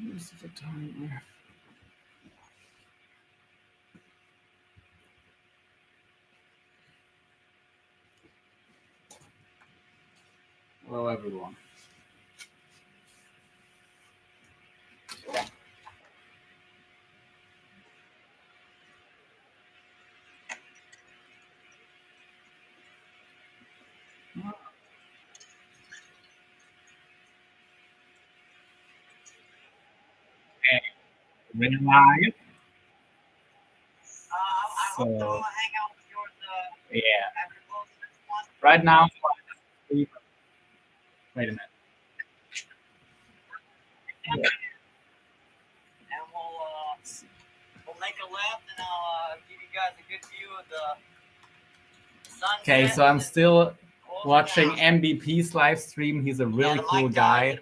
Use the timer. Hello, everyone. Okay, we're live. So, yeah, right now, wait a minute. And we'll make a left, and I'll give you guys a good view of the sunset. Okay, so I'm still watching MBP's live stream. He's a really cool guy.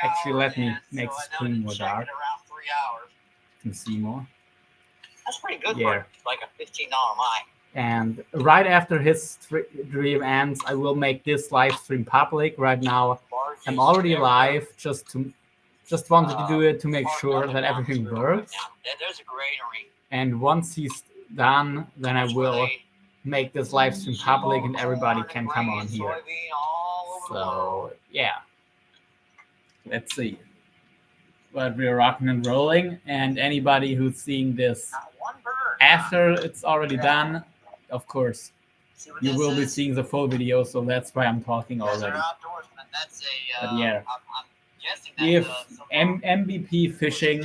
Actually, let me make the screen more dark. You can see more. That's pretty good for like a $15 mic. And right after his stream ends, I will make this live stream public. Right now, I'm already live. Just wanted to do it to make sure that everything works. There's a granary. And once he's done, then I will make this live stream public, and everybody can come on here. So yeah, let's see. But we're rocking and rolling, and anybody who's seeing this after it's already done, of course, you will be seeing the full video, so that's why I'm talking already. But yeah, if MVP Fishing,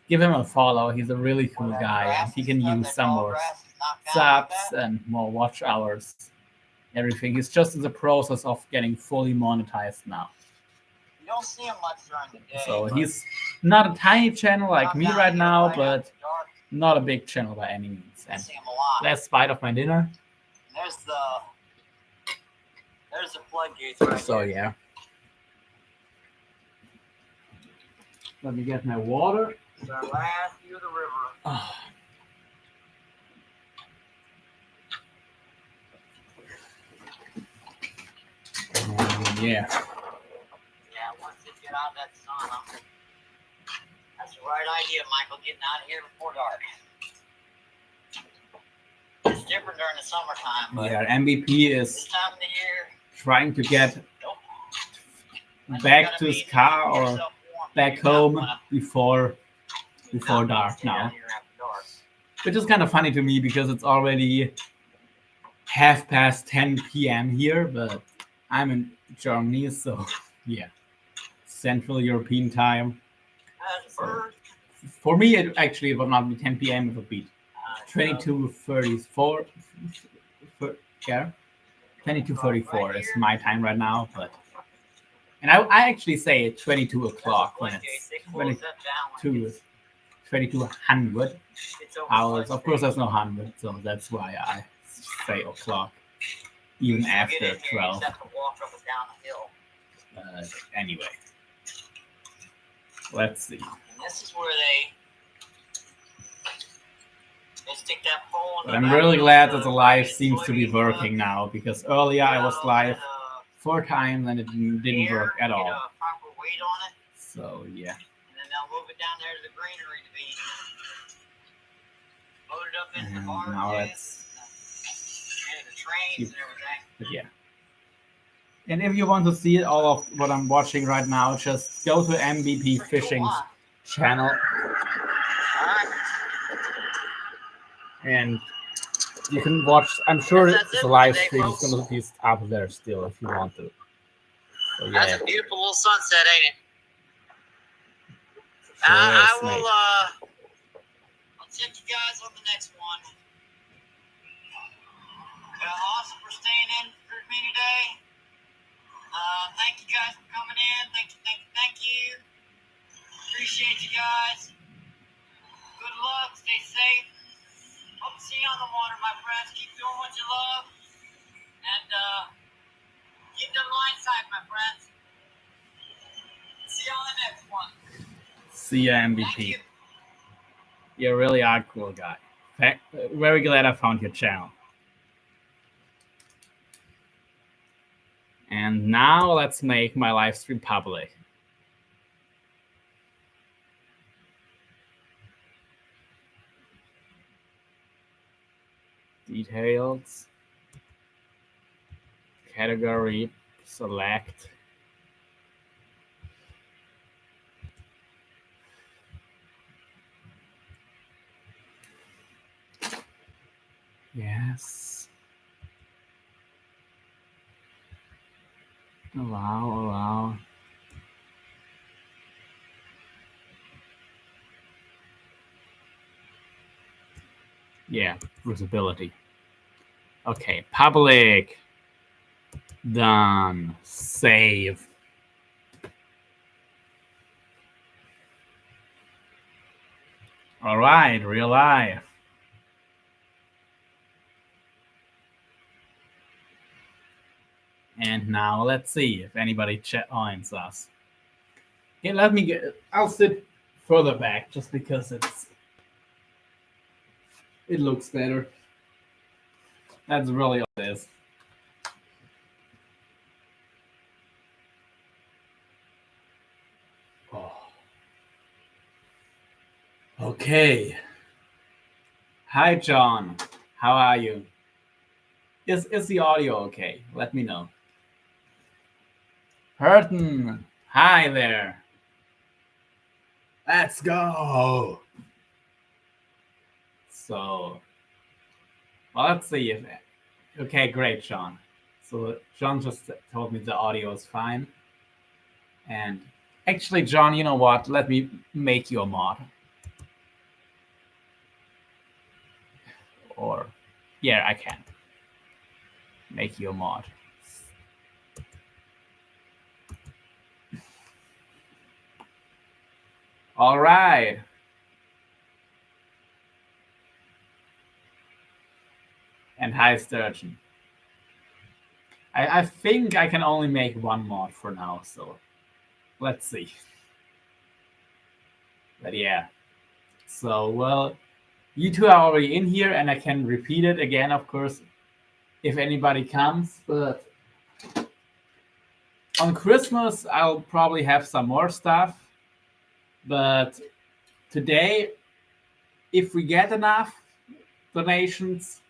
give him a follow. He's a really cool guy, and he can use some more subs and more watch hours. Everything. He's just in the process of getting fully monetized now. You don't see him much during the day. So he's not a tiny channel like me right now, but not a big channel by any means. And last bite of my dinner. There's the floodgates right So here. yeah. Let me get my water. It's our last view of the river. Oh. Yeah. Yeah, once they get out of that sauna. That's the right idea, Michael, getting out of here before dark. It's different during the summertime, but Yeah, MVP is this time of the year, trying to get back to his car or back home before dark now. Which is kind of funny to me because it's already 10:30 p.m. here, but I'm in Germany, so yeah, Central European time. So for me, it would not be 10 p.m. It would be 22:34. Yeah, 22:34 is my time right now, and I actually say 22 o'clock when it's 2200 hours. Of course, there's no 100, so that's why I say o'clock, even after 12. Anyway, let's see. And this is where they stick that pole in But the I'm back really of glad the that the live seems to be soybean working now, because earlier I was live 4 times and it didn't work at all. Get a proper weight on it, So yeah. and then they'll move it down there to the granary to be loaded up into the And barges now let's and the trains and everything. But yeah. And if you want to see all of what I'm watching right now, just go to MVP Fishing's channel, and you can watch. I'm sure the live stream is going to be up there still if you want to. So yeah, That's a beautiful little sunset, ain't it? sure I is, will. mate. I'll check you guys on the next one. Awesome for staying in for me today. Thank you guys for coming in. Thank you. Appreciate you guys. Good luck. Stay safe. Hope to see you on the water, my friends. Keep doing what you love. And keep them lines tight, my friends. See you on the next one. See ya, MVP. You're really a cool guy. Very glad I found your channel. And now let's make my live stream public. Details. Category. Select. Yes. Allow. Yeah, visibility. Okay, public. Done. Save. All right, real life. And now let's see if anybody joins us. Okay, I'll sit further back just because it looks better. That's really all it is. Oh. Okay. Hi, John. How are you? Is the audio okay? Let me know. Hurton. Hi there. Let's go. So, well, let's see if. Okay, great, John. So John just told me the audio is fine. And actually, John, you know what? Let me make you a mod. Or, yeah, I can make you a mod. All right. And hi, Sturgeon. I think I can only make one mod for now, so let's see. But yeah. So, well, you two are already in here, and I can repeat it again, of course, if anybody comes. But on Christmas, I'll probably have some more stuff. But today, if we get enough donations,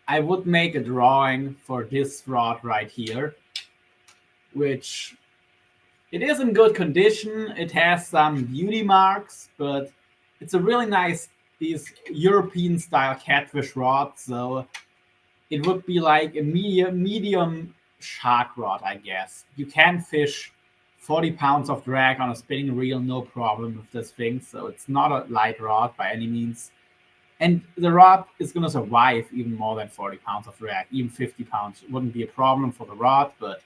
I would make a drawing for this rod right here, which it is in good condition. It has some beauty marks, but it's a really nice, these European style catfish rod. So it would be like a medium shark rod, I guess. You can fish 40 pounds of drag on a spinning reel, no problem with this thing. So it's not a light rod by any means. And the rod is going to survive even more than 40 pounds of drag. Even 50 pounds wouldn't be a problem for the rod, but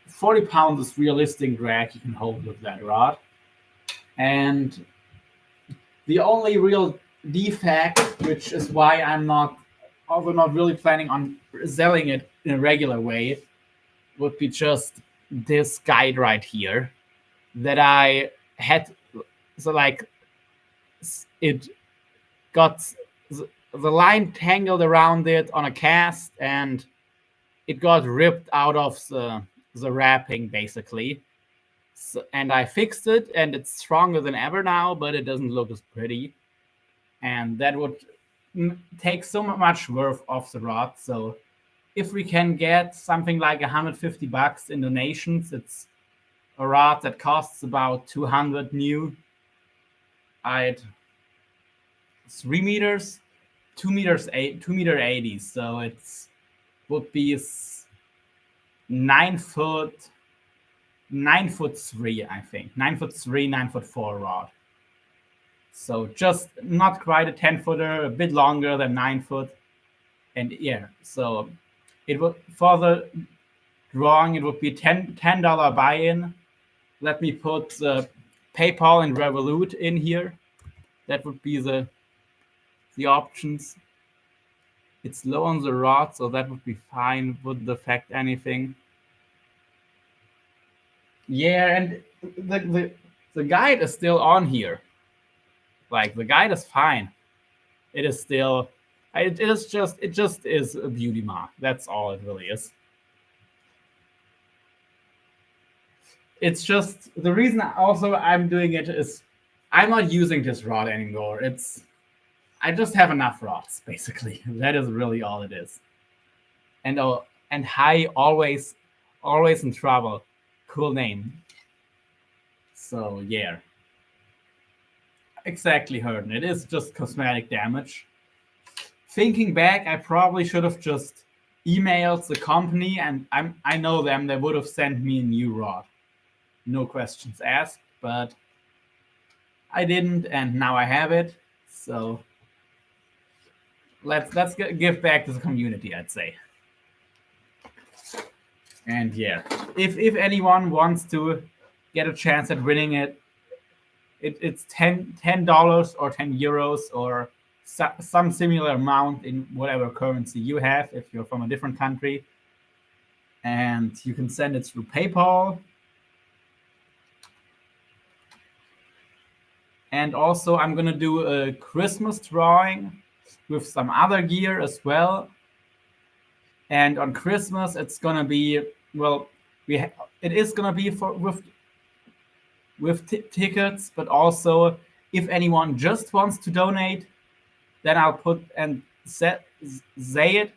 40 pounds is realistic drag you can hold with that rod. And the only real defect, which is why I'm not really planning on selling it in a regular way, would be just this guide right here that I had. So like it got the line tangled around it on a cast, and it got ripped out of the wrapping basically. So, and I fixed it, and it's stronger than ever now, but it doesn't look as pretty. And that would take so much worth off the rod. So if we can get something like 150 bucks in donations, it's a rod that costs about 200 new. I'd 3 meters, 2 meters, 2.80 m. So it's would be 9 foot 9'3", I think 9'3", 9'4" rod. So just not quite a 10-footer, a bit longer than 9 foot. And yeah, so it would, for the drawing, it would be $10 buy-in. Let me put PayPal and Revolut in here. That would be the options. It's low on the rod, so that would be fine. Wouldn't affect anything. Yeah, and the guide is still on here. Like, the guide is fine. It is still, it just is a beauty mark. That's all it really is. it's just the reason also I'm doing it is I'm not using this rod anymore. I just have enough rods, basically. That is really all it is. And High always in trouble. Cool name. So yeah. Exactly, Herden. It is just cosmetic damage. Thinking back, I probably should have just emailed the company, and I know them. They would have sent me a new rod, no questions asked. But I didn't, and now I have it. So let's give back to the community, I'd say. And yeah, if anyone wants to get a chance at winning it, it's $10 or €10 or some similar amount in whatever currency you have if you're from a different country, and you can send it through PayPal. And also, I'm gonna do a Christmas drawing with some other gear as well. And on Christmas, it's gonna be it is gonna be for with tickets, but also if anyone just wants to donate, then I'll put and say it.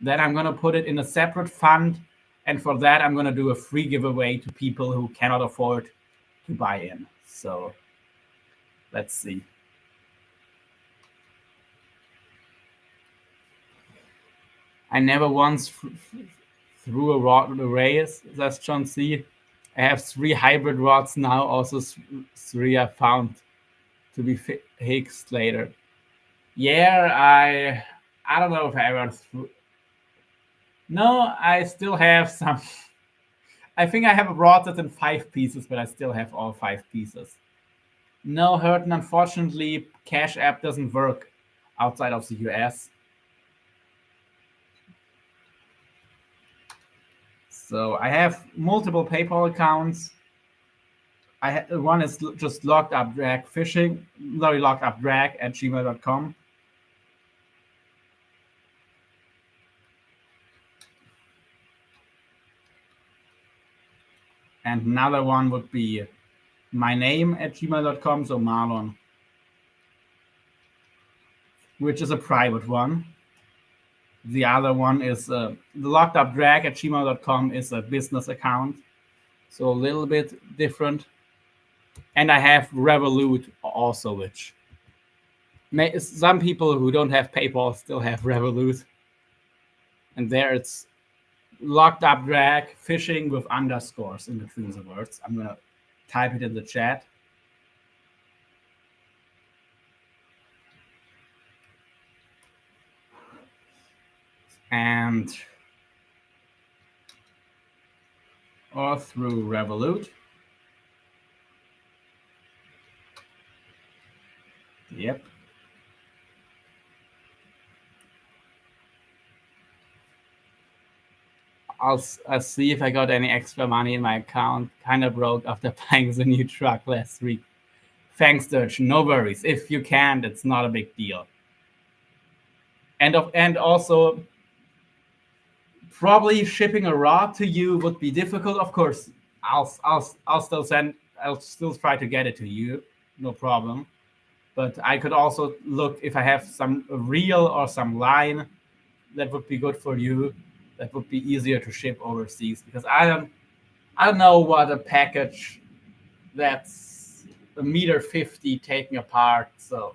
Then I'm gonna put it in a separate fund, and for that I'm gonna do a free giveaway to people who cannot afford to buy in. So let's see. I never once threw a rod array, says John C. I have 3 hybrid rods now, also 3 I found to be fixed later. Yeah, I don't know if I ever threw. No, I still have some. I think I have a rod that's in 5 pieces, but I still have all 5 pieces. No, Hurton, unfortunately, Cash App doesn't work outside of the US. So I have multiple PayPal accounts. One is just locked up drag fishing, sorry, locked up drag at gmail.com. And another one would be my name at gmail.com, so Marlon, which is a private one. The other one is the locked up drag at gmail.com is a business account, so a little bit different. And I have Revolut also, which some people who don't have PayPal still have Revolut. And there it's locked up drag fishing with underscores in between the words. I'm gonna type it in the chat. And or through Revolut. Yep. I'll see if I got any extra money in my account. Kind of broke after buying the new truck last week. Thanks, Dirch. No worries. If you can't, it's not a big deal. And also, probably shipping a rod to you would be difficult. Of course, I'll still send. I'll still try to get it to you. No problem. But I could also look if I have some reel or some line that would be good for you. That would be easier to ship overseas, because I don't know what a package that's $1.50 taking apart. So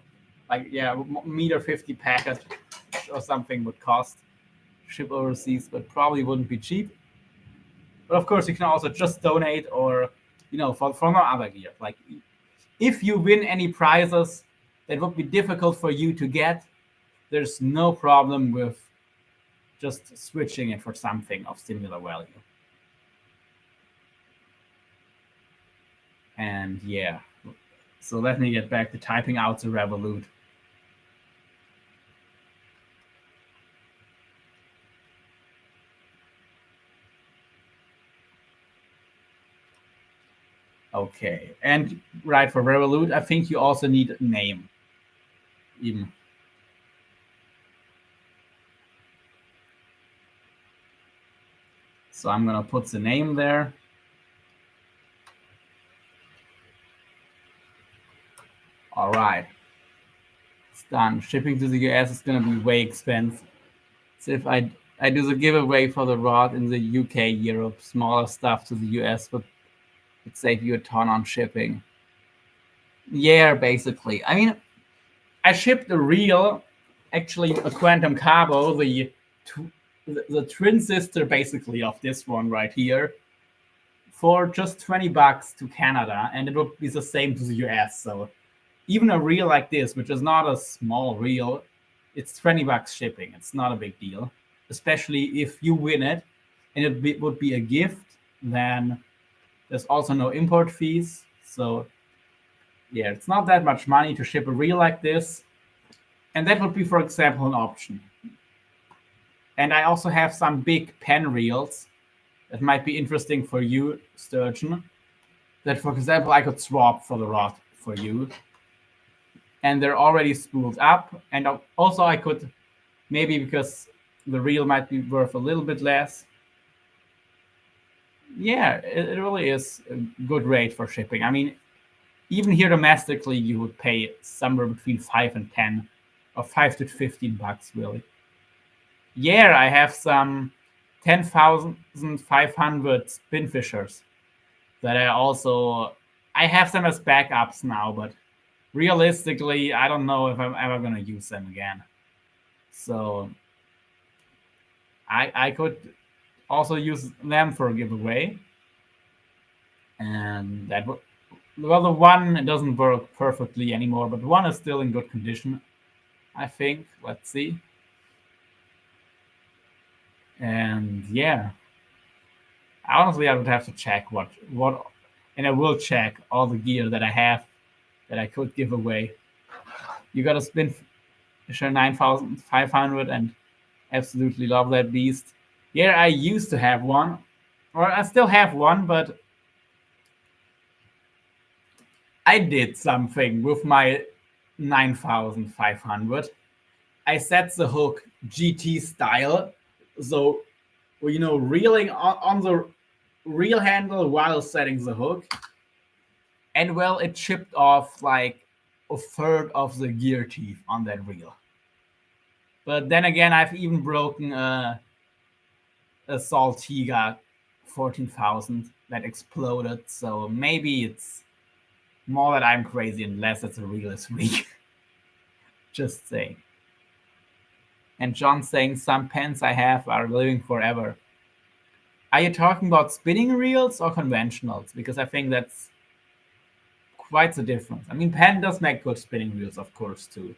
like, yeah, $1.50 package or something would cost ship overseas, but probably wouldn't be cheap. But of course, you can also just donate, or for no other gear. Like if you win any prizes that would be difficult for you to get, there's no problem with just switching it for something of similar value. And yeah, so let me get back to typing out the Revolut. Okay, and right, for Revolut, I think you also need a name. Even. So I'm gonna put the name there. right. It's done. Shipping to the US is going to be way expensive. So if I do the giveaway for the rod in the UK, Europe, smaller stuff to the US would save you a ton on shipping. Yeah, basically. I mean, I shipped a reel, actually a Quantum Cabo, the twin sister basically of this one right here, for just $20 to Canada, and it would be the same to the US. So even a reel like this, which is not a small reel, it's $20 shipping. It's not a big deal, especially if you win it and it would be a gift. Then there's also no import fees. So yeah, it's not that much money to ship a reel like this. And that would be, for example, an option. And I also have some big pen reels that might be interesting for you, Sturgeon, that, for example, I could swap for the rod for you. And they're already spooled up. And also I could, maybe because the reel might be worth a little bit less. Yeah, it really is a good rate for shipping. I mean, even here domestically, you would pay somewhere between 5 and 10, or 5 to 15 bucks, really. Yeah, I have some 10,500 Spinfishers that I have them as backups now, but realistically, I don't know if I'm ever going to use them again. So I could also use them for a giveaway. And that would, well, the one doesn't work perfectly anymore, but one is still in good condition, I think. Let's see. And yeah, honestly, I would have to check what, and I will check all the gear that I have that I could give away. You got a Spinfisher 9500 and absolutely love that beast. Yeah, I used to have one, or I still have one, but I did something with my 9500. I set the hook GT style, so reeling on the reel handle while setting the hook, and well, it chipped off like a third of the gear teeth on that reel. But then again, I've even broken a Saltiga 14,000 that exploded, so maybe it's more that I'm crazy and less that the reel is weak. Just saying. And John saying some pens I have are living forever. Are you talking about spinning reels or conventionals? Because I think that's quite the difference. I mean, Penn does make good spinning reels, of course, too.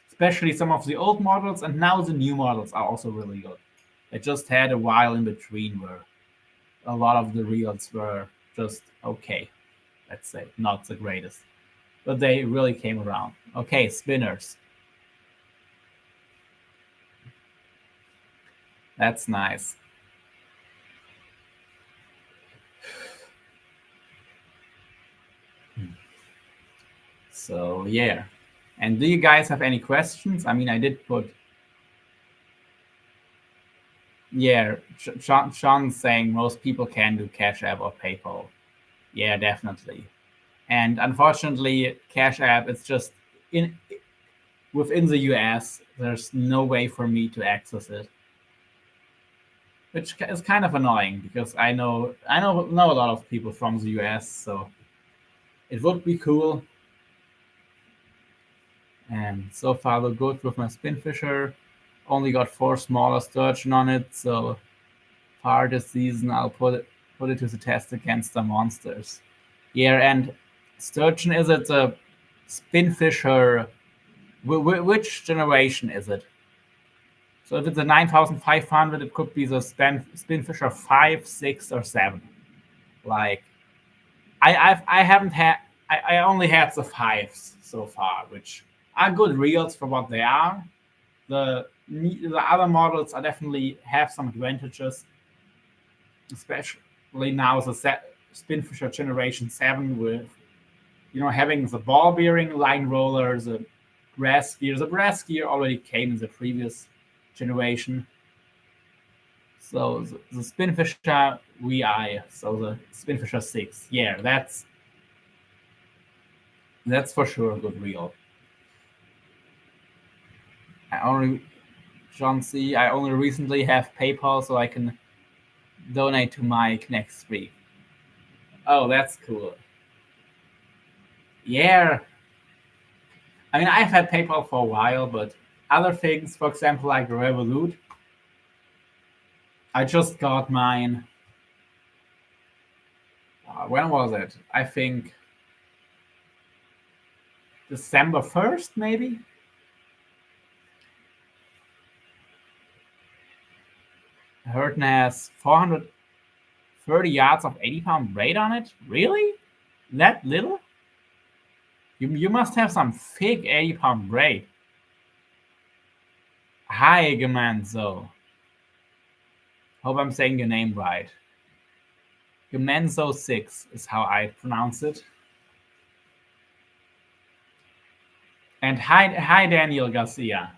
Especially some of the old models, and now the new models are also really good. They just had a while in between where a lot of the reels were just okay. Let's say, not the greatest. But they really came around. Okay, spinners. That's nice. So yeah. And do you guys have any questions? I mean, I did put. Yeah, Sean's saying most people can do Cash App or PayPal. Yeah, definitely. And unfortunately, Cash App, it's just within the US. There's no way for me to access it, which is kind of annoying because I know a lot of people from the US, so it would be cool. And so far, we're good with my Spinfisher. Only got 4 smaller sturgeon on it, so far this season I'll put it to the test against the monsters. Yeah, and sturgeon, is it a Spinfisher? Which generation is it? So if it's a 9500, it could be the Spinfisher 5, 6, or 7. Like, I only had the 5s so far, which are good reels for what they are. The other models are definitely have some advantages, especially now the Spinfisher Generation 7 with having the ball bearing line roller, the brass gear. The brass gear already came in the previous generation. So the Spinfisher VI, so the Spinfisher 6, yeah, that's for sure a good reel. John C. I only recently have PayPal, so I can donate to Mike next week. Oh, that's cool. Yeah. I mean, I've had PayPal for a while, but other things, for example, like Revolut, I just got mine. When was it? I think December 1st, maybe? Hurton has 430 yards of 80-pound weight on it. Really? That little? You must have some thick 80-pound weight. Hi, Gemenzo. Hope I'm saying your name right. Gemenzo 6 is how I pronounce it. And hi, Daniel Garcia.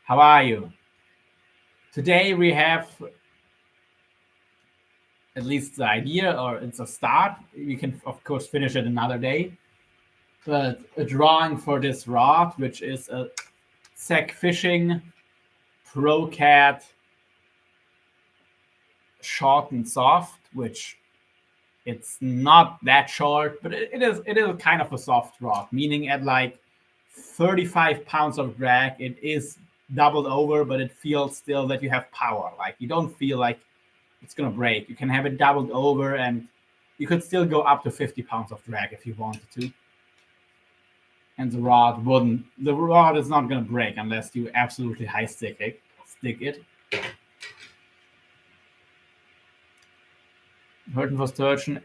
How are you? Today we have at least the idea, or it's a start. We can, of course, finish it another day. But a drawing for this rod, which is a Zach Fishing ProCat short and soft, which it's not that short, but it is kind of a soft rod, meaning at like 35 pounds of drag, it is doubled over, but it feels still that you have power. Like you don't feel like it's gonna break. You can have it doubled over, and you could still go up to 50 pounds of drag if you wanted to. And the rod wouldn't. The rod is not gonna break unless you absolutely high stick it. Hurton for sturgeon,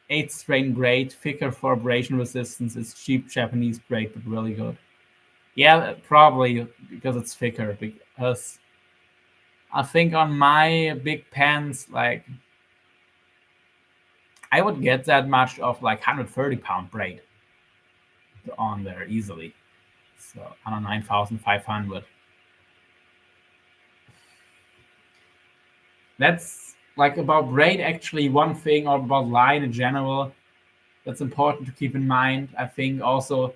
8 strain braid, thicker for abrasion resistance. It's cheap Japanese braid, but really good. Yeah, probably because it's thicker. Because I think on my big pens, like I would get that much of like 130-pound braid on there easily. So on a 9,500. That's like about braid, actually, one thing, or about line in general, that's important to keep in mind. I think also,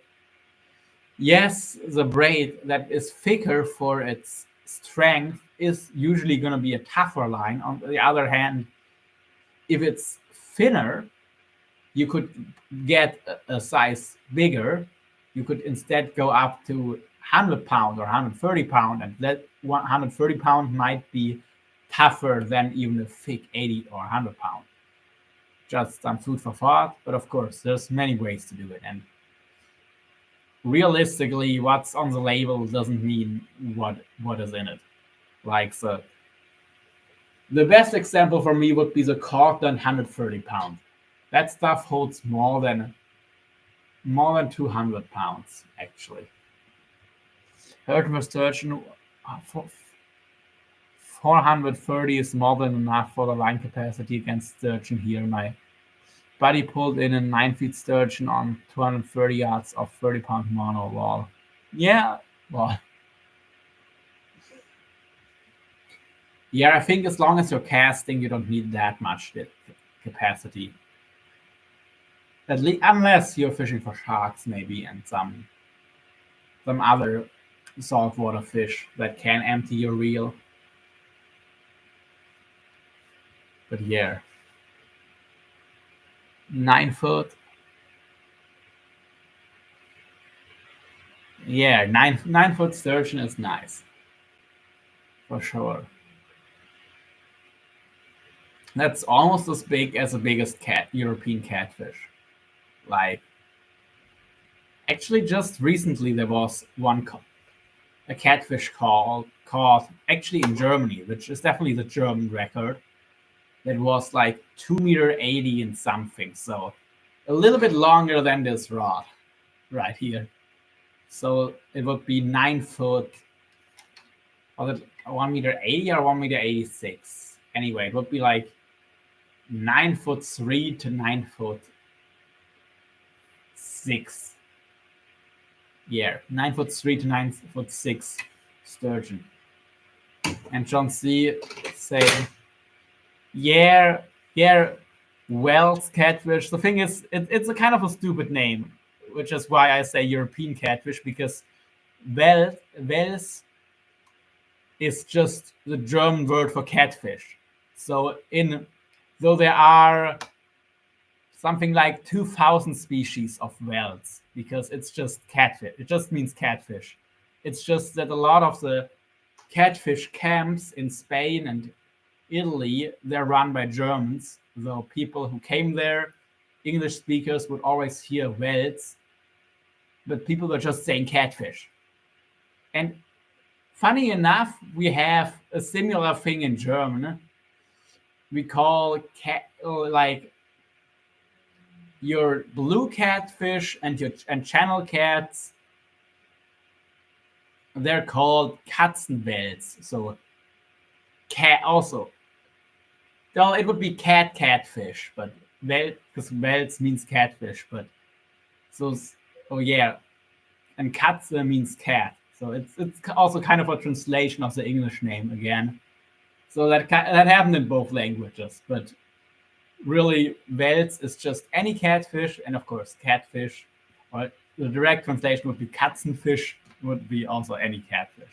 yes, the braid that is thicker for its strength is usually going to be a tougher line. On the other hand, if it's thinner, you could get a size bigger. You could instead go up to 100 pound or 130 pound, and that 130 pound might be tougher than even a thick 80 or 100 pound. Just some food for thought, but of course, there's many ways to do it. And realistically, what's on the label doesn't mean what is in it. Like the best example for me would be the Cortland 130 pound. That stuff holds more than 200 pounds, actually. Hurton for sturgeon, 430 is more than enough for the line capacity against sturgeon here. My buddy pulled in a 9-feet sturgeon on 230 yards of 30-pound mono wall. Yeah, well, yeah, I think as long as you're casting, you don't need that much capacity. At least, unless you're fishing for sharks, maybe, and some other saltwater fish that can empty your reel. But yeah, 9 foot. Yeah, 9 foot sturgeon is nice, for sure. That's almost as big as the biggest European catfish. Like, actually, just recently there was a catfish caught actually in Germany, which is definitely the German record. That was like 2.80 meters and something, so a little bit longer than this rod right here. So it would be 9 foot. Was it 1.80 meters or 1.86 meters? Anyway, it would be like 9'3" to 9'6". Yeah, 9'3" to 9'6" sturgeon. And John C. saying, yeah, Wells catfish. The thing is, it's a kind of a stupid name, which is why I say European catfish, because Wels is just the German word for catfish. So though there are something like 2,000 species of whales, because it's just catfish. It just means catfish. It's just that a lot of the catfish camps in Spain and Italy, they're run by Germans. Though people who came there, English speakers, would always hear whales, but people were just saying catfish. And funny enough, we have a similar thing in German. We call like your blue catfish and channel cats. They're called Katzenwels. So cat also. Well, it would be catfish, but because wels means catfish, but so oh yeah, and Katze means cat. So it's also kind of a translation of the English name again. So that happened in both languages, but really wels is just any catfish, and of course catfish, or the direct translation would be Katzenfisch, would be also any catfish.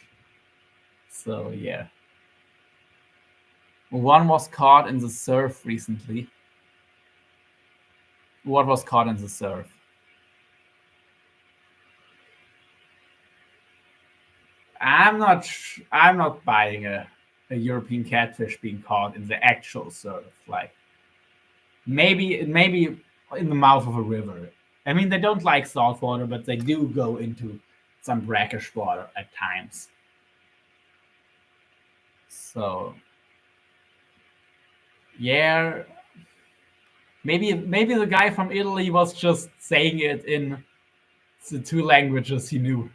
So yeah. One was caught in the surf recently. What was caught in the surf? I'm not buying a European catfish being caught in the actual surf. Like maybe in the mouth of a river. I mean, they don't like salt water, but they do go into some brackish water at times. So yeah, maybe the guy from Italy was just saying it in the two languages he knew.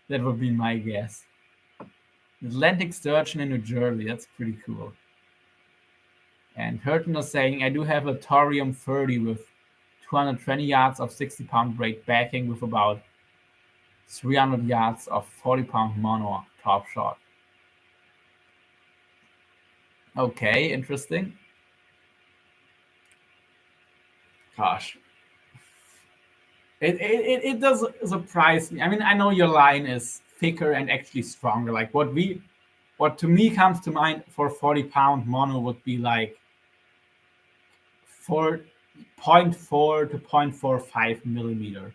That would be my guess. Atlantic sturgeon in New Jersey. That's pretty cool. And Hurton is saying, I do have a Thorium 30 with 220 yards of 60-pound braid backing with about 300 yards of 40-pound mono top shot. Okay, interesting. Gosh. It does surprise me. I mean, I know your line is thicker and actually stronger. Like what to me comes to mind for 40-pound mono would be like 0.4 to 0.45 millimeter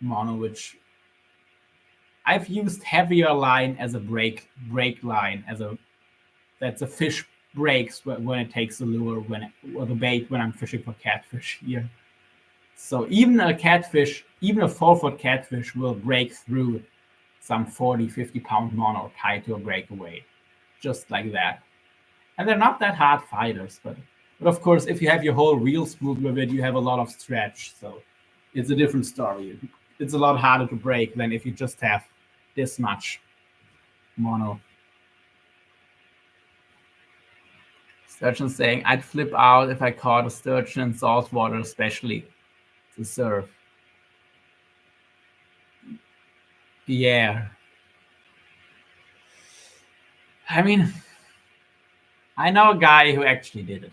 mono, which I've used heavier line as a break line that's a fish breaks when it takes the lure or the bait when I'm fishing for catfish here. So even a 4-foot catfish will break through some 50-pound mono tied to a breakaway, just like that. And they're not that hard fighters, but of course, if you have your whole reel spooled with it, you have a lot of stretch. So it's a different story. It's a lot harder to break than if you just have this much mono. Sturgeon saying, I'd flip out if I caught a sturgeon in salt water, especially to surf. Yeah. I mean, I know a guy who actually did it.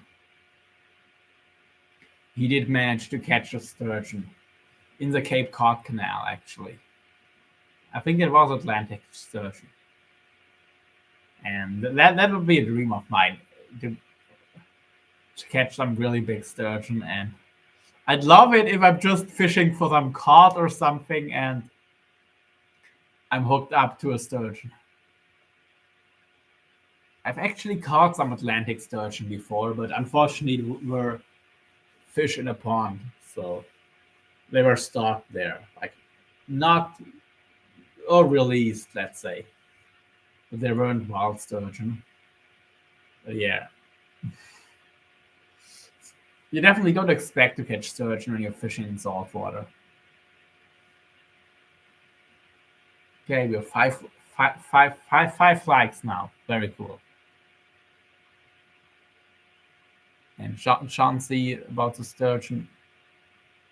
He did manage to catch a sturgeon in the Cape Cod Canal, actually. I think it was Atlantic sturgeon. And that would be a dream of mine, to catch some really big sturgeon. And I'd love it if I'm just fishing for some cod or something and I'm hooked up to a sturgeon. I've actually caught some Atlantic sturgeon before, but unfortunately were fish in a pond, so they were stocked there, like not or released, let's say. But they weren't wild sturgeon. But yeah. You definitely don't expect to catch sturgeon when you're fishing in salt water. Okay, we have five flags now. Very cool. And Chauncey about the sturgeon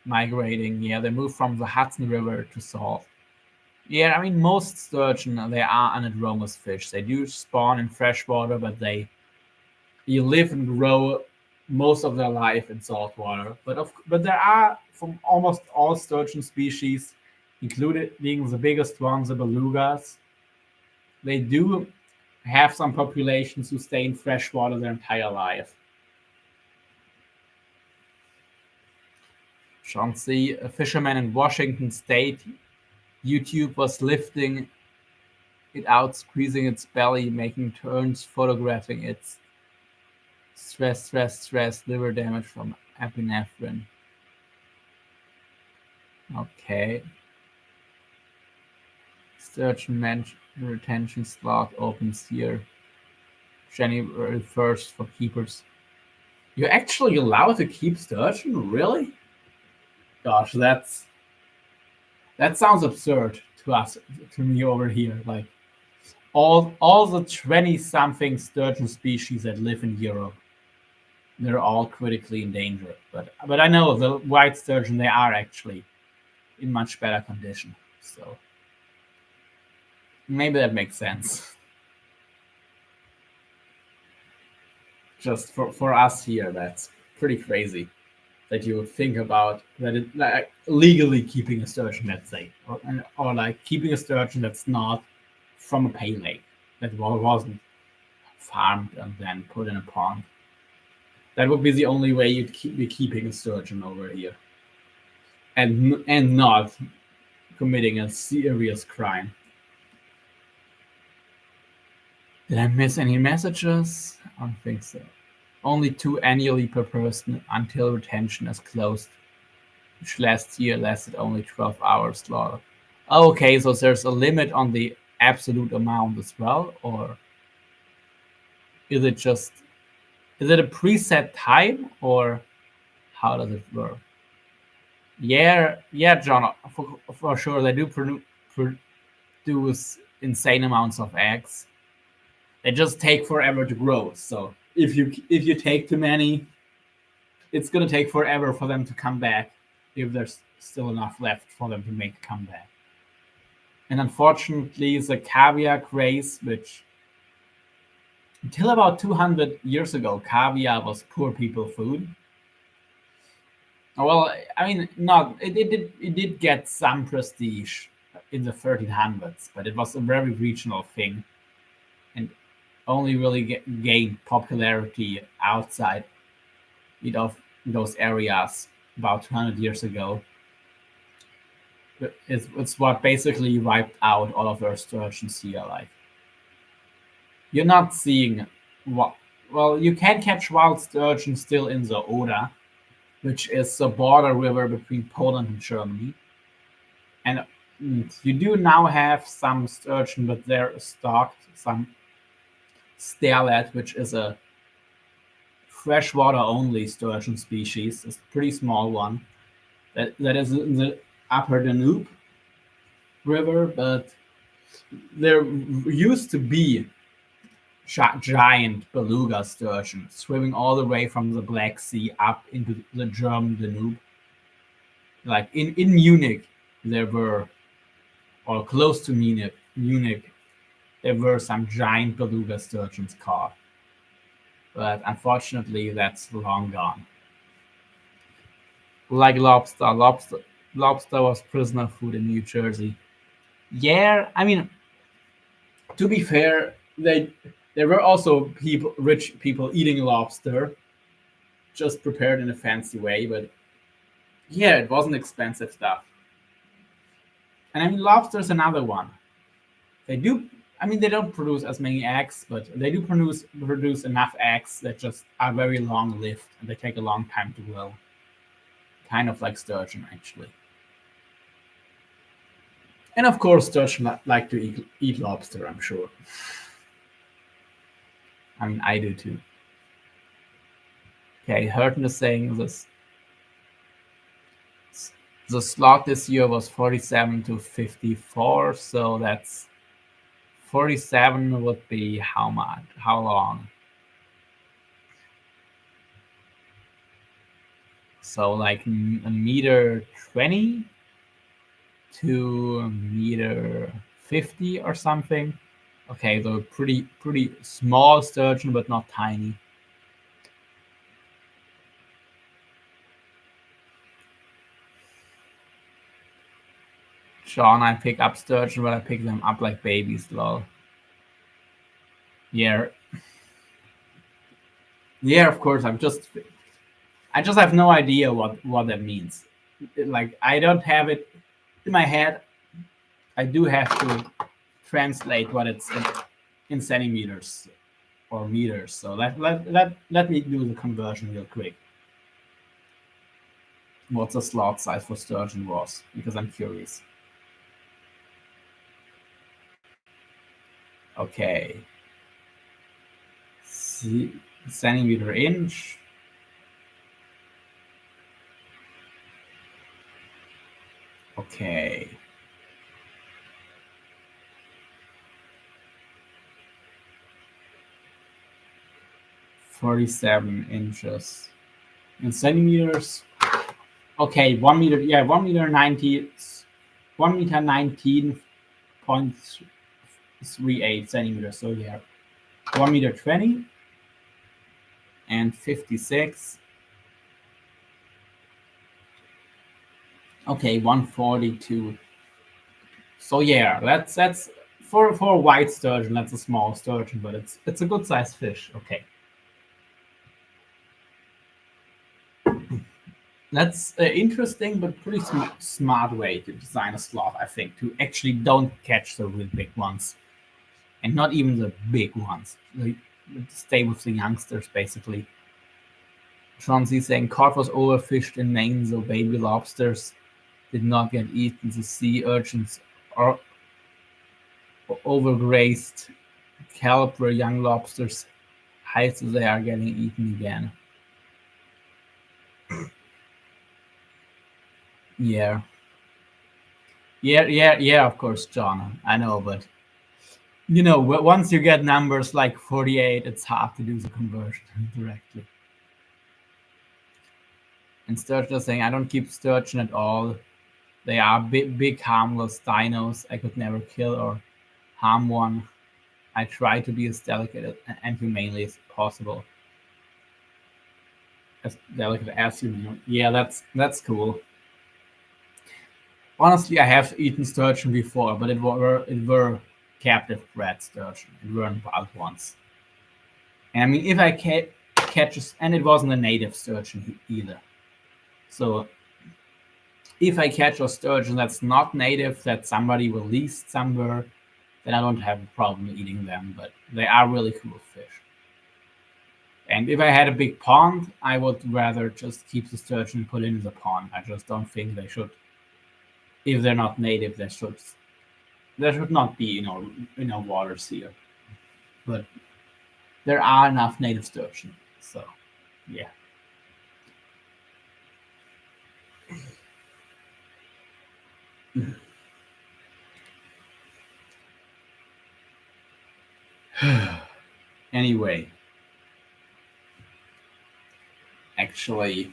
migrating. Yeah, they move from the Hudson River to salt. Yeah, I mean, most sturgeon, they are anadromous fish. They do spawn in freshwater, but they live and grow most of their life in saltwater. But there are, from almost all sturgeon species, including the biggest ones, the belugas. They do have some populations who stay in freshwater their entire life. Chauncey, a fisherman in Washington State, YouTube was lifting it out, squeezing its belly, making turns, photographing its stress, liver damage from epinephrine. Okay. Sturgeon retention slot opens here. January 1st for keepers. You're actually allowed to keep sturgeon? Really? Gosh, that sounds absurd to me over here. Like all the 20-something sturgeon species that live in Europe, they're all critically endangered. But I know the white sturgeon, they are actually in much better condition. So maybe that makes sense. Just for us here, that's pretty crazy that you would think about that it like legally keeping a sturgeon, let's say, or like keeping a sturgeon that's not from a pay lake, that wasn't farmed and then put in a pond. That would be the only way you'd be keeping a sturgeon over here, and not committing a serious crime. Did I miss any messages? I don't think so. Only 2 annually per person until retention is closed, which last year lasted only 12 hours slaughter. Okay, so there's a limit on the absolute amount as well, or is it a preset time, or how does it work? Yeah, John, for sure they do produce insane amounts of eggs. They just take forever to grow. So if you take too many, it's gonna take forever for them to come back if there's still enough left for them to make a comeback. And unfortunately, the caviar craze, which until about 200 years ago, caviar was poor people food. Well, I mean, it did get some prestige in the 1300s, but it was a very regional thing, and only really gained popularity outside of those areas about 200 years ago. It's what basically wiped out all of our sturgeons here. Like, you're not seeing well, you can catch wild sturgeon still in the Oder, which is the border river between Poland and Germany. And you do now have some sturgeon, but they're stocked. Some sterlet, which is a freshwater only sturgeon species. It's a pretty small one. That is in the upper Danube river, but there used to be giant beluga sturgeon swimming all the way from the Black Sea up into the German Danube. Like in Munich, there were, or close to Munich, there were some giant beluga sturgeons caught. But unfortunately, that's long gone. Like lobster. Lobster was prisoner food in New Jersey. Yeah, I mean, to be fair, there were also rich people eating lobster, just prepared in a fancy way. But yeah, it wasn't expensive stuff. And I mean, lobster is another one. They don't produce as many eggs, but they do produce enough eggs that just are very long lived and they take a long time to grow. Kind of like sturgeon, actually. And of course, sturgeon like to eat lobster, I'm sure. I mean, I do too. Okay, Hurton is saying this. The slot this year was 47 to 54, so that's 47 would be how much? How long? So like a meter 20 to a meter 50 or something. Okay, so pretty small sturgeon, but not tiny. Sean, I pick up sturgeon, but I pick them up like babies, lol. Yeah. Yeah, of course. I just have no idea what that means. Like, I don't have it in my head. I do have to translate what it's in centimeters or meters. So let me do the conversion real quick. What's the slot size for sturgeon was? Because I'm curious. Okay. Centimeter inch. Okay. "47 inches in centimeters." Okay, 1 meter. Yeah, 1 meter 90. 1 meter 19.38 centimeters. So yeah, 1 meter 20 and 56. Okay, 142. So yeah, that's for a white sturgeon. That's a small sturgeon, but it's a good sized fish. Okay. That's interesting, but pretty smart way to design a slot, I think, to actually don't catch the real big ones, and not even the big ones. Like, stay with the youngsters, basically. Chauncey saying cod was overfished in Maine, so baby lobsters did not get eaten. The sea urchins are overgrazed kelp where young lobsters hide, so they are getting eaten again. Yeah. Yeah, of course, John. I know, but once you get numbers like 48, it's hard to do the conversion directly. And Sturgeon is saying, I don't keep sturgeon at all. They are big, harmless dinos. I could never kill or harm one. I try to be as delicate and humanely as possible. As delicate as you. Yeah, that's cool. Honestly, I have eaten sturgeon before, but it were captive bred sturgeon. It weren't wild ones. And I mean, if I catch, and it wasn't a native sturgeon either. So if I catch a sturgeon that's not native, that somebody released somewhere, then I don't have a problem eating them. But they are really cool fish. And if I had a big pond, I would rather just keep the sturgeon put in the pond. I just don't think they should. If they're not native, there should not be waters here. But there are enough native sturgeon, so yeah. Anyway, actually,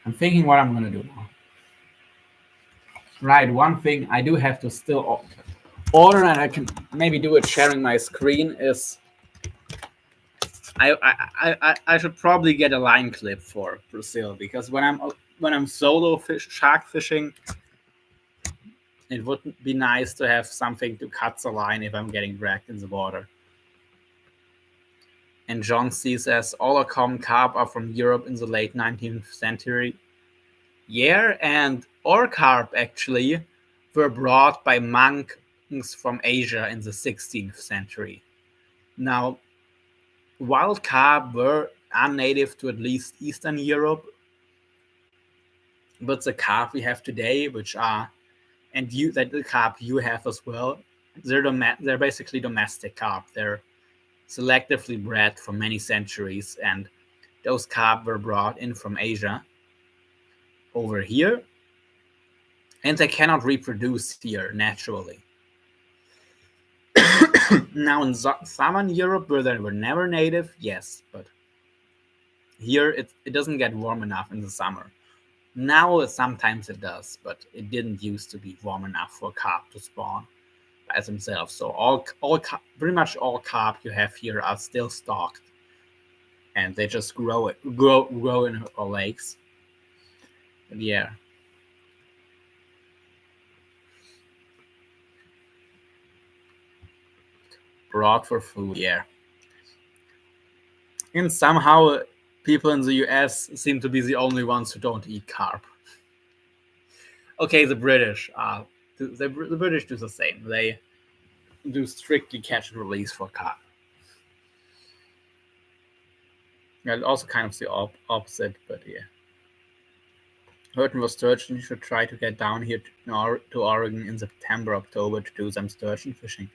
I'm thinking what I'm gonna do now. Right, one thing I do have to still order, and I can maybe do it sharing my screen, is I should probably get a line clip for Brazil, because when I'm solo shark fishing, it would be nice to have something to cut the line if I'm getting dragged in the water. And John C says all our common carp are from Europe in the late 19th century. Yeah, and our carp actually were brought by monks from Asia in the 16th century. Now, wild carp were unnative to at least Eastern Europe, but the carp we have today, which are, and the carp you have as well, they're basically domestic carp. They're selectively bred for many centuries, and those carp were brought in from Asia over here, and they cannot reproduce here naturally. Now in southern Europe, where they were never native, yes, but here it doesn't get warm enough in the summer. Now sometimes it does, but it didn't used to be warm enough for carp to spawn by themselves. So pretty much all carp you have here are still stocked, and they just grow in our lakes. But yeah. Broad for food, yeah. And somehow people in the US seem to be the only ones who don't eat carb. Okay, the British the British do the same. They do strictly catch and release for carb. Yeah, also kind of the opposite, but yeah. Hurton was sturgeon. You should try to get down here to Oregon in September, October to do some sturgeon fishing.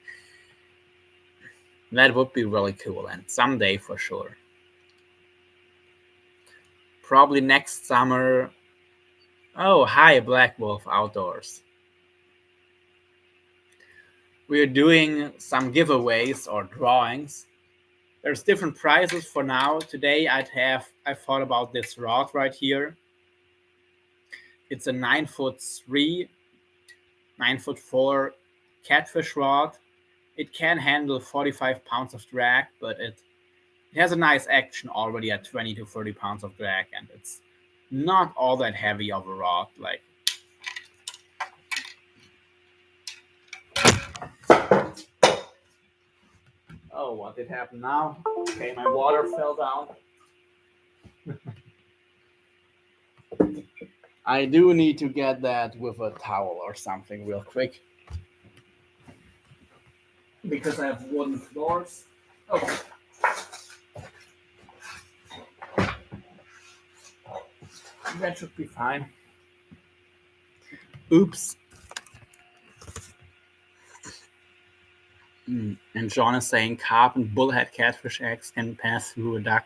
That would be really cool, and someday for sure. Probably next summer. Oh, hi, Black Wolf Outdoors. We're doing some giveaways or drawings. There's different prizes for now. Today I thought about this rod right here. It's a 9'3", 9'4" catfish rod. It can handle 45 pounds of drag, but it has a nice action already at 20 to 30 pounds of drag, and it's not all that heavy of a rod. Like, oh, what did happen now? Okay, my water fell down. I do need to get that with a towel or something real quick, because I have wooden floors. Okay. That should be fine. Oops. And John is saying carp and bullhead catfish eggs can pass through a duck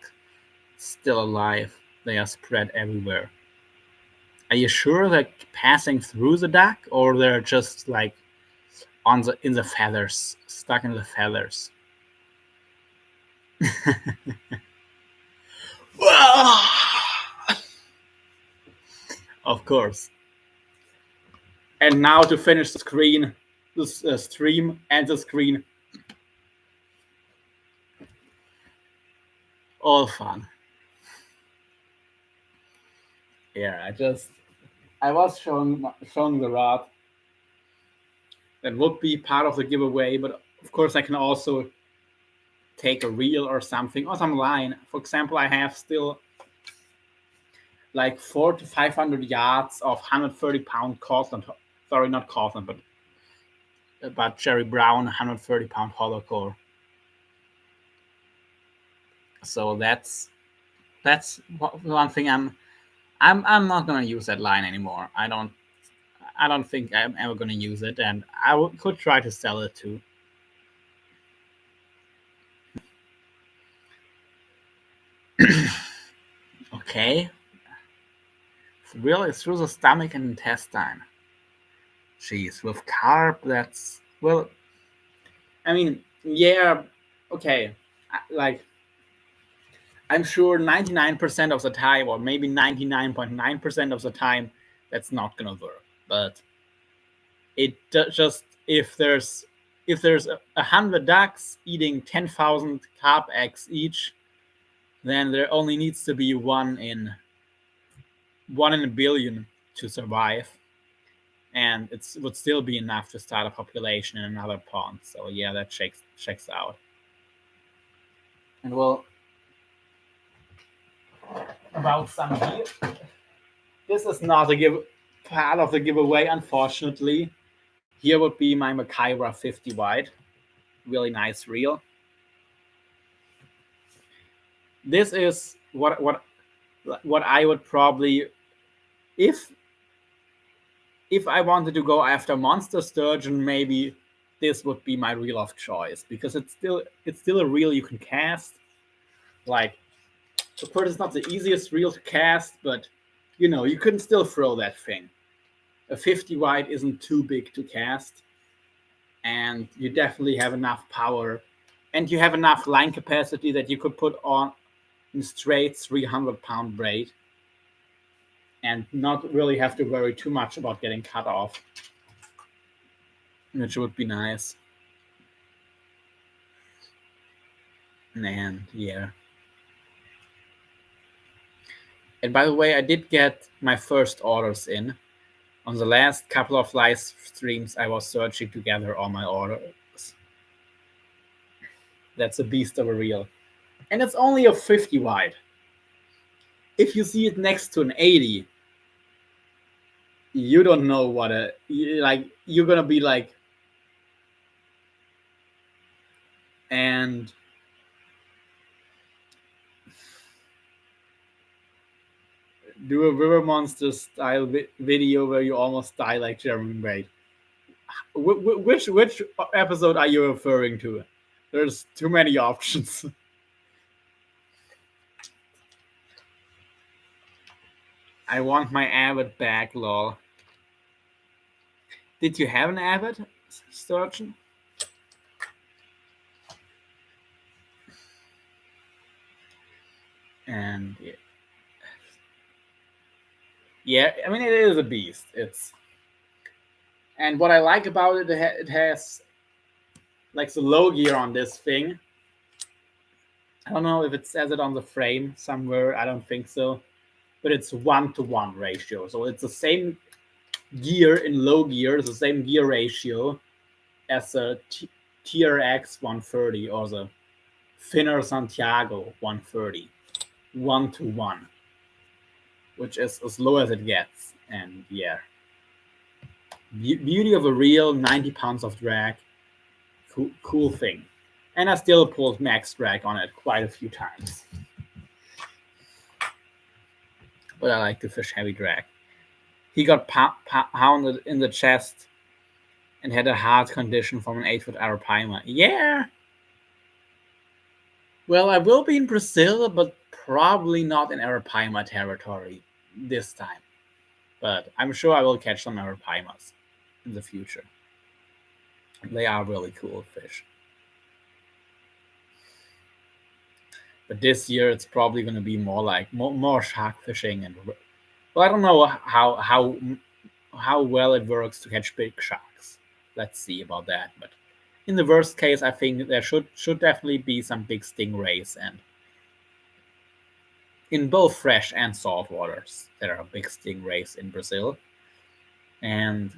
still alive. They are spread everywhere. Are you sure they're passing through the duck, or they're just like in the feathers, stuck in the feathers? Of course. And now to finish the screen, this stream and the screen. All fun. Yeah, I was showing the rod. That would be part of the giveaway, but of course I can also take a reel or something or some line. For example, I have still like 400 to 500 yards of 130-pound Cortland. Sorry, not Cortland, but Cherry Brown 130-pound hollow core. So that's one thing I'm not gonna use that line anymore. I don't think I'm ever gonna use it, and could try to sell it too. Okay. Really through the stomach and intestine. Jeez, with carb, that's, well, I mean, yeah, okay. Like, I'm sure 99% of the time, or maybe 99.9% of the time, that's not gonna work. But it just, if there's 100 ducks eating 10,000 carp eggs each, then there only needs to be one in a billion to survive, and it would still be enough to start a population in another pond. So yeah, that checks out. And well, about some gear, this is not a part of the giveaway, unfortunately. Here would be my Macaira 50 wide, really nice reel. This is what I would probably, if I wanted to go after monster sturgeon, maybe this would be my reel of choice, because it's still a reel you can cast. Like, of course, it's not the easiest reel to cast, but you can still throw that thing. A 50 wide isn't too big to cast, and you definitely have enough power, and you have enough line capacity that you could put on in straight 300-pound braid and not really have to worry too much about getting cut off, which would be nice. And yeah, And by the way, I did get my first orders in. On the last couple of live streams, I was searching to gather all my orders. That's a beast of a reel. And it's only a 50 wide. If you see it next to an 80, you don't know what you're gonna be like. And do a River Monster style video where you almost die like Jeremy Wade. Which episode are you referring to? There's too many options. I want my Abbott back, lol. Did you have an Abbott, Sturgeon? And yeah, I mean, it is a beast. And what I like about it, it has like the low gear on this thing. I don't know if it says it on the frame somewhere. I don't think so. But it's 1-to-1 ratio. So it's the same gear in low gear, it's the same gear ratio as the TRX 130 or the Finner Santiago 130. 1-to-1. Which is as low as it gets. And yeah. Beauty of a reel, 90 pounds of drag. Cool thing. And I still pulled max drag on it quite a few times. But I like to fish heavy drag. He got pounded in the chest and had a heart condition from an 8-foot arapaima. Yeah. Well, I will be in Brazil, but probably not in arapaima territory this time. But I'm sure I will catch some arapaimas in the future. They are really cool fish. But this year it's probably going to be more like more shark fishing, and well, I don't know how well it works to catch big sharks. Let's see about that. But in the worst case, I think there should definitely be some big stingrays, and in both fresh and salt waters there are big stingrays in Brazil, and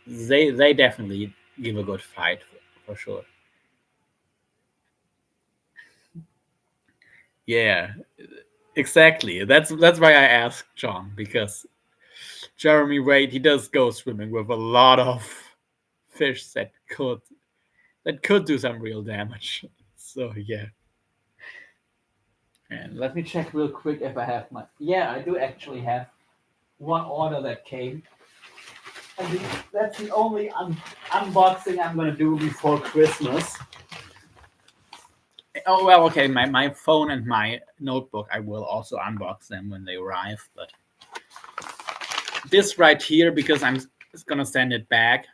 they definitely give a good fight for sure. Yeah, exactly. That's why I asked John, because Jeremy Wade, he does go swimming with a lot of fish that could do some real damage. So yeah. And let me check real quick if I have my. Yeah, I do actually have one order that came. And that's the only unboxing I'm gonna do before Christmas. Oh well, okay. My phone and my notebook, I will also unbox them when they arrive. But this right here, because I'm just gonna send it back.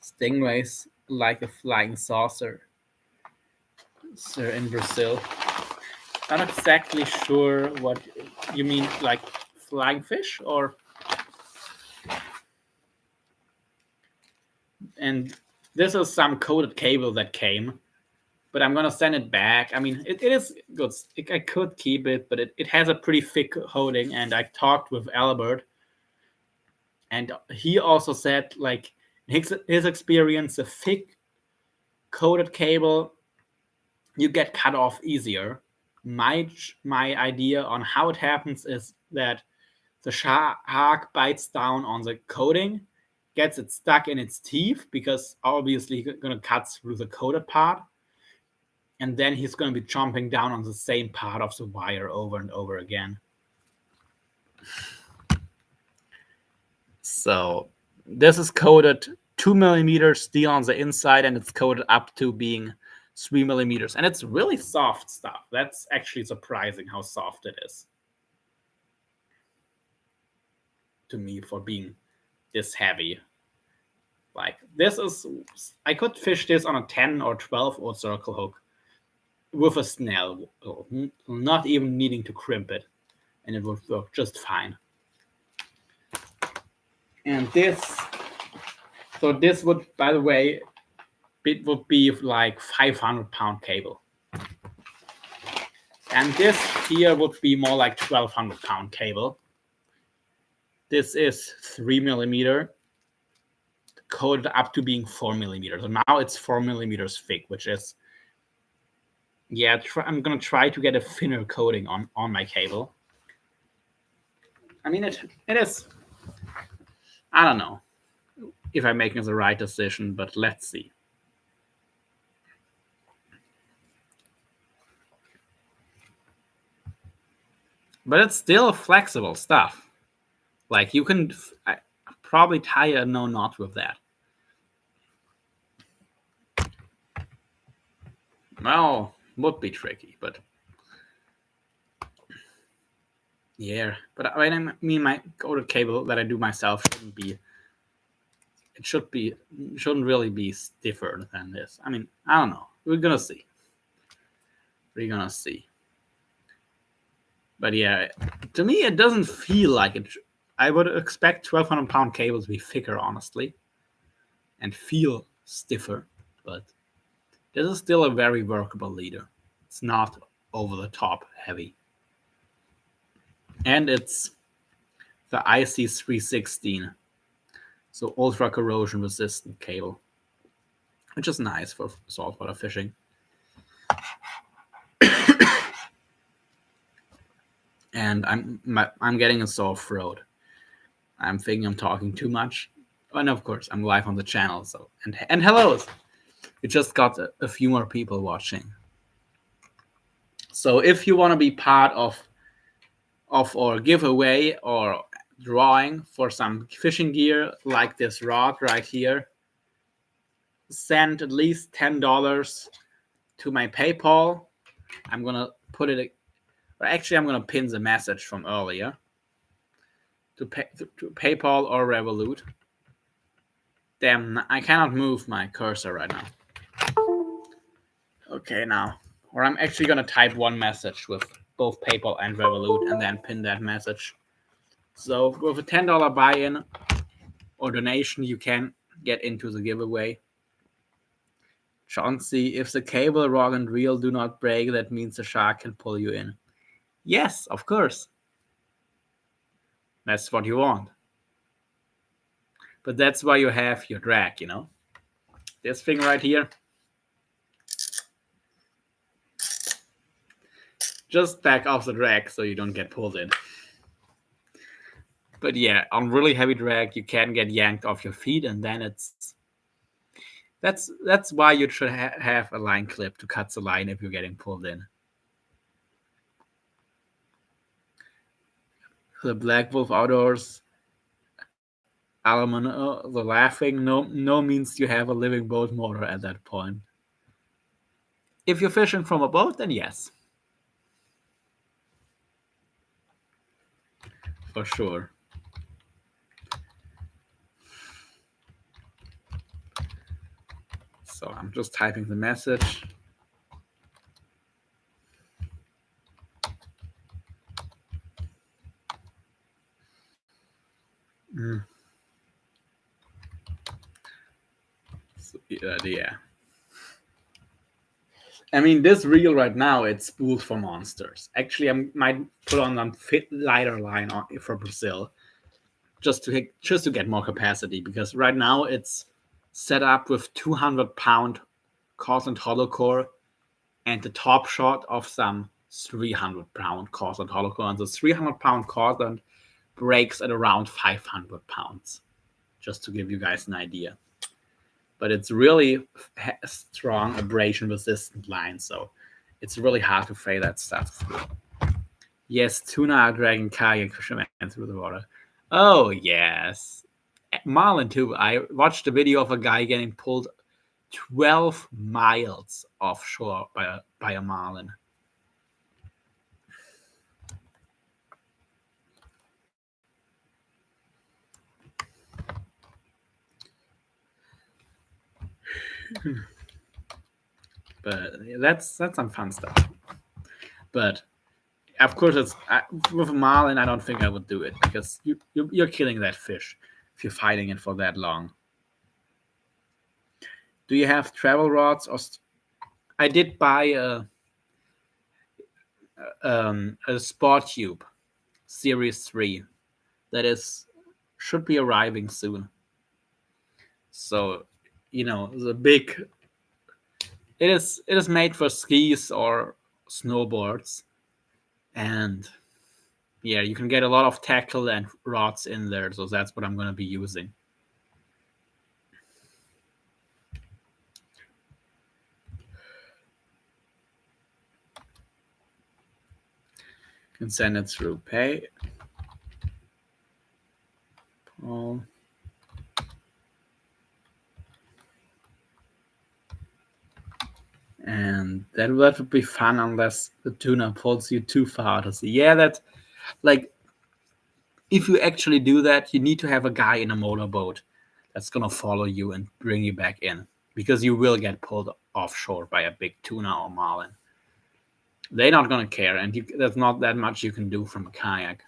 Stingrays like a flying saucer. Sir, in Brazil. I'm not exactly sure what you mean, like flying fish or. And this is some coated cable that came, but I'm gonna send it back. I mean, it is good. I could keep it, but it has a pretty thick coating. And I talked with Albert, and he also said, like, his experience, a thick coated cable, you get cut off easier. My idea on how it happens is that the shark bites down on the coating, gets it stuck in its teeth, because obviously he's going to cut through the coated part, and then he's going to be chomping down on the same part of the wire over and over again. So this is coated 2 millimeters steel on the inside, and it's coated up to being 3 millimeters, and it's really soft stuff. That's actually surprising how soft it is to me for being this heavy. Like, this is, I could fish this on a 10 or 12 or circle hook with a snell, not even needing to crimp it, and it would work just fine. And this would, by the way, it would be like 500-pound cable. And this here would be more like 1,200 pound cable. This is 3 millimeter, coated up to being 4 millimeters. So now it's 4 millimeters thick, which is, yeah, I'm gonna try to get a thinner coating on my cable. I mean, it is, I don't know if I'm making the right decision, but let's see. But it's still flexible stuff. Like you can probably tie a no knot with that. Well, would be tricky, but yeah. But I mean, my coated cable that I do myself shouldn't really be stiffer than this. I mean, I don't know. We're gonna see. But yeah, to me, it doesn't feel like it. I would expect 1,200 pound cable to be thicker, honestly, and feel stiffer. But this is still a very workable leader. It's not over the top heavy. And it's the IC316, so ultra corrosion resistant cable, which is nice for saltwater fishing. And I'm getting a sore throat. I'm thinking I'm talking too much. And of course, I'm live on the channel. So and hellos. We just got a few more people watching. So if you want to be part of our giveaway or drawing for some fishing gear like this rod right here, send at least $10 to my PayPal. I'm gonna put it. Actually, I'm gonna pin the message from earlier to PayPal or Revolut. Damn, I cannot move my cursor right now. Okay, now. Or I'm actually going to type one message with both PayPal and Revolut and then pin that message. So with a $10 buy-in or donation, you can get into the giveaway. Chauncey, if the cable, rod, and reel do not break, that means the shark can pull you in. Yes, of course. That's what you want. But that's why you have your drag, you know? This thing right here. Just back off the drag so you don't get pulled in. But yeah, on really heavy drag, you can get yanked off your feet, and then that's why you should have a line clip to cut the line if you're getting pulled in. The Black Wolf Outdoors, Alaman, the laughing, no means you have a living boat motor at that point. If you're fishing from a boat, then yes. For sure. So I'm just typing the message. So, yeah. I mean, this reel right now, it's spooled for monsters. Actually, I might put on a lighter line for Brazil, just to get more capacity, because right now it's set up with 200-pound Cortland hollow core and the top shot of some 300-pound Cortland hollow core. And the 300-pound Cortland breaks at around 500 pounds, just to give you guys an idea. But it's really strong abrasion resistant line, so it's really hard to fade that stuff through. Yes, tuna are dragging kayak fishermen through the water. Oh yes, marlin too. I watched a video of a guy getting pulled 12 miles offshore by a marlin. But that's some fun stuff. But of course, it's with a marlin. I don't think I would do it, because you're killing that fish if you're fighting it for that long. Do you have travel rods? Or I did buy a Sport Tube Series 3 that should be arriving soon. So, the big. It is made for skis or snowboards, and yeah, you can get a lot of tackle and rods in there. So that's what I'm going to be using. Can send it through pay. Paul. And that would be fun unless the tuna pulls you too far to see. Yeah, that, like, if you actually do that, you need to have a guy in a motorboat that's gonna follow you and bring you back in, because you will get pulled offshore by a big tuna or marlin. They're not gonna care, and there's not that much you can do from a kayak.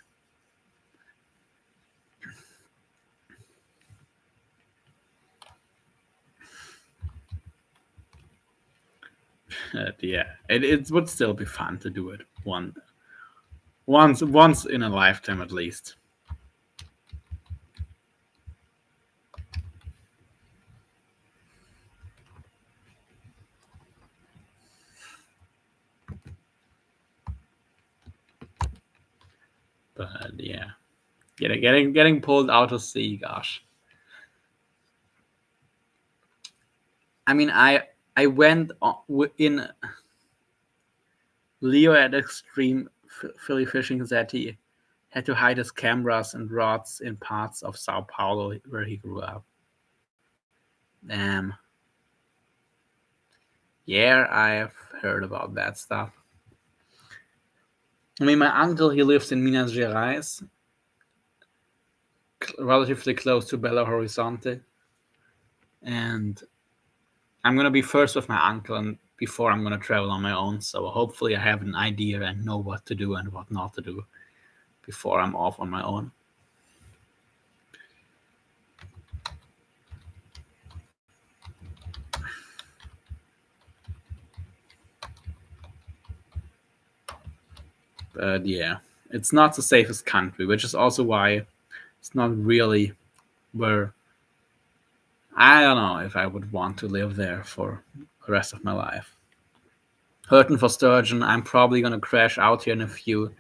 Yeah, it would still be fun to do it once in a lifetime at least. But yeah, getting pulled out to sea, gosh. I mean, I went in Leo at Extreme Philly Fishing that he had to hide his cameras and rods in parts of Sao Paulo where he grew up. Yeah, I've heard about that stuff. I mean, my uncle, he lives in Minas Gerais, relatively close to Belo Horizonte, and I'm gonna be first with my uncle, and before I'm gonna travel on my own. So hopefully, I have an idea and know what to do and what not to do before I'm off on my own. But yeah, it's not the safest country, which is also why it's not really where I don't know if I would want to live there for the rest of my life. Hurting for sturgeon, I'm probably gonna crash out here in a few.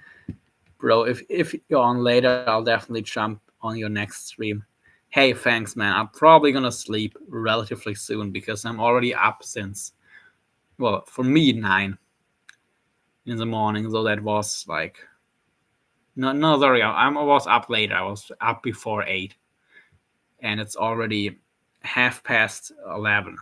Bro, if you're on later, I'll definitely jump on your next stream. Hey, thanks, man. I'm probably gonna sleep relatively soon because I'm already up since, well, for me, 9 in the morning. So that was like, no, sorry, I was up later. I was up before 8, and it's already 11:30.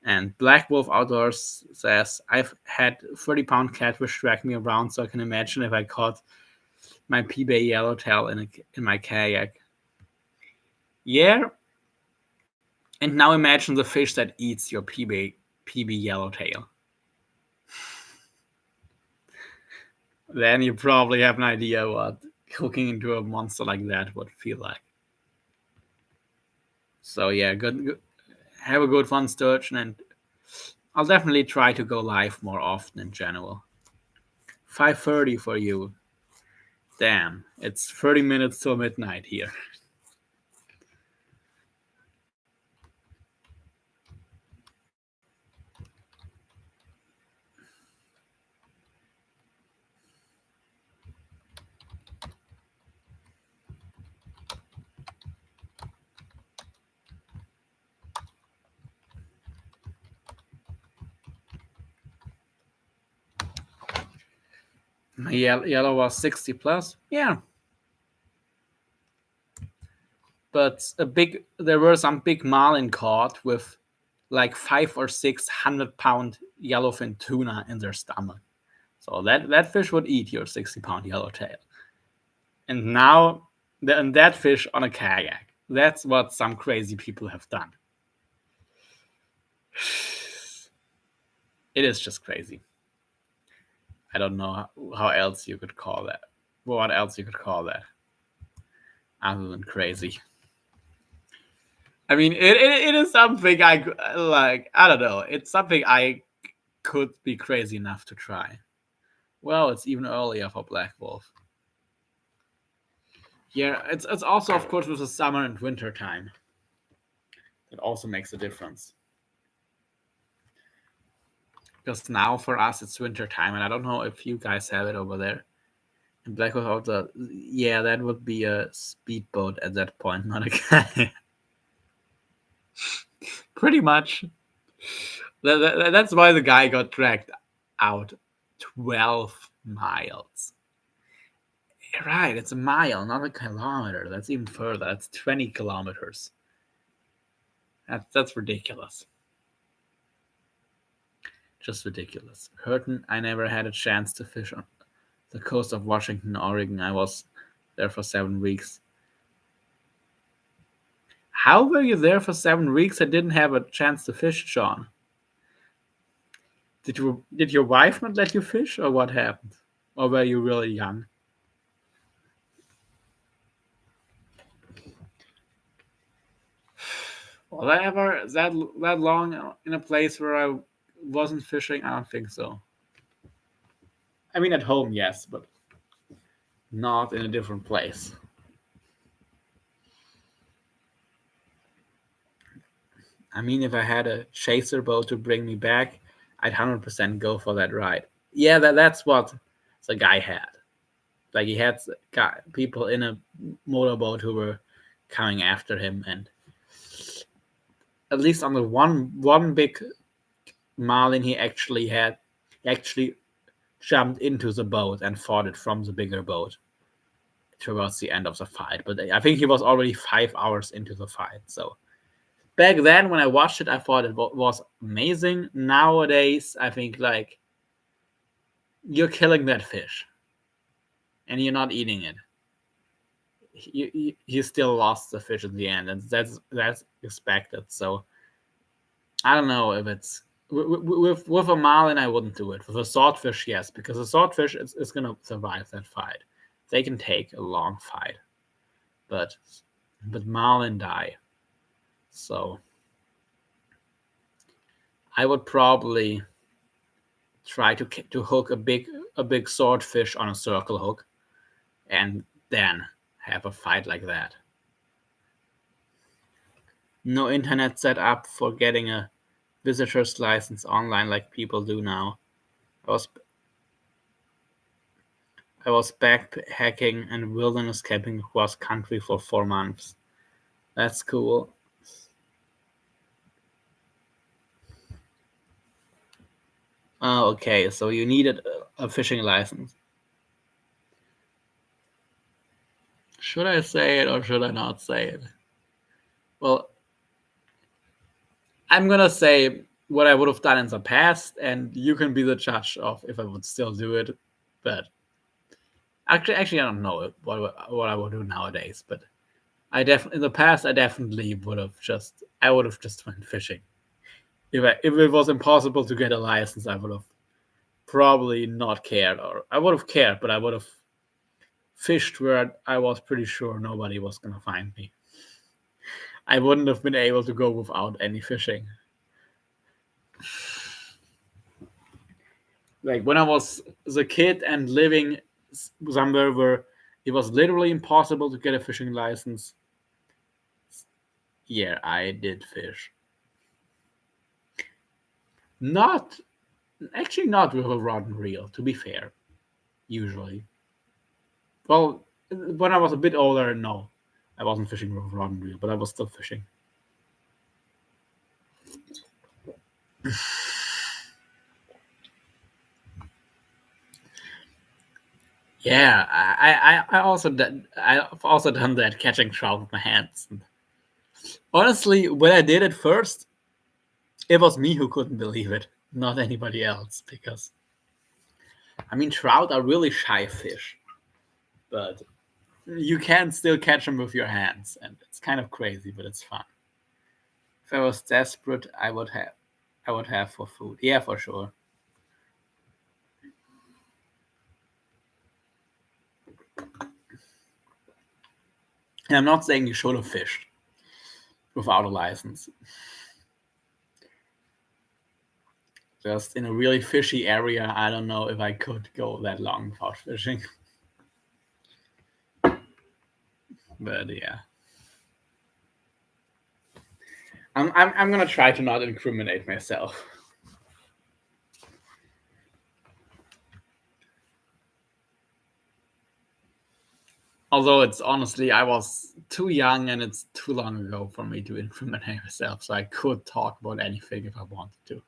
And Black Wolf Outdoors says, I've had 30-pound catfish drag me around, so I can imagine if I caught my PB yellowtail in my kayak. Yeah. And now imagine the fish that eats your PB yellowtail. Then you probably have an idea what cooking into a monster like that would feel like. So yeah, good. Have a good fun, sturgeon, and I'll definitely try to go live more often in general. 5:30 for you. Damn, it's 30 minutes till midnight here. My yellow was 60 plus. Yeah. But there were some big marlin caught with like 500 or 600-pound yellowfin tuna in their stomach. So that fish would eat your 60-pound yellowtail. And now, that fish on a kayak. That's what some crazy people have done. It is just crazy. I don't know how else you could call that. What else you could call that other than crazy? I mean, it is something I like. I don't know. It's something I could be crazy enough to try. Well, it's even earlier for Black Wolf. Yeah, it's also, of course, with the summer and winter time. It also makes a difference. Because now for us it's winter time, and I don't know if you guys have it over there. In Black Wolf, yeah, that would be a speedboat at that point, not a guy. Pretty much. That's why the guy got dragged out 12 miles. Right, it's a mile, not a kilometer. That's even further. That's 20 kilometers. That's ridiculous. Just ridiculous. Hurton, I never had a chance to fish on the coast of Washington, Oregon. I was there for 7 weeks. How were you there for 7 weeks and didn't have a chance to fish, Sean? Did your wife not let you fish, or what happened? Or were you really young? Was I ever that long in a place where I wasn't fishing? I don't think so. I mean, at home, yes, but not in a different place. I mean, if I had a chaser boat to bring me back, I'd 100% go for that ride. Yeah, that's what the guy had. Like, he had people in a motorboat who were coming after him, and at least on the one big marlin he actually jumped into the boat and fought it from the bigger boat towards the end of the fight. But I think he was already 5 hours into the fight. So back then, when I watched it, I thought it was amazing. Nowadays, I think, like, you're killing that fish and you're not eating it. You still lost the fish at the end, and that's expected. So I don't know if it's with a marlin. I wouldn't do it. With a swordfish, yes, because a swordfish is gonna survive that fight. They can take a long fight, but marlin die. So I would probably try to hook a big swordfish on a circle hook, and then have a fight like that. No internet set up for getting a visitor's license online like people do now. I was backpacking and wilderness camping across country for 4 months. That's cool. Oh, okay, so you needed a fishing license. Should I say it or should I not say it? Well, I'm gonna say what I would have done in the past, and you can be the judge of if I would still do it. But actually, I don't know what I would do nowadays. But in the past, I definitely would have just went fishing. If it was impossible to get a license, I would have probably not cared, or I would have cared, but I would have fished where I was pretty sure nobody was gonna find me. I wouldn't have been able to go without any fishing. Like, when I was a kid and living somewhere where it was literally impossible to get a fishing license, yeah, I did fish. Not with a rod and reel, to be fair. Usually, well, when I was a bit older, no, I wasn't fishing with a rod and reel, but I was still fishing. Yeah, I've also done that, catching trout with my hands. Honestly, when I did it first, it was me who couldn't believe it, not anybody else. Because, I mean, trout are really shy fish, but you can still catch them with your hands, and it's kind of crazy, but it's fun. If I was desperate, I would have for food. Yeah, for sure. And I'm not saying you should have fished without a license. Just in a really fishy area, I don't know if I could go that long without fishing. But yeah. I'm gonna try to not incriminate myself. Although it's honestly, I was too young and it's too long ago for me to incriminate myself, so I could talk about anything if I wanted to.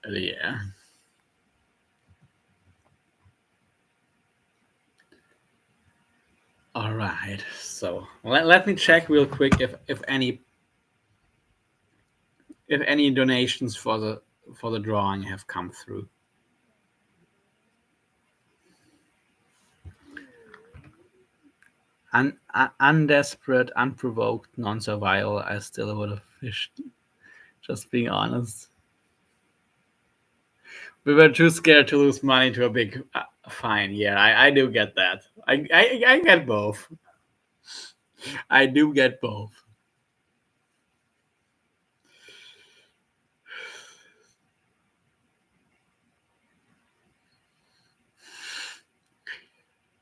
But yeah. All right. So let me check real quick if any donations for the drawing have come through. Undesperate, unprovoked, non-survival, I still would have fished. Just being honest. We were too scared to lose money to a big fine. Yeah, I do get that. I get both. I do get both.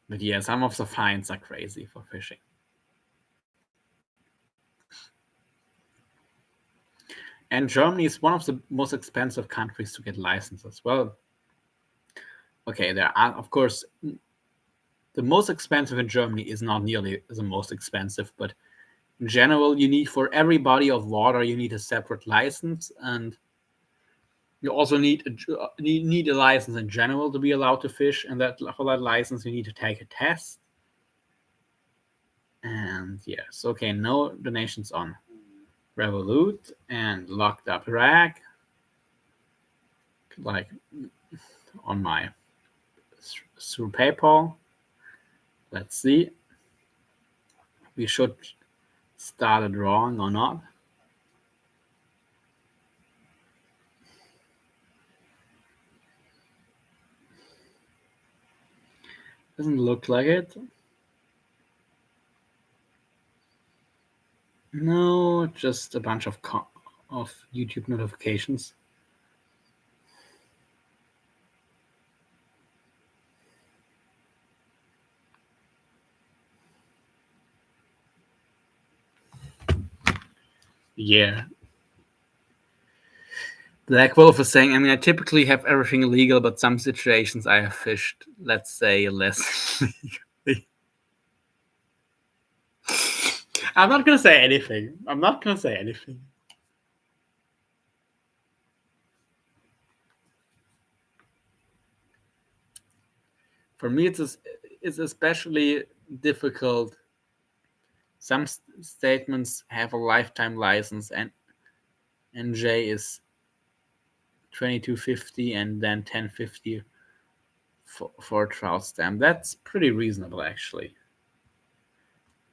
But yeah, some of the fines are crazy for fishing. And Germany is one of the most expensive countries to get licenses. Well, okay, there are, of course, the most expensive in Germany is not nearly the most expensive, but in general, you need, for every body of water, you need a separate license, and you also need a license in general to be allowed to fish, and that for that license, you need to take a test. And yes, okay, no donations on Revolut and Locked Up Rag, like on my through PayPal. Let's see. We should start a drawing or not. Doesn't look like it. No, just a bunch of YouTube notifications. Yeah. Black Wolf is saying, I mean, I typically have everything illegal, but some situations I have fished, let's say, less legally. I'm not going to say anything. For me, it's especially difficult. Some statements have a lifetime license, and NJ is 2250 and then 1050 for a trout stamp. That's pretty reasonable, actually.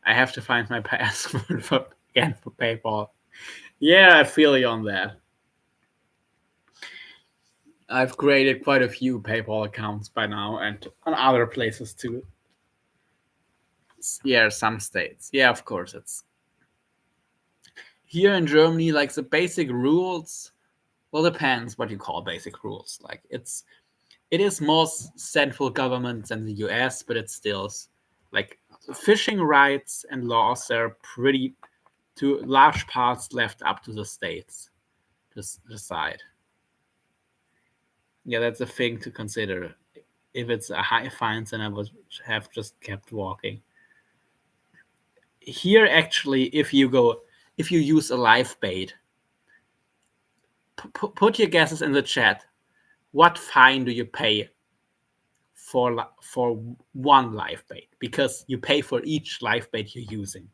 I have to find my password for PayPal. Yeah, I feel you on that. I've created quite a few PayPal accounts by now, and on other places too. Yeah, some states. Yeah, of course. It's here in Germany, like the basic rules. Well, depends what you call basic rules. Like it is more central government than the US, but it's still like fishing rights and laws are pretty, to large parts, left up to the states to decide. Yeah, that's a thing to consider. If it's a high fine, then I would have just kept walking. Here, actually, if you use a live bait, put your guesses in the chat. What fine do you pay for one live bait? Because you pay for each live bait you're using.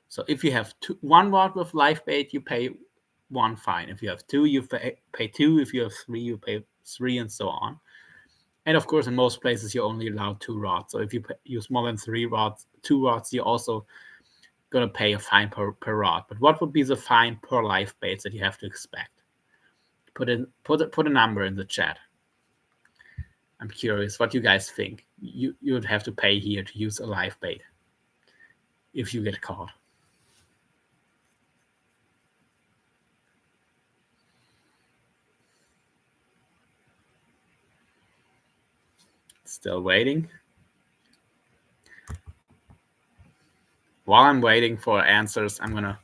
So if you have one rod with live bait, you pay one fine. If you have two, you pay two. If you have three, you pay three, and so on. And of course, in most places, you're only allowed two rods. So if you use more than two rods, you're also going to pay a fine per rod. But what would be the fine per live bait that you have to expect? Put a number in the chat. I'm curious what you guys think. You would have to pay here to use a live bait. if you get caught. Still waiting. While I'm waiting for answers, I'm gonna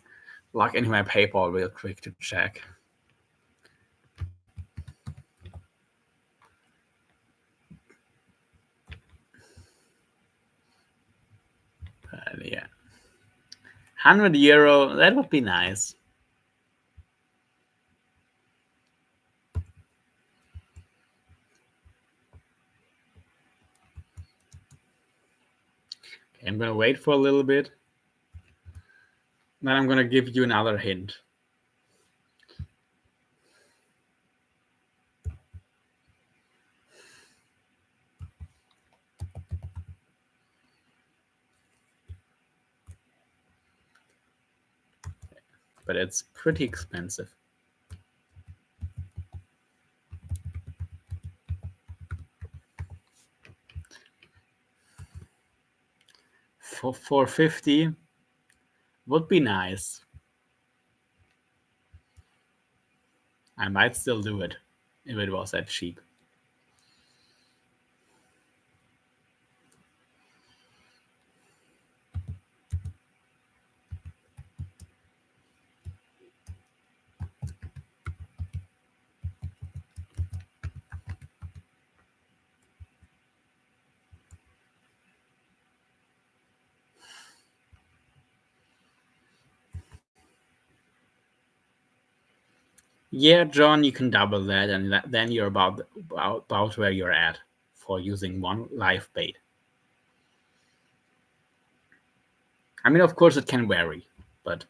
log into my PayPal real quick to check. Yeah, €100. That would be nice. Okay, I'm gonna wait for a little bit. Then I'm gonna give you another hint. But it's pretty expensive. For $450 would be nice. I might still do it if it was that cheap. Yeah, John, you can double that, and then you're about where you're at for using one live bait. I mean, of course, it can vary, but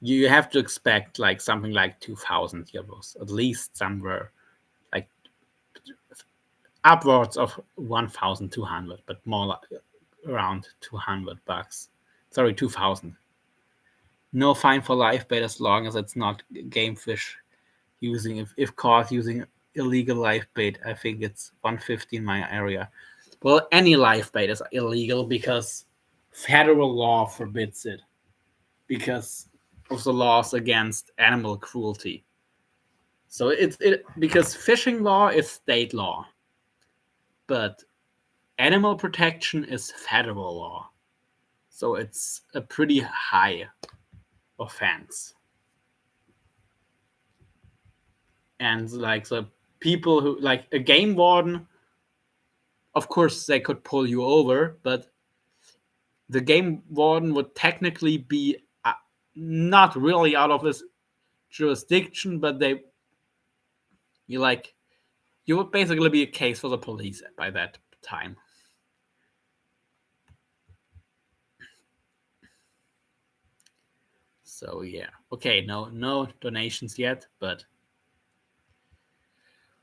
you have to expect like something like €2,000, at least somewhere like upwards of 1,200, but more like around $200. Sorry, 2,000. No fine for live bait as long as it's not game fish using, if caught using illegal live bait. I think it's 150 in my area. Well, any live bait is illegal because federal law forbids it, because of the laws against animal cruelty. So because fishing law is state law, but animal protection is federal law. So it's a pretty high offense. And like the people who, like a game warden, of course they could pull you over, but the game warden would technically be not really out of this jurisdiction, but you would basically be a case for the police by that time. So yeah, okay, no donations yet, but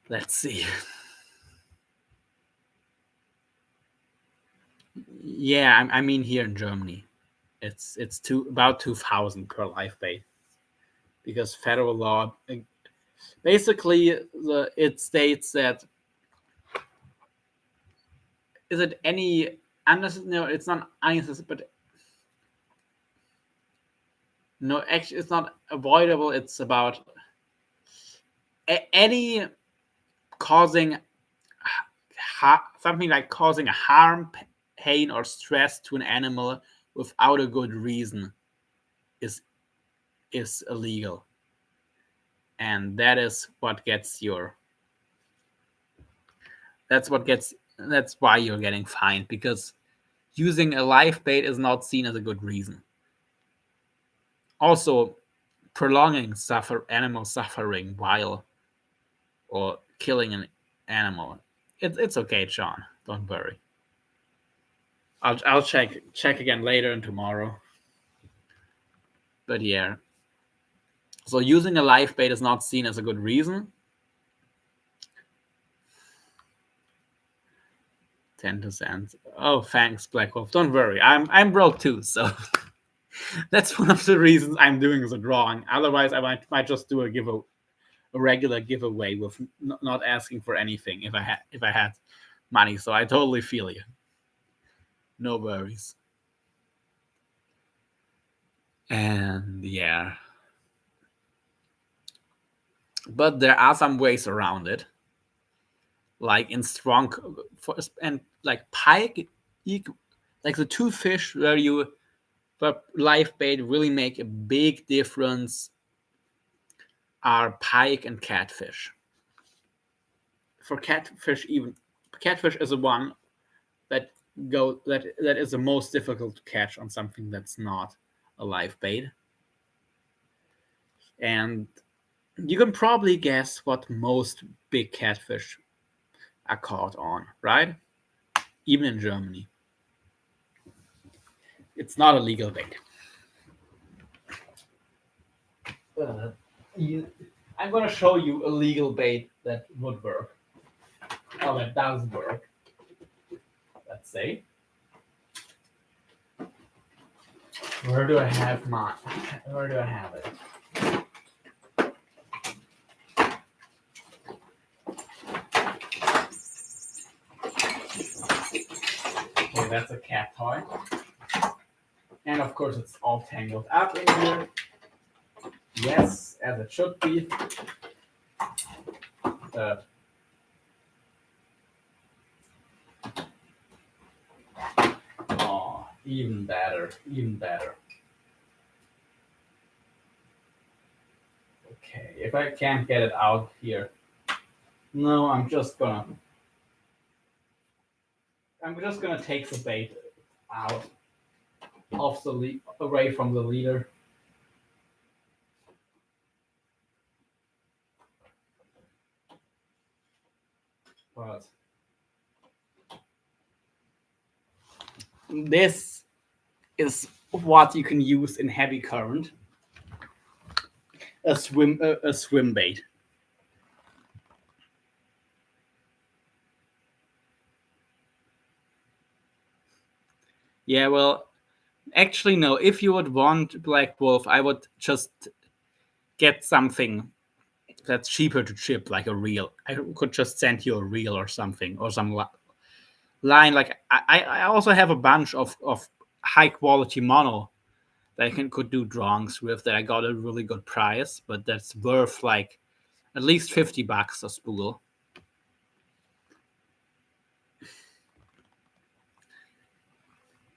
let's see. Yeah, I mean here in Germany, it's about 2,000 per live bait, because federal law basically it states that is it any unnecessary? No, it's not unnecessary, but no, actually, it's not avoidable. It's about any causing something like causing a harm, pain, or stress to an animal without a good reason is illegal, and that's why you're getting fined, because using a live bait is not seen as a good reason. Also, prolonging animal suffering while or killing an animal, it's okay, John. Don't worry. I'll check again later and tomorrow. But yeah, so using a live bait is not seen as a good reason. 10%. Oh, thanks, Black Wolf. Don't worry, I'm broke too, so that's one of the reasons I'm doing the drawing. Otherwise, I might just do a regular giveaway with not asking for anything if I had money. So I totally feel you. No worries. And yeah, but there are some ways around it, like in strong and like pike, like the two fish where live bait really make a big difference are pike and catfish. For catfish, even catfish is the one that that is the most difficult to catch on something that's not a live bait. And you can probably guess what most big catfish are caught on, right? Even in Germany. It's not a legal bait. I'm gonna show you a legal bait that would work. Oh, that does work. Let's say. Where do I have it? Okay, that's a cat toy. And of course it's all tangled up in here. Yes, as it should be. Oh, even better. Okay, if I can't get it out here. No, I'm just gonna take the bait out off the away from the leader. But this is what you can use in heavy current. A swim bait. Yeah, well, actually no. If you would want Black Wolf, I would just get something that's cheaper to ship, like a reel. I could just send you a reel or something, or some line. Like I also have a bunch of high quality mono that I could do drawings with that I got a really good price, but that's worth like at least $50 a spool.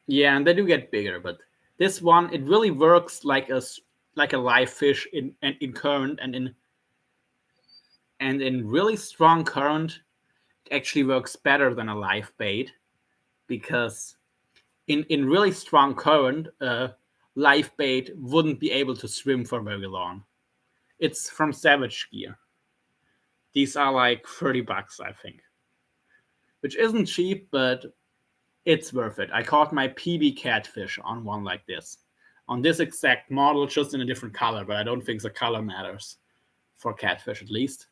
Yeah, and they do get bigger, but this one, it really works like a live fish in current and in really strong current. It actually works better than a live bait, because in really strong current, live bait wouldn't be able to swim for very long. It's from Savage Gear. These are like $30, I think, which isn't cheap, but it's worth it. I caught my PB catfish on one like this, on this exact model, just in a different color, but I don't think the color matters for catfish, at least.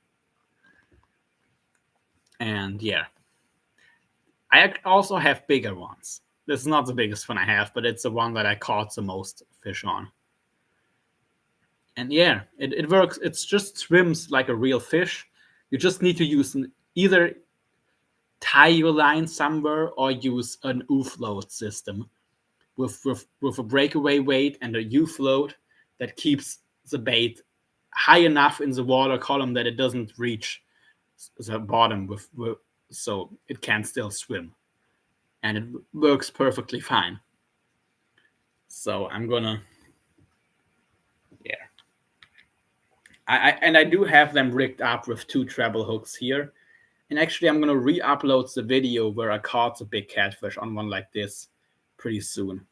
And yeah, I also have bigger ones. This is not the biggest one I have, but it's the one that I caught the most fish on. And yeah, it works. It just swims like a real fish. You just need to use either tie your line somewhere or use an U-float system with a breakaway weight and a U-float that keeps the bait high enough in the water column that it doesn't reach the bottom so it can still swim. And it works perfectly fine. So I'm gonna, yeah. I do have them rigged up with 2 treble hooks here. And actually, I'm gonna re-upload the video where I caught the big catfish on one like this pretty soon.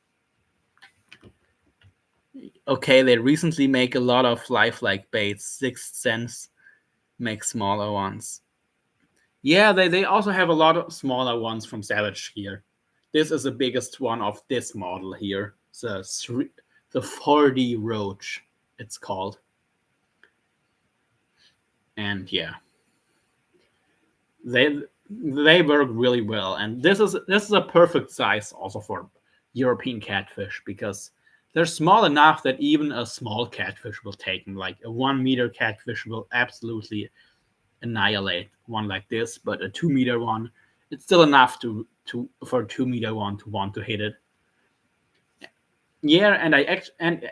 Okay, they recently make a lot of lifelike baits. Sixth Sense make smaller ones. Yeah, they also have a lot of smaller ones from Savage here. This is the biggest one of this model here. The 4D Roach, it's called. And yeah, they work really well. And this is a perfect size also for European catfish, because they're small enough that even a small catfish will take them. Like a 1 meter catfish will absolutely annihilate one like this, but a 2 meter one, it's still enough for a 2 meter one to want to hit it. Yeah, and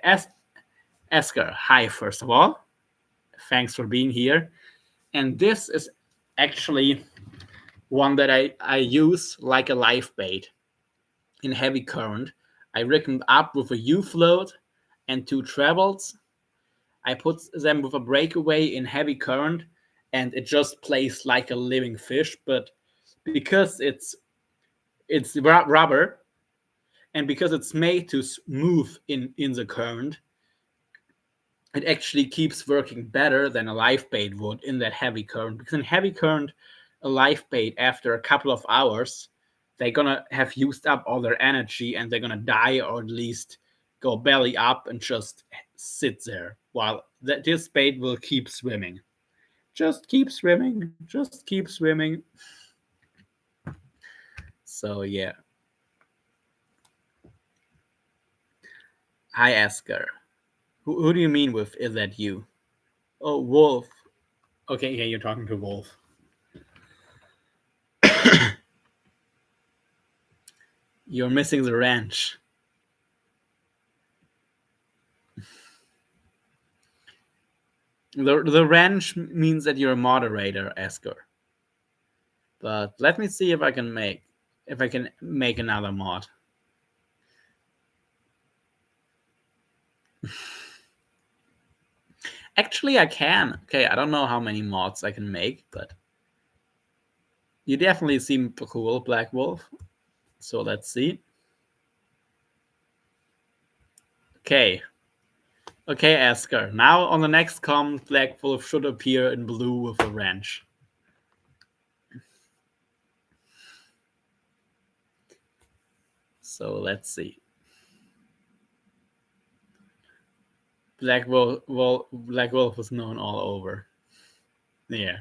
Esker, hi, first of all. Thanks for being here. And this is actually one that I use like a live bait in heavy current. I rig them up with a U float and 2 trebles. I put them with a breakaway in heavy current, and it just plays like a living fish. But because it's rubber, and because it's made to move in the current, it actually keeps working better than a live bait would in that heavy current. Because in heavy current, a live bait after a couple of hours, they're gonna have used up all their energy and they're gonna die, or at least go belly up and just sit there while this bait will keep swimming. Just keep swimming. Just keep swimming. So yeah. I ask her, who do you mean with is that you? Oh, Wolf. Okay, yeah, you're talking to Wolf. You're missing the ranch. The ranch means that you're a moderator, Esker. But let me see if I can make another mod. Actually, I can. Okay, I don't know how many mods I can make, but you definitely seem cool, Black Wolf. So let's see. Okay. Okay, Esker. Now on the next comment, Black Wolf should appear in blue with a wrench. So let's see. Black Wolf was known all over. Yeah.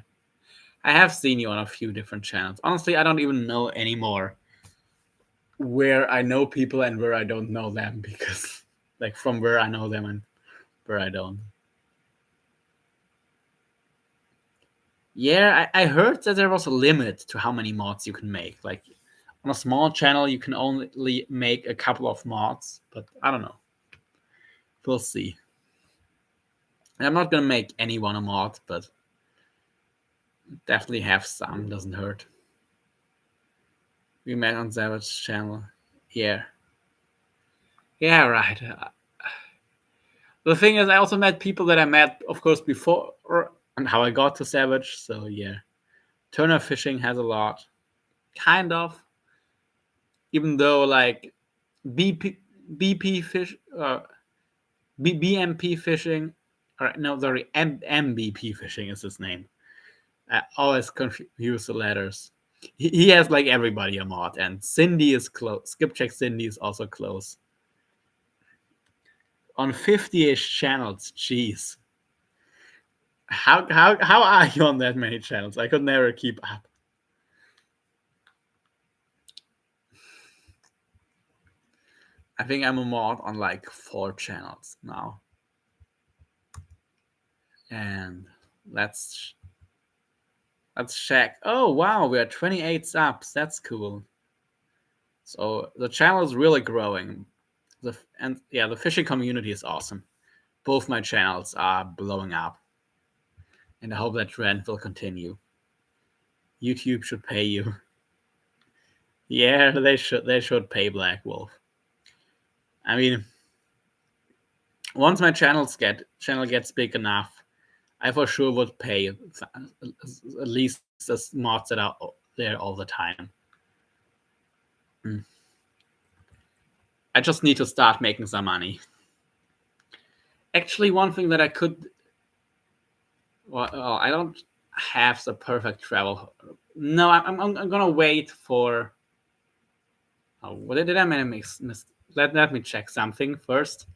I have seen you on a few different channels. Honestly, I don't even know anymore where I know people and where I don't know them, because like from where I know them and where I don't. Yeah, I heard that there was a limit to how many mods you can make. Like on a small channel, you can only make a couple of mods, but I don't know. We'll see. And I'm not gonna make anyone a mod, but definitely have some. Doesn't hurt. We met on Savage channel. Yeah. Yeah, right. The thing is, I also met people that I met, of course, before and how I got to Savage. So yeah, Turner Fishing has a lot, kind of. Even though like BP fish, BMP fishing, or no, sorry, MBP fishing is his name. I always confuse the letters. He has like everybody a mod, and Cindy is close. Skipcheck Cindy is also close. On 50-ish channels, jeez. How are you on that many channels? I could never keep up. I think I'm a mod on like 4 channels now. And let's check. Oh wow, we are 28 subs. That's cool. So the channel is really growing. The fishing community is awesome. Both my channels are blowing up. And I hope that trend will continue. YouTube should pay you. Yeah, they should pay Black Wolf. I mean, once my channel gets big enough, I for sure would pay at least the mods that are there all the time. I just need to start making some money. Actually, one thing that I could... Well, I don't have the perfect travel. No, I'm gonna wait for... Oh, what did I miss? Let me check something first.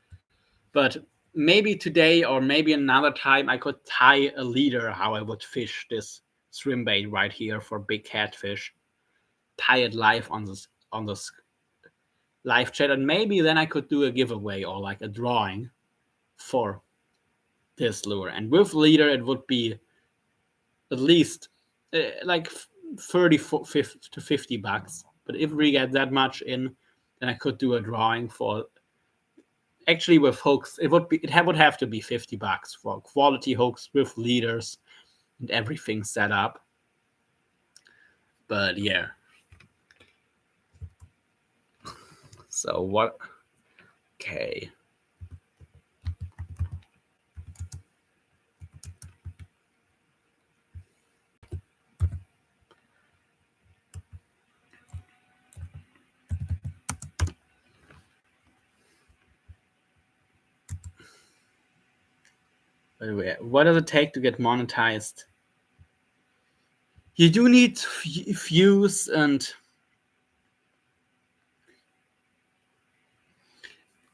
But maybe today or maybe another time I could tie a leader how I would fish this swim bait right here for big catfish. Tie it live on this live chat, and maybe then I could do a giveaway or like a drawing for this lure. And with leader, it would be at least like 30 to 50 bucks. But if we get that much in, then I could do a drawing for actually with hooks, it would have to be $50 for quality hooks with leaders and everything set up. But yeah. So what? Okay. By the way, what does it take to get monetized? You do need views, and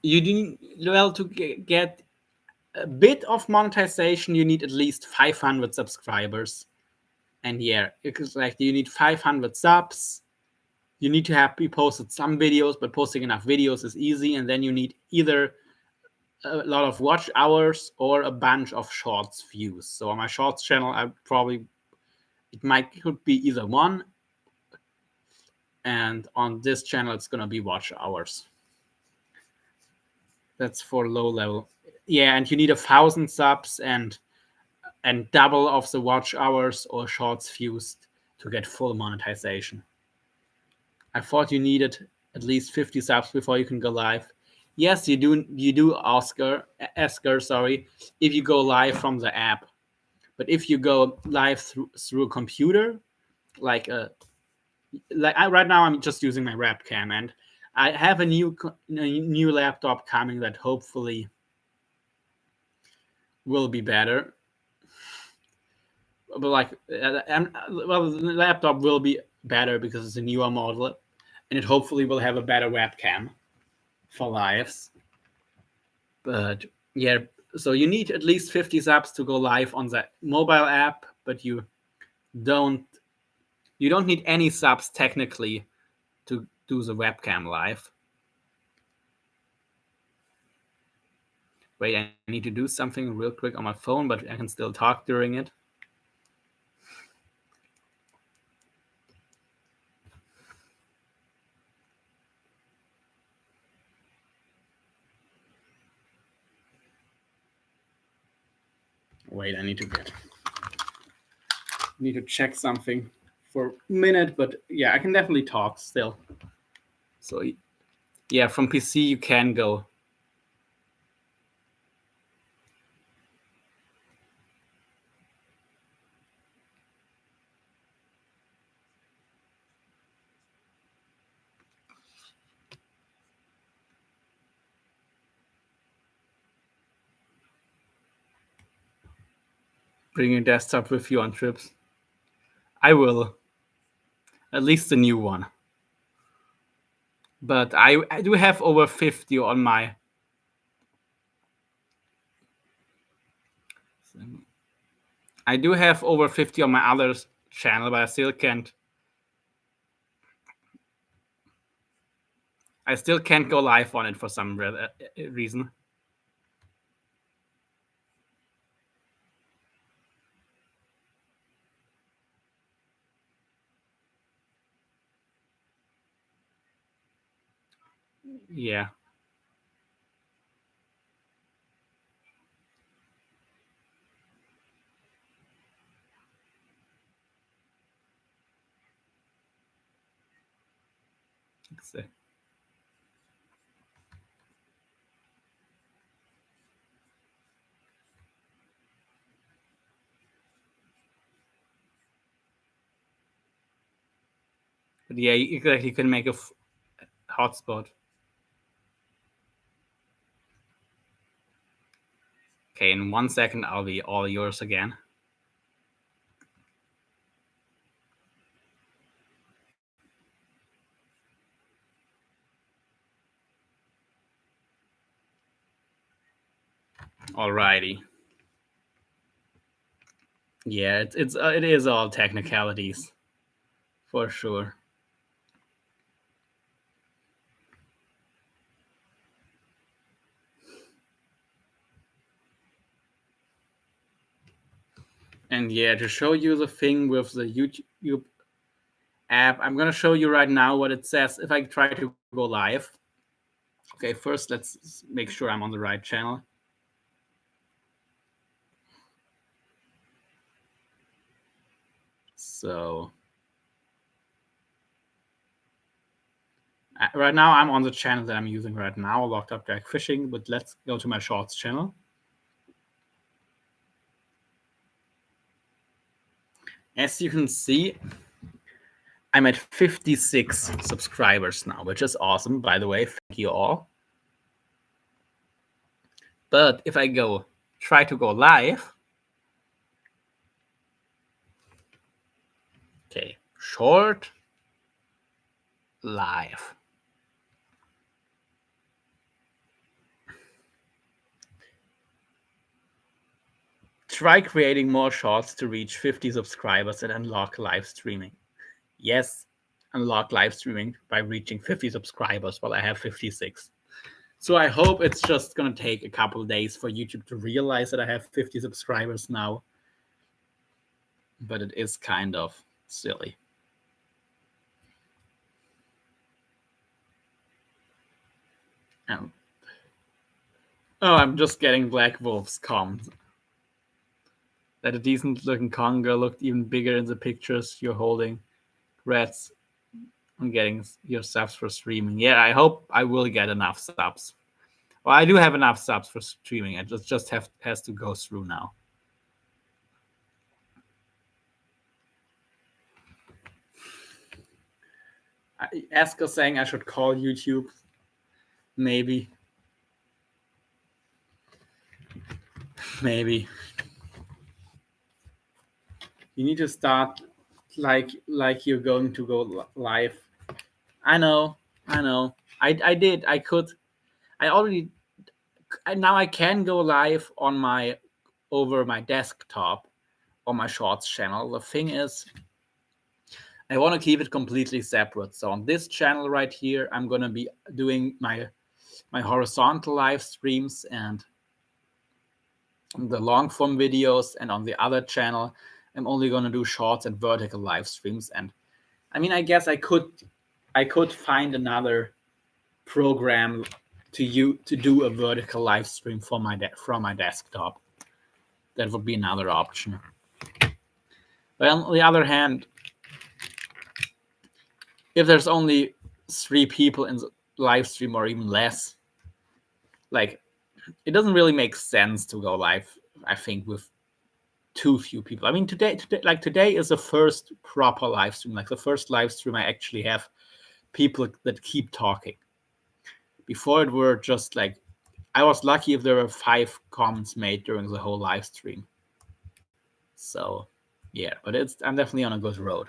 you do, well, to get a bit of monetization, you need at least 500 subscribers. And yeah, it's like you need 500 subs. You need to have posted some videos, but posting enough videos is easy. And then you need either a lot of watch hours or a bunch of shorts views. So on my shorts channel, could be either one. And on this channel, it's gonna be watch hours. That's for low level. Yeah, and you need 1,000 subs and double of the watch hours or shorts views to get full monetization. I thought you needed at least 50 subs before you can go live. Yes, you do, Oscar, sorry, if you go live from the app. But if you go live through a computer, right now I'm just using my webcam, and I have a new laptop coming that hopefully will be better. But the laptop will be better because it's a newer model, and it hopefully will have a better webcam for lives. But yeah, so you need at least 50 subs to go live on the mobile app, but you don't need any subs technically to do the webcam live. Wait, I need to do something real quick on my phone, but I can still talk during it. Wait, I need to check something for a minute, but yeah, I can definitely talk still. So yeah, from PC you can go. Bring your desktop with you on trips. I will. At least the new one. But I do have over 50 on my... I do have over 50 on my other channel, but I still can't go live on it for some reason. Yeah. Exactly. But yeah, you can make a hotspot. Okay, in 1 second, I'll be all yours again. Alrighty. Yeah, it is all technicalities, for sure. And yeah, to show you the thing with the YouTube app, I'm gonna show you right now what it says if I try to go live. Okay, first let's make sure I'm on the right channel. So right now I'm on the channel that I'm using right now, Locked Up Drag Fishing, but let's go to my shorts channel. As you can see, I'm at 56 subscribers now, which is awesome, by the way. Thank you all. But if I try to go live, okay, short, live. Try creating more shorts to reach 50 subscribers and unlock live streaming. Yes, unlock live streaming by reaching 50 subscribers while I have 56. So I hope it's just going to take a couple of days for YouTube to realize that I have 50 subscribers now. But it is kind of silly. Oh, I'm just getting Black Wolf's comments. That a decent looking Conga looked even bigger in the pictures you're holding. Rats on getting your subs for streaming. Yeah, I hope I will get enough subs. Well, I do have enough subs for streaming. It just has to go through now. Asker saying I should call YouTube. Maybe. Maybe. You need to start like you're going to go live. I know. I did. I could. Now I can go live on over my desktop on my shorts channel. The thing is, I want to keep it completely separate. So on this channel right here, I'm going to be doing my horizontal live streams and the long form videos, and on the other channel, I'm only going to do shorts and vertical live streams. And I mean, I guess I could find another program to do a vertical live stream from my desktop. That would be another option. But on the other hand, if there's only 3 people in the live stream or even less, like, it doesn't really make sense to go live, I think, with too few people. I mean, today is the first proper live stream, like the first live stream I actually have people that keep talking. Before it were just like, I was lucky if there were 5 comments made during the whole live stream. So yeah, but I'm definitely on a good road.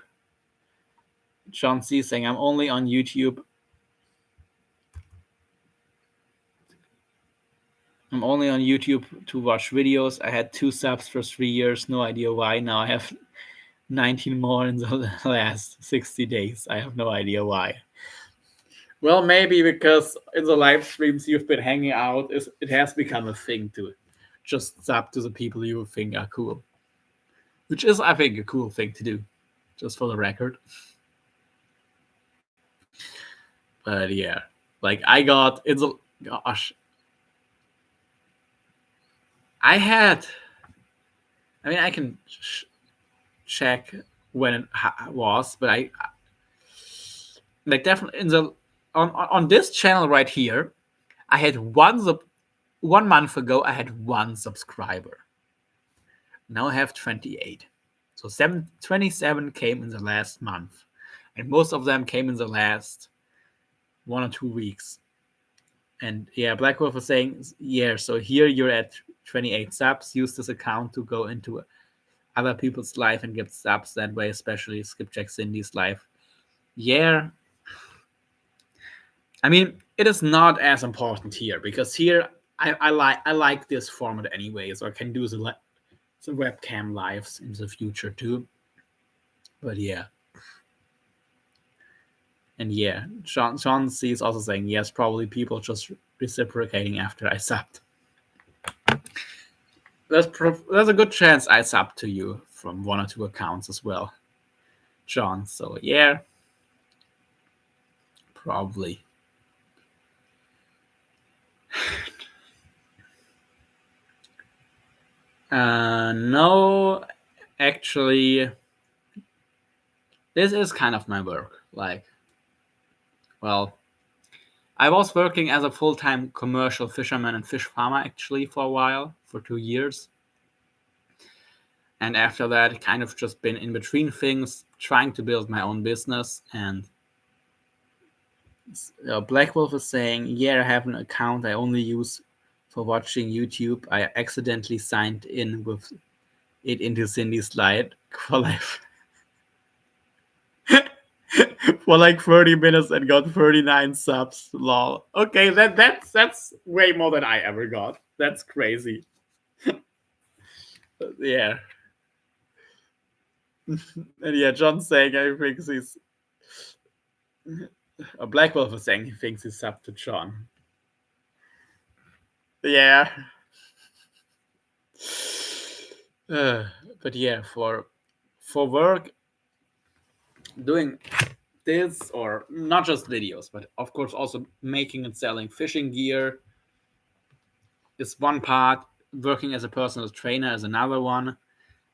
John C saying I'm only on YouTube. I'm only on YouTube to watch videos. I had 2 subs for 3 years. No idea why. Now I have 19 more in the last 60 days. I have no idea why. Well, maybe because in the live streams you've been hanging out, it has become a thing to just sub to the people you think are cool. Which is, I think, a cool thing to do, just for the record. But yeah, like I got, gosh. I mean, I can check when it was, but I like definitely on this channel right here, I had 1 month ago, I had 1 subscriber. Now I have 28. So 27 came in the last month. And most of them came in the last 1 or 2 weeks. And yeah, Black Wolf was saying, yeah, so here you're at 28 subs. Use this account to go into other people's live and get subs that way, especially Skipjack Cindy's live. Yeah. I mean, it is not as important here because here I like this format anyway, so I can do the webcam lives in the future too. But yeah. And yeah, Sean C is also saying, yes, probably people just reciprocating after I subbed. There's a good chance I subbed to you from 1 or 2 accounts as well, John. So yeah, probably. No, actually, this is kind of my work. Like, well, I was working as a full-time commercial fisherman and fish farmer actually for a while, for 2 years. And after that, kind of just been in between things, trying to build my own business. And Black Wolf is saying, yeah, I have an account I only use for watching YouTube. I accidentally signed in with it into Cindy's slide for for like 30 minutes and got 39 subs. Lol. Okay, that's way more than I ever got. That's crazy. Yeah. And yeah, John's saying he thinks he's Black Wolf is saying he thinks he's sub to John. Yeah. But yeah, for work, doing this, or not just videos, but of course also making and selling fishing gear is one part. Working as a personal trainer is another one.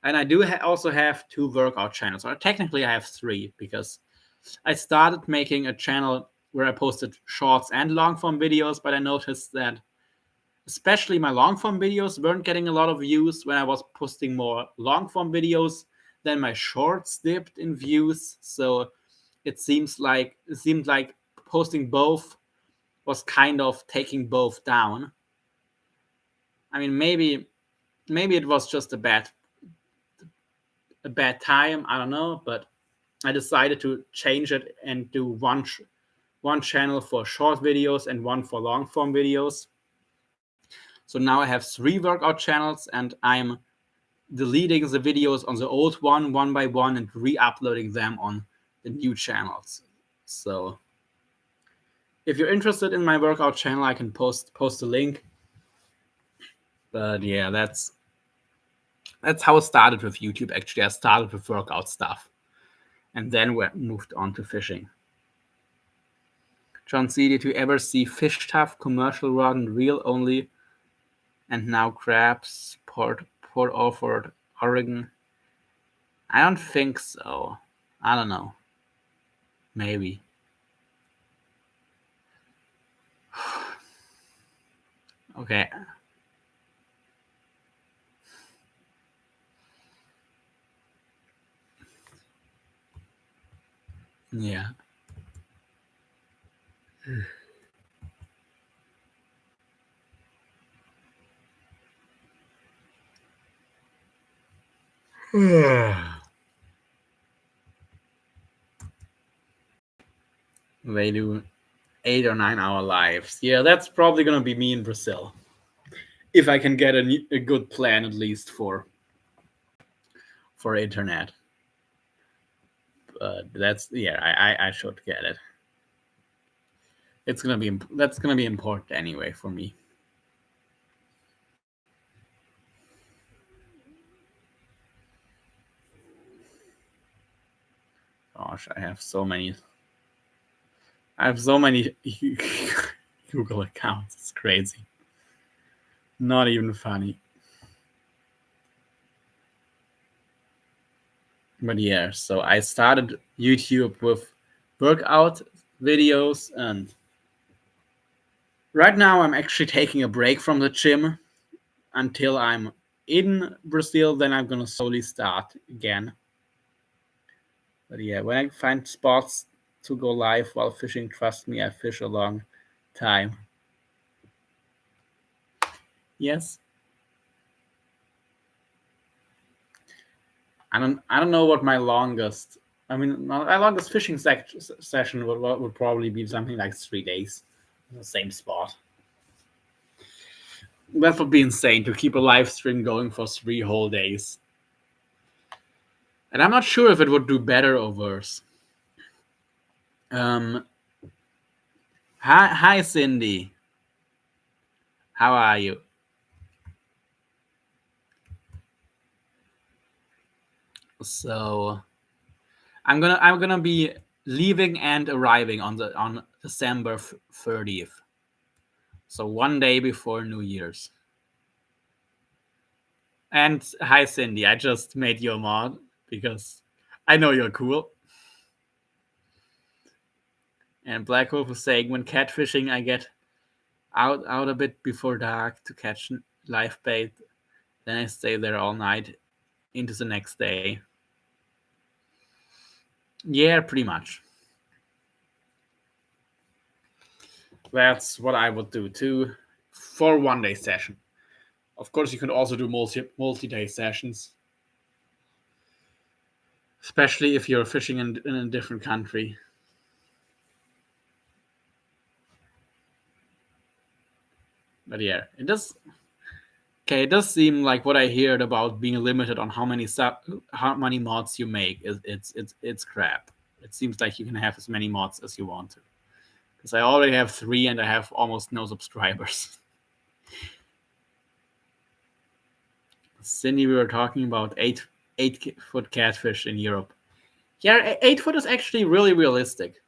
And I do also have 2 workout channels. Or technically I have 3, because I started making a channel where I posted shorts and long form videos, but I noticed that especially my long form videos weren't getting a lot of views when I was posting more long form videos. Then my shorts dipped in views. So it seemed like posting both was kind of taking both down. I mean, maybe it was just a bad time. I don't know, but I decided to change it and do one channel for short videos and one for long form videos. So now I have 3 workout channels, and I'm deleting the videos on the old one by one and re-uploading them on the new channels. So if you're interested in my workout channel, I can post a link. But yeah, that's how it started with YouTube. Actually, I started with workout stuff, and then we moved on to fishing. John C., did you ever see Fish Tough commercial rod and reel only, and now crabs, Port Orford, Oregon? I don't think so. I don't know. Maybe. Okay. Yeah. They do 8 or 9 hour lives. Yeah, that's probably gonna be me in Brazil, if I can get a good plan at least for internet. But that's, yeah, I should get it. That's gonna be important anyway for me. Gosh, I have so many Google accounts. It's crazy. Not even funny. But yeah, so I started YouTube with workout videos, and right now I'm actually taking a break from the gym until I'm in Brazil. Then I'm gonna slowly start again. But yeah, when I find spots to go live while fishing, trust me, I fish a long time. Yes. I don't know what my longest. I mean, my longest fishing session would probably be something like 3 days in the same spot. That would be insane to keep a live stream going for 3 whole days. And I'm not sure if it would do better or worse. Hi, Cindy. How are you? So I'm gonna be leaving and arriving on December 30th. So one day before New Year's. And hi, Cindy. I just made you a mod because I know you're cool. And Black Wolf was saying, when catfishing, I get out a bit before dark to catch live bait. Then I stay there all night into the next day. Yeah, pretty much. That's what I would do too for one day session. Of course, you can also do multi-day sessions, especially if you're fishing in a different country. But yeah, it does. Okay, it does seem like what I heard about being limited on how many mods you make it's crap. It seems like you can have as many mods as you want to. Because I already have 3 and I have almost no subscribers. Cindy, we were talking about 8-foot catfish in Europe. Yeah, 8-foot is actually really realistic.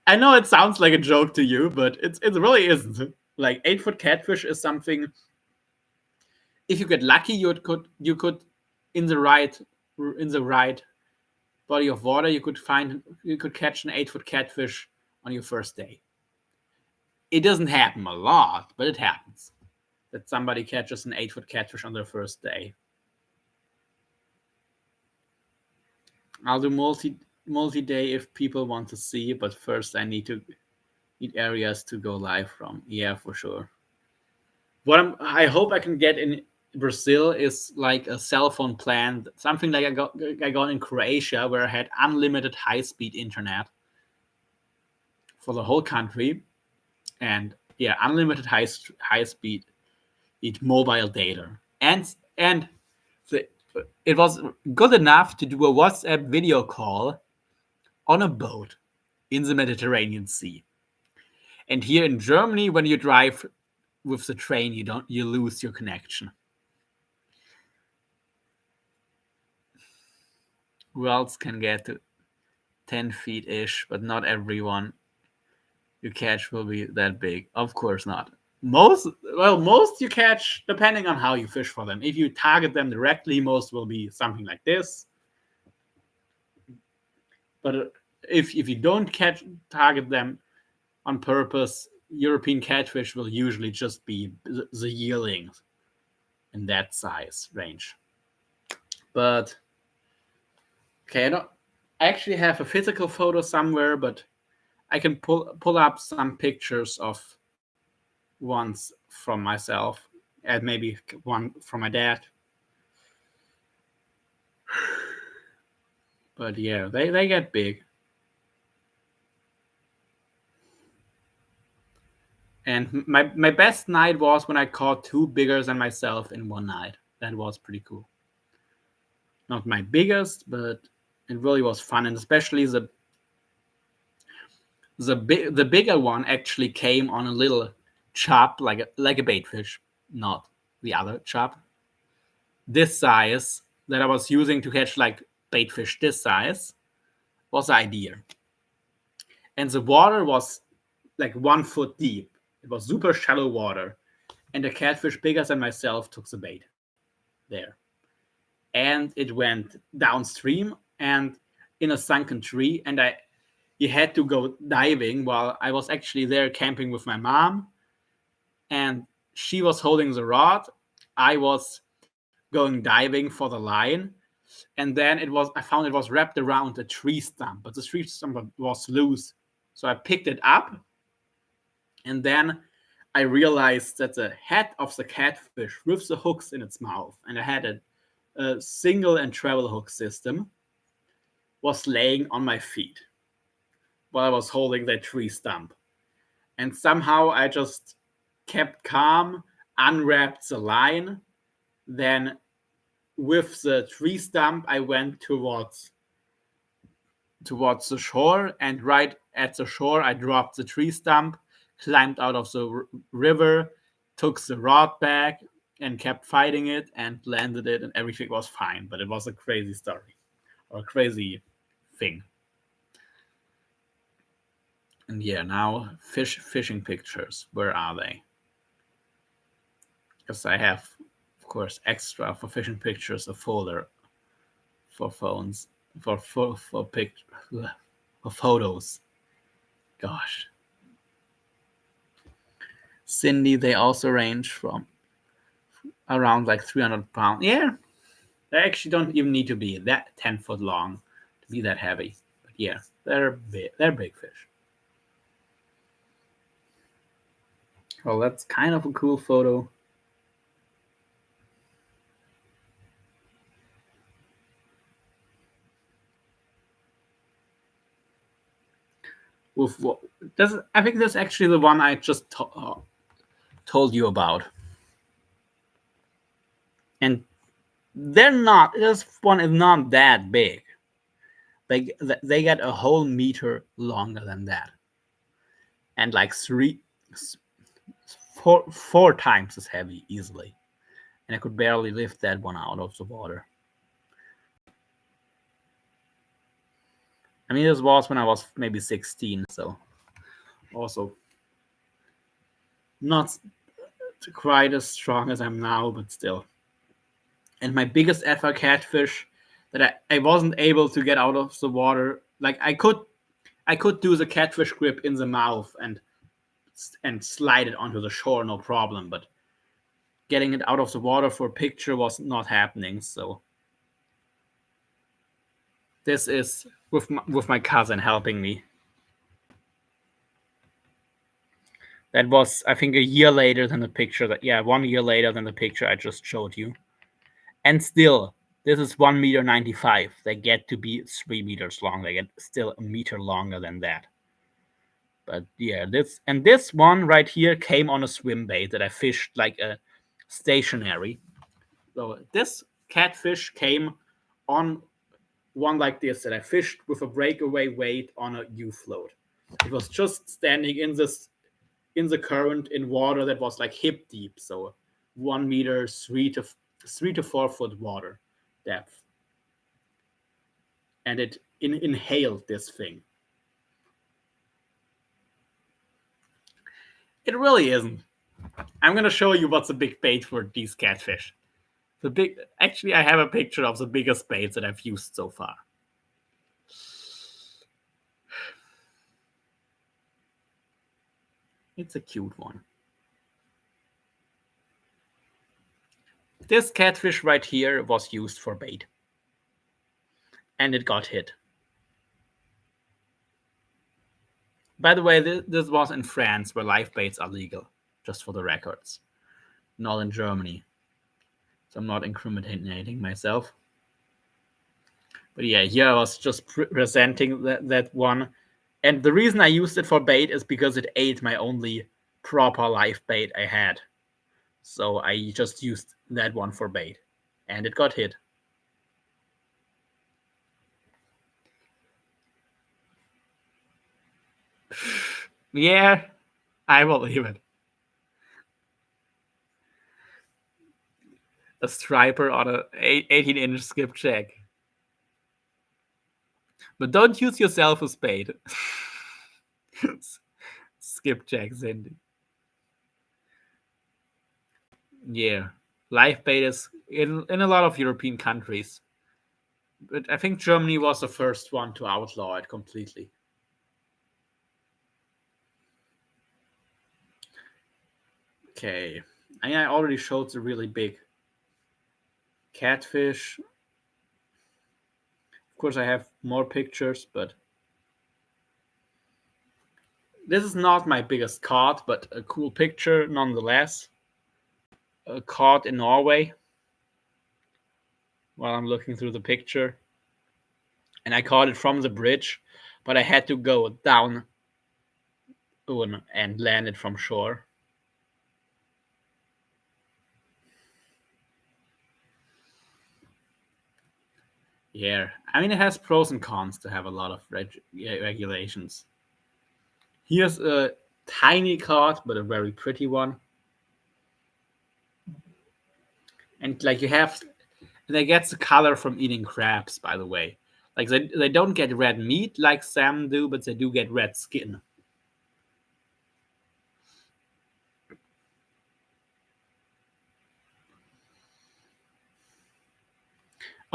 I know it sounds like a joke to you, but it really isn't. Like 8-foot catfish is something. If you get lucky, you could in the right body of water, you could catch an 8-foot catfish on your first day. It doesn't happen a lot, but it happens that somebody catches an 8-foot catfish on their first day. I'll do multi-day if people want to see, but first I need areas to go live from. Yeah, for sure. What I hope I can get in Brazil is like a cell phone plan, something like I got in Croatia, where I had unlimited high-speed internet for the whole country, and yeah, unlimited high-speed mobile data, and it was good enough to do a WhatsApp video call on a boat in the Mediterranean Sea. And here in Germany, when you drive with the train, you lose your connection. Who else can get to 10 feet ish, but not everyone you catch will be that big. Of course not. Most you catch, depending on how you fish for them. If you target them directly, most will be something like this. But if you don't target them on purpose, European catfish will usually just be the yearlings in that size range. But okay, I actually have a physical photo somewhere, but I can pull up some pictures of ones from myself and maybe one from my dad. But yeah, they get big. And my best night was when I caught 2 bigger than myself in one night. That was pretty cool. Not my biggest, but it really was fun, and especially the bigger one actually came on a little chop, like a bait fish, not the other chop. This size that I was using to catch like bait fish this size was the idea. And the water was like 1 foot deep. It was super shallow water. And a catfish bigger than myself took the bait there. And it went downstream and in a sunken tree. And you had to go diving while I was actually there camping with my mom. And she was holding the rod. I was going diving for the line. And then I found it was wrapped around a tree stump, but the tree stump was loose. So I picked it up, and then I realized that the head of the catfish with the hooks in its mouth, and I had a single and treble hook system, was laying on my feet while I was holding that tree stump. And somehow I just kept calm, unwrapped the line, then with the tree stump, I went towards the shore, and right at the shore, I dropped the tree stump, climbed out of the river, took the rod back, and kept fighting it, and landed it, and everything was fine. But it was a crazy story, or a crazy thing. And yeah, now fishing pictures. Where are they? Because I have, of course, extra for fishing pictures, a folder for phones, for photos. Gosh. Cindy, they also range from around like 300 pounds. Yeah, they actually don't even need to be that 10-foot long to be that heavy. But yeah, they're big. They're big fish. Well, that's kind of a cool photo. With what? I think that's actually the one I just told you about. And they're not. This one is not that big. They get a whole meter longer than that, and like four times as heavy easily. And I could barely lift that one out of the water. I mean, this was when I was maybe 16, so also not quite as strong as I'm now, but still. And my biggest ever catfish that I wasn't able to get out of the water, like I could do the catfish grip in the mouth and slide it onto the shore, no problem, but getting it out of the water for a picture was not happening. So this is with my cousin helping me. That was, I think, a year later than the picture 1 year later than the picture I just showed you. And still, this is 1.95 meters. They get to be 3 meters long. They get still a meter longer than that. But yeah, this one right here came on a swim bait that I fished like a stationary. So this catfish came on one like this that I fished with a breakaway weight on a U float. It was just standing in the current in water that was like hip deep, so 1 meter, 3 to 4 foot water depth, and it inhaled this thing. It really isn't. I'm gonna show you what's a big bait for these catfish. Actually, I have a picture of the biggest baits that I've used so far. It's a cute one. This catfish right here was used for bait. And it got hit. By the way, this was in France where live baits are legal, just for the records. Not in Germany. So I'm not incriminating myself. But yeah, here I was just presenting that one. And the reason I used it for bait is because it ate my only proper live bait I had. So I just used that one for bait. And it got hit. Yeah, I believe it. A striper on a 18-inch skipjack. But don't use yourself as bait. Skipjack, Cindy. Yeah, live bait is in a lot of European countries. But I think Germany was the first one to outlaw it completely. Okay, I already showed the really big catfish. Of course, I have more pictures, but this is not my biggest caught, but a cool picture nonetheless. Caught in Norway while I'm looking through the picture. And I caught it from the bridge, but I had to go down and land it from shore. Yeah, I mean, it has pros and cons to have a lot of regulations. Here's a tiny cod, but a very pretty one. And like they get the color from eating crabs, by the way. Like they don't get red meat like salmon do, but they do get red skin.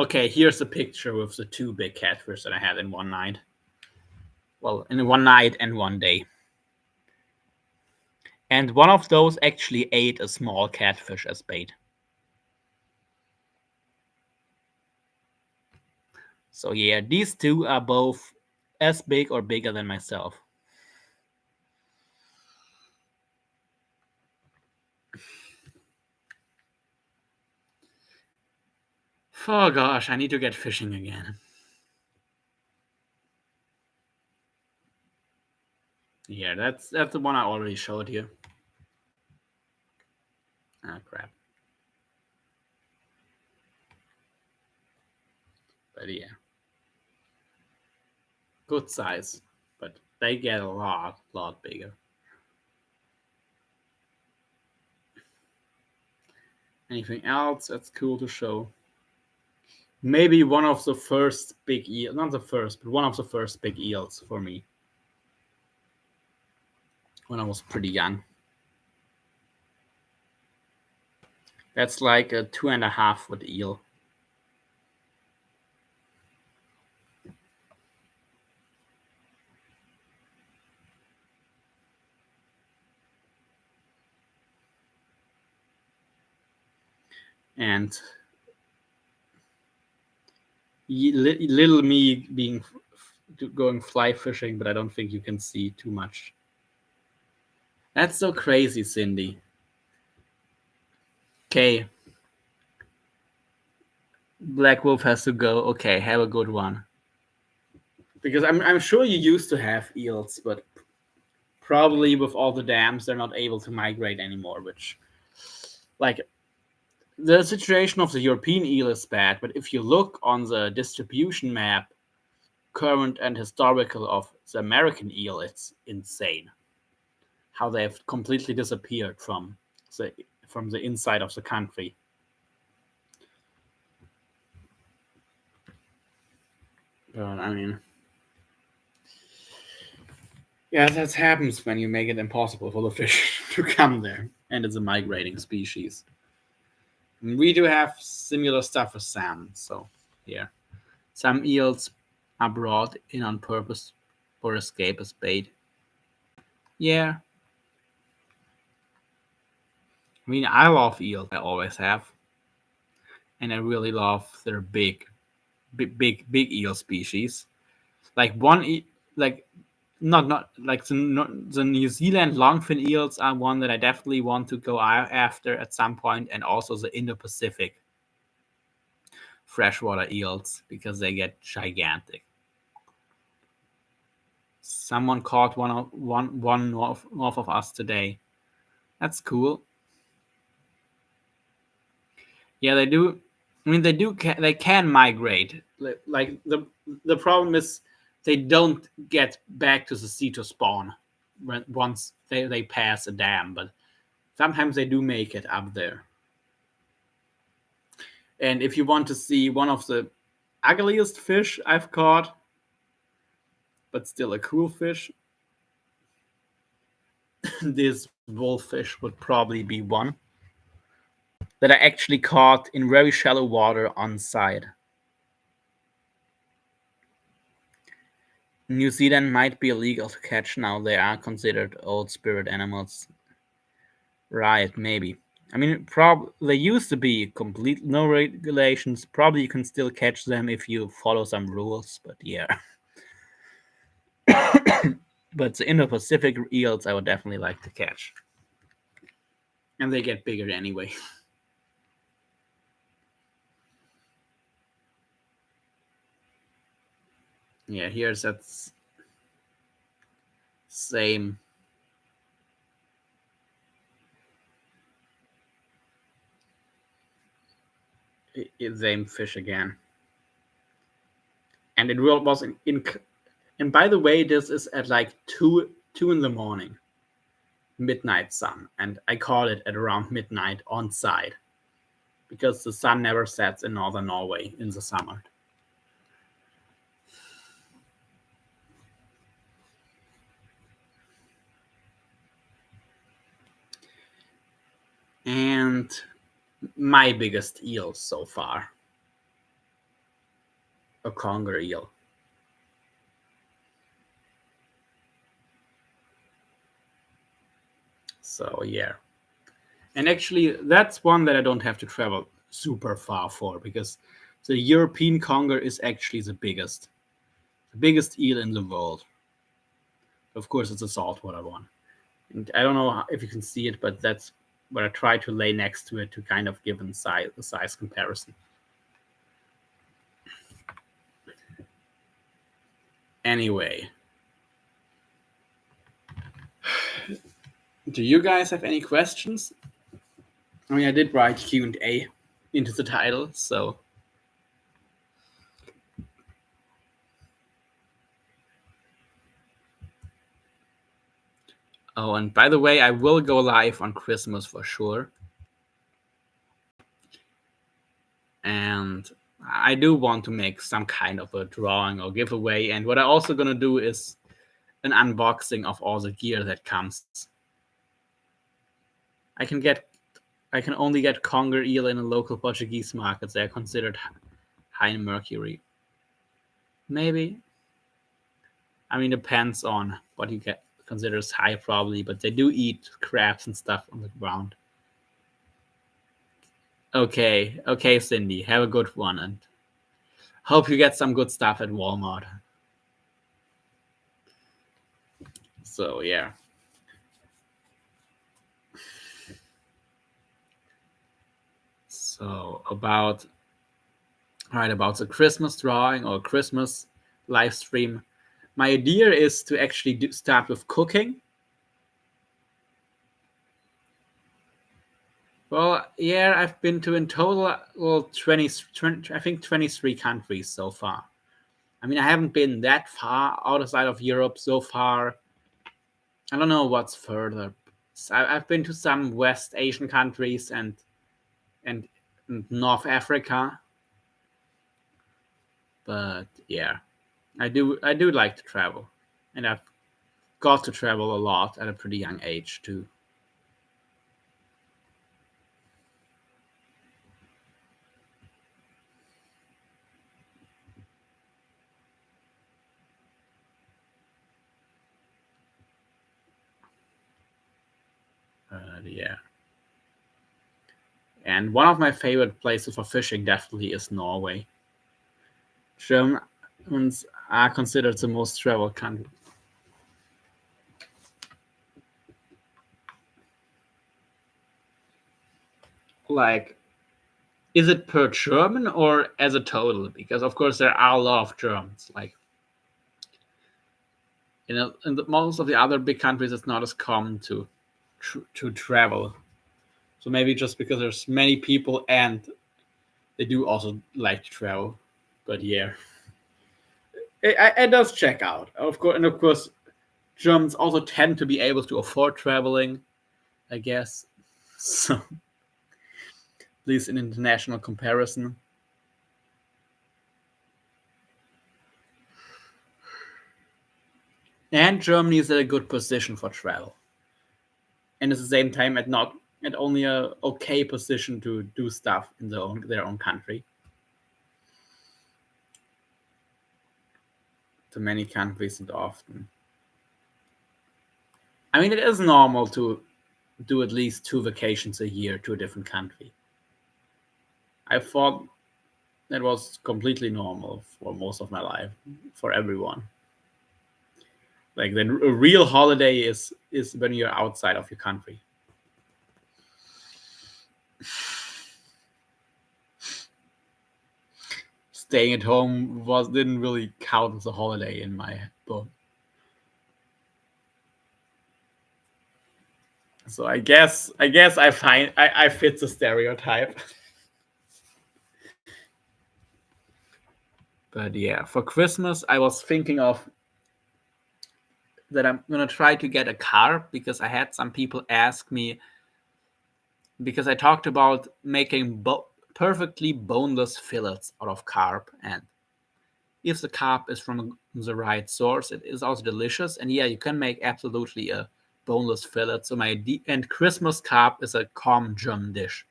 Okay, here's a picture with the 2 big catfish that I had in one night. Well, in one night and one day. And one of those actually ate a small catfish as bait. So yeah, these 2 are both as big or bigger than myself. Oh gosh, I need to get fishing again. Yeah, that's the one I already showed you. Ah, crap. But yeah. Good size. But they get a lot bigger. Anything else that's cool to show? Maybe one of the first big eels, not the first, but one of the first big eels for me. When I was pretty young. That's like a 2.5-foot eel. And little me going fly fishing, but I don't think you can see too much. That's so crazy, Cindy. Okay. Black Wolf has to go. Okay, have a good one. Because I'm sure you used to have eels, but probably with all the dams, they're not able to migrate anymore, which, like, the situation of the European eel is bad, but if you look on the distribution map, current and historical, of the American eel, it's insane how they have completely disappeared from the inside of the country. But I mean, yeah, that happens when you make it impossible for the fish to come there, and it's a migrating species. And we do have similar stuff with salmon, so yeah, some eels are brought in on purpose for escape as bait. Yeah, I mean, I love eels. I always have, and I really love their big eel species. Like like not like the New Zealand longfin eels are one that I definitely want to go after at some point, and also the Indo-Pacific freshwater eels because they get gigantic. Someone caught one north of us today. That's cool. Yeah, they do. I mean, they can migrate. Like the problem is they don't get back to the sea to spawn once they pass a dam, but sometimes they do make it up there. And if you want to see one of the ugliest fish I've caught, but still a cool fish, this wolffish would probably be one that I actually caught in very shallow water on side. New Zealand might be illegal to catch now. They are considered old spirit animals. Right, maybe. I mean, they used to be complete no regulations. Probably you can still catch them if you follow some rules, but yeah. But the Indo-Pacific eels I would definitely like to catch. And they get bigger anyway. Yeah, here's that same same fish again. And it was in and by the way, this is at like 2 in the morning, midnight sun, and I caught it at around midnight on side because the sun never sets in northern Norway in the summer. And my biggest eel so far. a conger eel. So yeah. And actually, that's one that I don't have to travel super far for, because the European conger is actually the biggest eel in the world. Of course, it's a saltwater one. And I don't know if you can see it, but that's what I try to lay next to it to kind of give a size comparison. Anyway, do you guys have any questions? I mean, I did write Q&A into the title, so. Oh, and by the way, I will go live on Christmas for sure. And I do want to make some kind of a drawing or giveaway. And what I'm also going to do is an unboxing of all the gear that comes. I can only get conger eel in a local Portuguese market. They're considered high in mercury. Maybe. I mean, depends on what you get considers high, probably, but they do eat crabs and stuff on the ground. Okay, Cindy, have a good one, and hope you get some good stuff at Walmart. So yeah. So about the Christmas drawing or Christmas live stream, my idea is to actually start with cooking. Well, yeah, I've been to in total 20, I think 23 countries so far. I mean, I haven't been that far outside of Europe so far. I don't know what's further. I've been to some West Asian countries and North Africa. But yeah, I do like to travel, and I've got to travel a lot at a pretty young age too. Yeah. And one of my favorite places for fishing definitely is Norway. Germans are considered the most traveled country. Like, is it per German or as a total? Because of course there are a lot of Germans. Like, in most of the other big countries, it's not as common to travel. So maybe just because there's many people and they do also like to travel. But yeah, it does check out. Of course, Germans also tend to be able to afford traveling, I guess. So, at least in international comparison. And Germany is at a good position for travel. And at the same time, at only a okay position to do stuff in their own country. To many countries and often. I mean, it is normal to do at least 2 vacations a year to a different country. I thought that was completely normal for most of my life, for everyone. Like, the real holiday is when you're outside of your country. Staying at home didn't really count as a holiday in my book. So I guess I fit the stereotype. But yeah, for Christmas I was thinking of that I'm gonna try to get a carp, because I had some people ask me, because I talked about making perfectly boneless fillets out of carp, and if the carp is from the right source, it is also delicious. And yeah, you can make absolutely a boneless fillet. So and Christmas carp is a common German dish.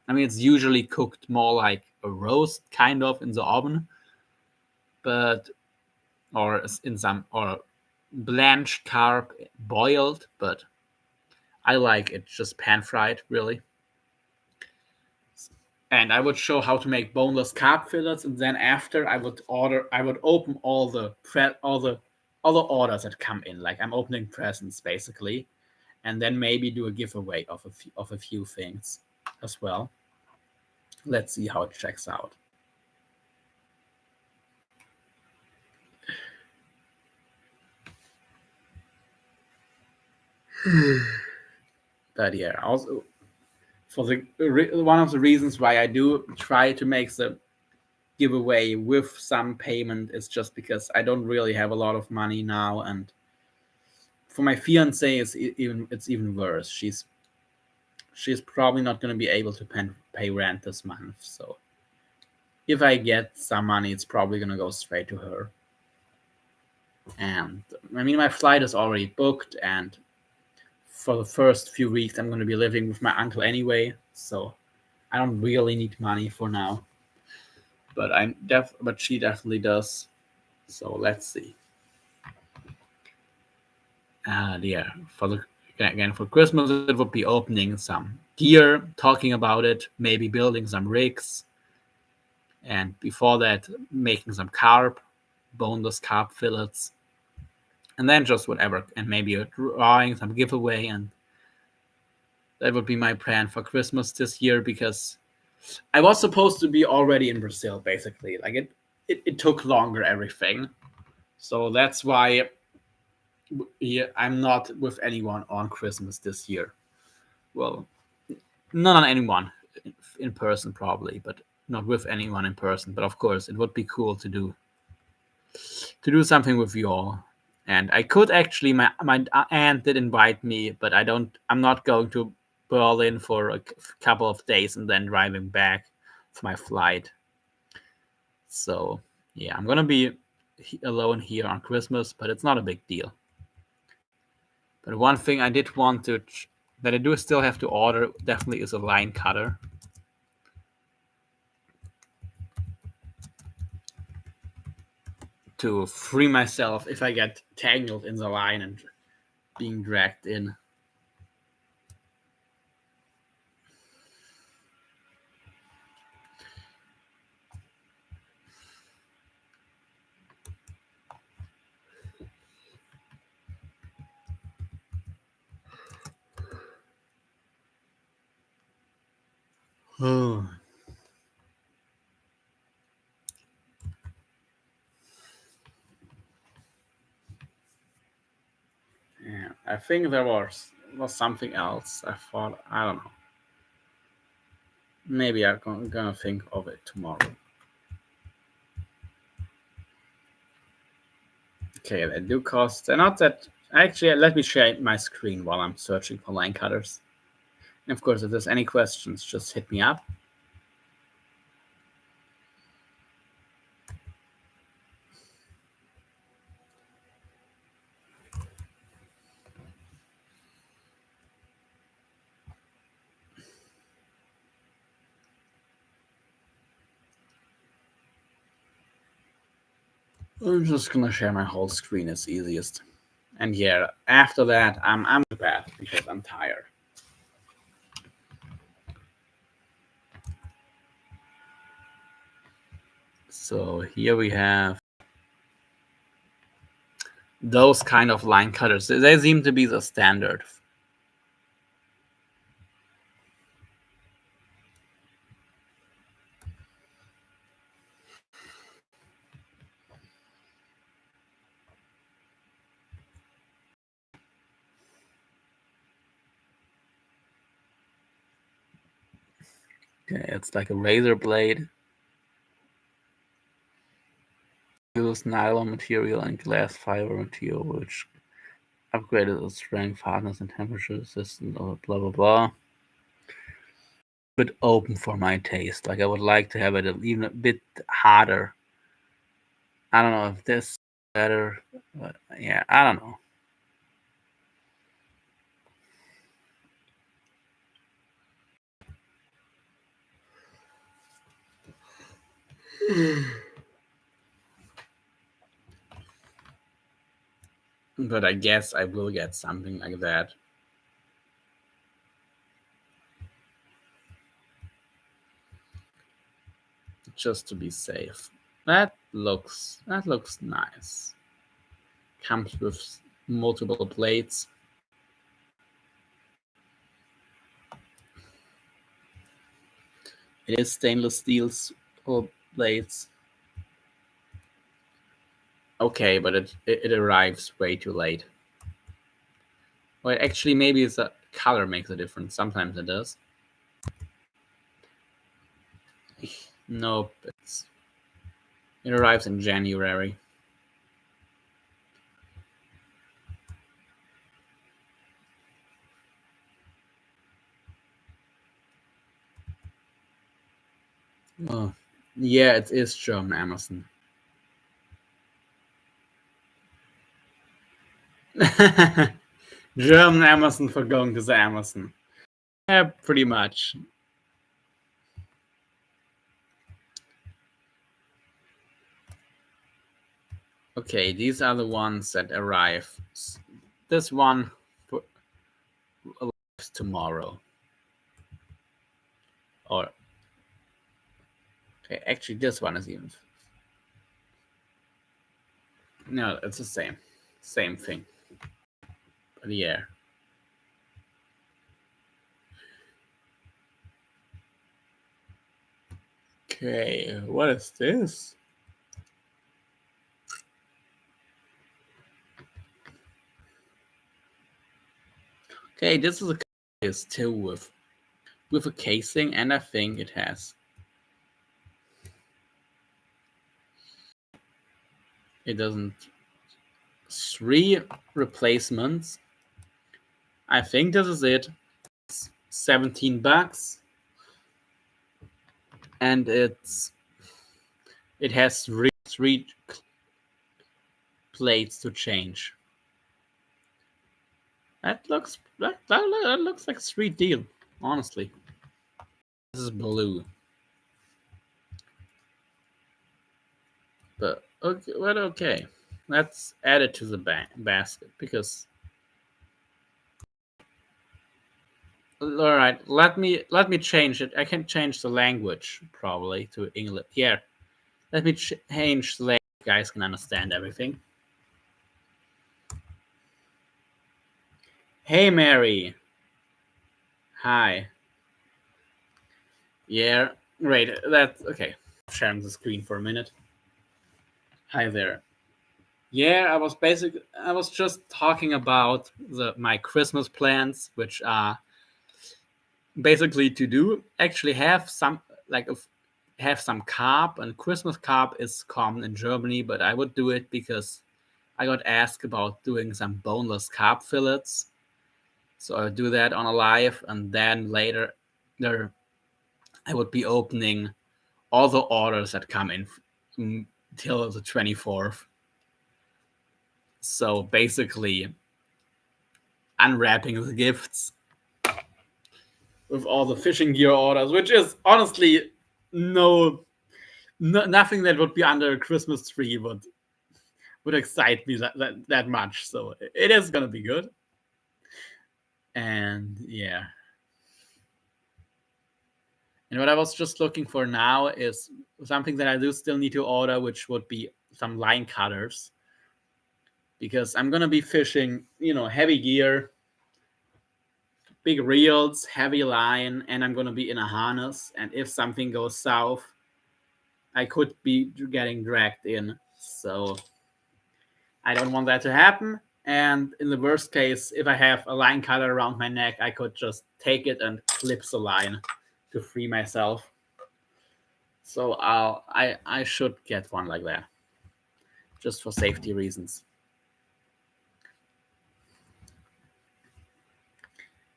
I mean, it's usually cooked more like a roast, kind of, in the oven. but or in some or blanched carp boiled, but I like it just pan fried, really. And I would show how to make boneless carp fillets, and then after I would open all the orders that come in. Like I'm opening presents basically, and then maybe do a giveaway of a few things as well. Let's see how it checks out. But yeah, also for one of the reasons why I do try to make the giveaway with some payment is just because I don't really have a lot of money now, and for my fiance, it's even worse. She's probably not going to be able to pay rent this month. So if I get some money, it's probably going to go straight to her. And I mean, my flight is already booked, and for the first few weeks, I'm going to be living with my uncle anyway. So I don't really need money for now. But but she definitely does. So let's see. And yeah, for Christmas, it would be opening some gear, talking about it, maybe building some rigs, and before that, making some boneless carp fillets, and then just whatever, and maybe a drawing, some giveaway, and that would be my plan for Christmas this year, because I was supposed to be already in Brazil, basically. Like it took longer, everything. So that's why I'm not with anyone on Christmas this year. Well, not on anyone in person, probably, but not with anyone in person. But of course, it would be cool to do something with you all. And I could actually, my aunt did invite me, but I'm not going to Berlin for a couple of days and then driving back for my flight. So yeah, I'm gonna be alone here on Christmas, but it's not a big deal. But one thing I did want that I do still have to order definitely is a line cutter. To free myself if I get tangled in the line and being dragged in. Oh. Yeah, I think there was something else. I thought, I don't know. Maybe I'm gonna think of it tomorrow. Okay, they do cost. They're not that. Actually, let me share my screen while I'm searching for line cutters. And of course, if there's any questions, just hit me up. I'm just gonna share my whole screen. It's easiest. And yeah, after that, I'm to bed because I'm tired. So here we have those kind of line cutters. They seem to be the standard. Okay, it's like a razor blade. Use nylon material and glass fiber material, which upgraded the strength, hardness, and temperature resistance, blah blah blah. Bit open for my taste. Like I would like to have it even a bit harder. I don't know if this is better, but yeah, I don't know. But I guess I will get something like that. Just to be safe. That looks nice. Comes with multiple plates. It is stainless steel plates. Okay, but it arrives way too late. Well, actually, maybe it's a color makes a difference. Sometimes it does. Nope, it arrives in January. Oh, yeah, it is German Amazon. German Amazon for going to the Amazon. Yeah, pretty much. Okay, these are the ones that arrive. This one arrives tomorrow. Or okay, actually, this one is even. No, it's the same thing. But yeah. Okay, what is this? Okay, this is a case too with a casing, and I think it has. It doesn't. 3 replacements. I think this is it. It's $17, and it has three plates to change. That looks like a sweet deal, honestly. This is blue. But okay, well, okay. Let's add it to the basket because. All right, let me change it. I can change the language probably to English. Yeah, let me change the language. You guys can understand everything. Hey, Mary. Hi. Yeah, great. That's okay. Sharing the screen for a minute. Hi there. Yeah, I was just talking about my Christmas plans, which are basically to do actually have some have some carb, and Christmas carb is common in Germany, but I would do it because I got asked about doing some boneless carb fillets. So I would do that on a live, and then later there I would be opening all the orders that come in till the 24th. So basically unwrapping the gifts with all the fishing gear orders, which is honestly nothing that would be under a Christmas tree would excite me that much. So it is gonna be good. And yeah. And what I was just looking for now is something that I do still need to order, which would be some line cutters. Because I'm gonna be fishing, heavy gear, big reels, heavy line, and I'm gonna be in a harness. And if something goes south, I could be getting dragged in. So I don't want that to happen. And in the worst case, if I have a line cutter around my neck, I could just take it and clip the line to free myself. So I should get one like that, just for safety reasons.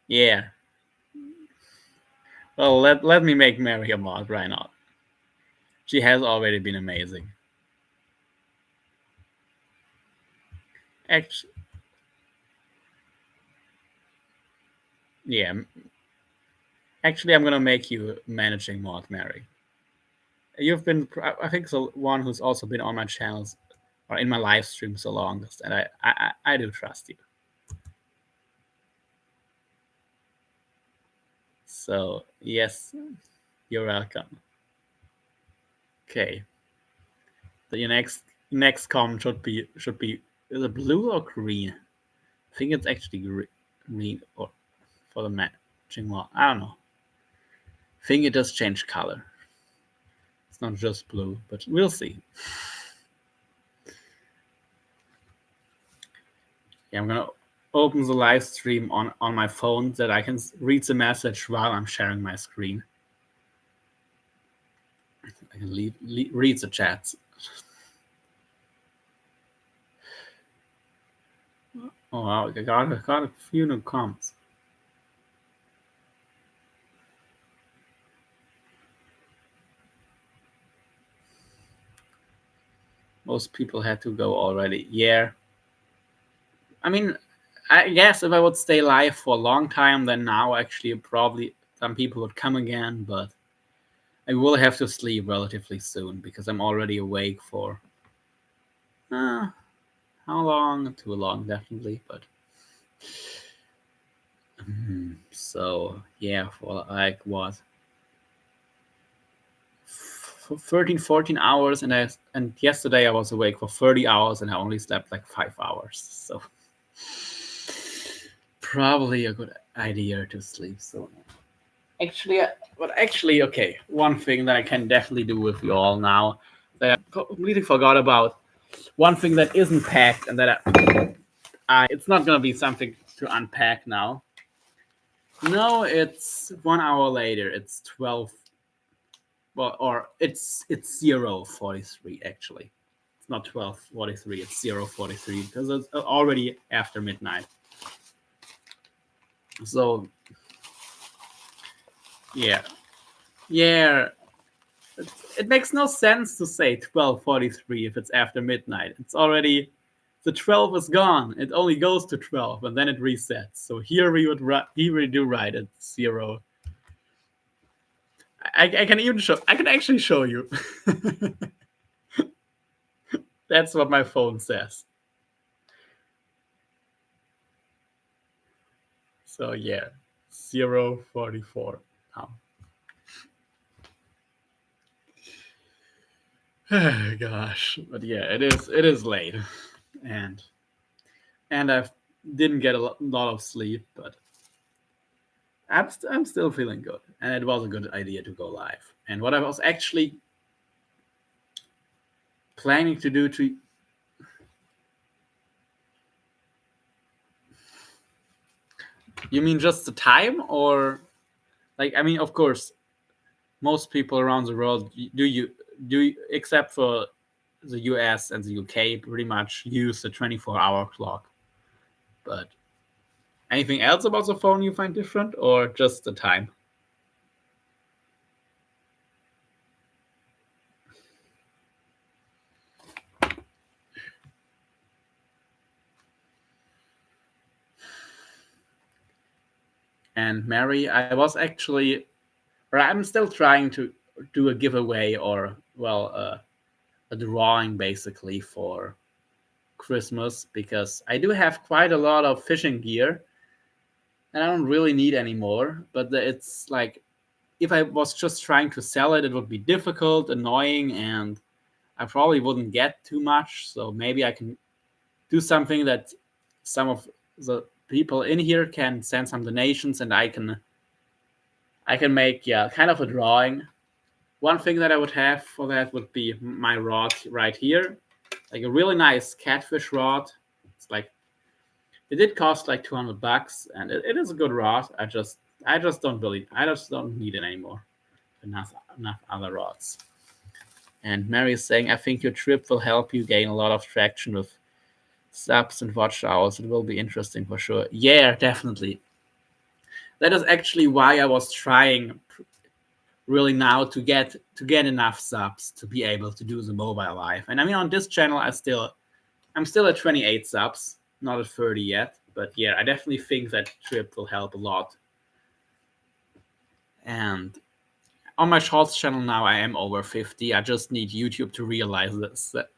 Yeah. Well, let me make Mary a mod. Why not? She has already been amazing. Actually, yeah. Actually, I'm gonna make you managing mod, Mary. You've been, I think, the one who's also been on my channels or in my live streams the longest, and I do trust you. So yes, you're welcome. Okay. The next comment should be is it blue or green? I think it's actually green or for the matching one. I don't know. I think it does change color. It's not just blue, but we'll see. Yeah, I'm gonna open the live stream on my phone so that I can read the message while I'm sharing my screen. I can read the chats. Oh wow, I got a few new comments. Most people had to go already. Yeah. I mean, I guess if I would stay live for a long time, then now actually probably some people would come again, but I will have to sleep relatively soon because I'm already awake for how long? Too long, definitely, but so yeah, for like what? 13, 14 hours, and yesterday I was awake for 30 hours and I only slept like 5 hours. So probably a good idea to sleep soon. Actually, okay. One thing that I can definitely do with you all now that I completely forgot about. One thing that isn't packed and that it's not gonna be something to unpack now. No, it's 1 hour later. It's 12. Well, or it's 0:43 actually. It's not 12:43. It's 0:43 because it's already after midnight. So yeah. It makes no sense to say 12:43 if it's after midnight. It's already the 12 is gone. It only goes to 12 and then it resets. So here we do right at 0. I can actually show you. That's what my phone says. So yeah, 0:44 now. Gosh, but yeah, it is late, and I didn't get a lot of sleep, but I'm still feeling good, and it was a good idea to go live. And what I was actually planning to do to you mean just the time, or like I mean, of course, most people around the world do except for the US and the UK pretty much use the 24-hour clock. But anything else about the phone you find different, or just the time? And Mary, I was actually, or I'm still trying to do a giveaway or, well, a drawing basically for Christmas because I do have quite a lot of fishing gear and I don't really need any more. But it's like, if I was just trying to sell it, it would be difficult, annoying, and I probably wouldn't get too much. So maybe I can do something that some of the people in here can send some donations and I can make kind of a drawing. One thing that I would have for that would be my rod right here, like a really nice catfish rod. It's like it did cost like $200 and it is a good rod. I just don't need it anymore. Enough other rods. And Mary is saying, I think your trip will help you gain a lot of traction with subs and watch hours. It will be interesting for sure. Yeah, definitely. That is actually why I was trying really now to get enough subs to be able to do the mobile live. And I mean, on this channel, I'm still at 28 subs, not at 30 yet. But yeah, I definitely think that trip will help a lot. And on my shorts channel now, I am over 50. I just need YouTube to realize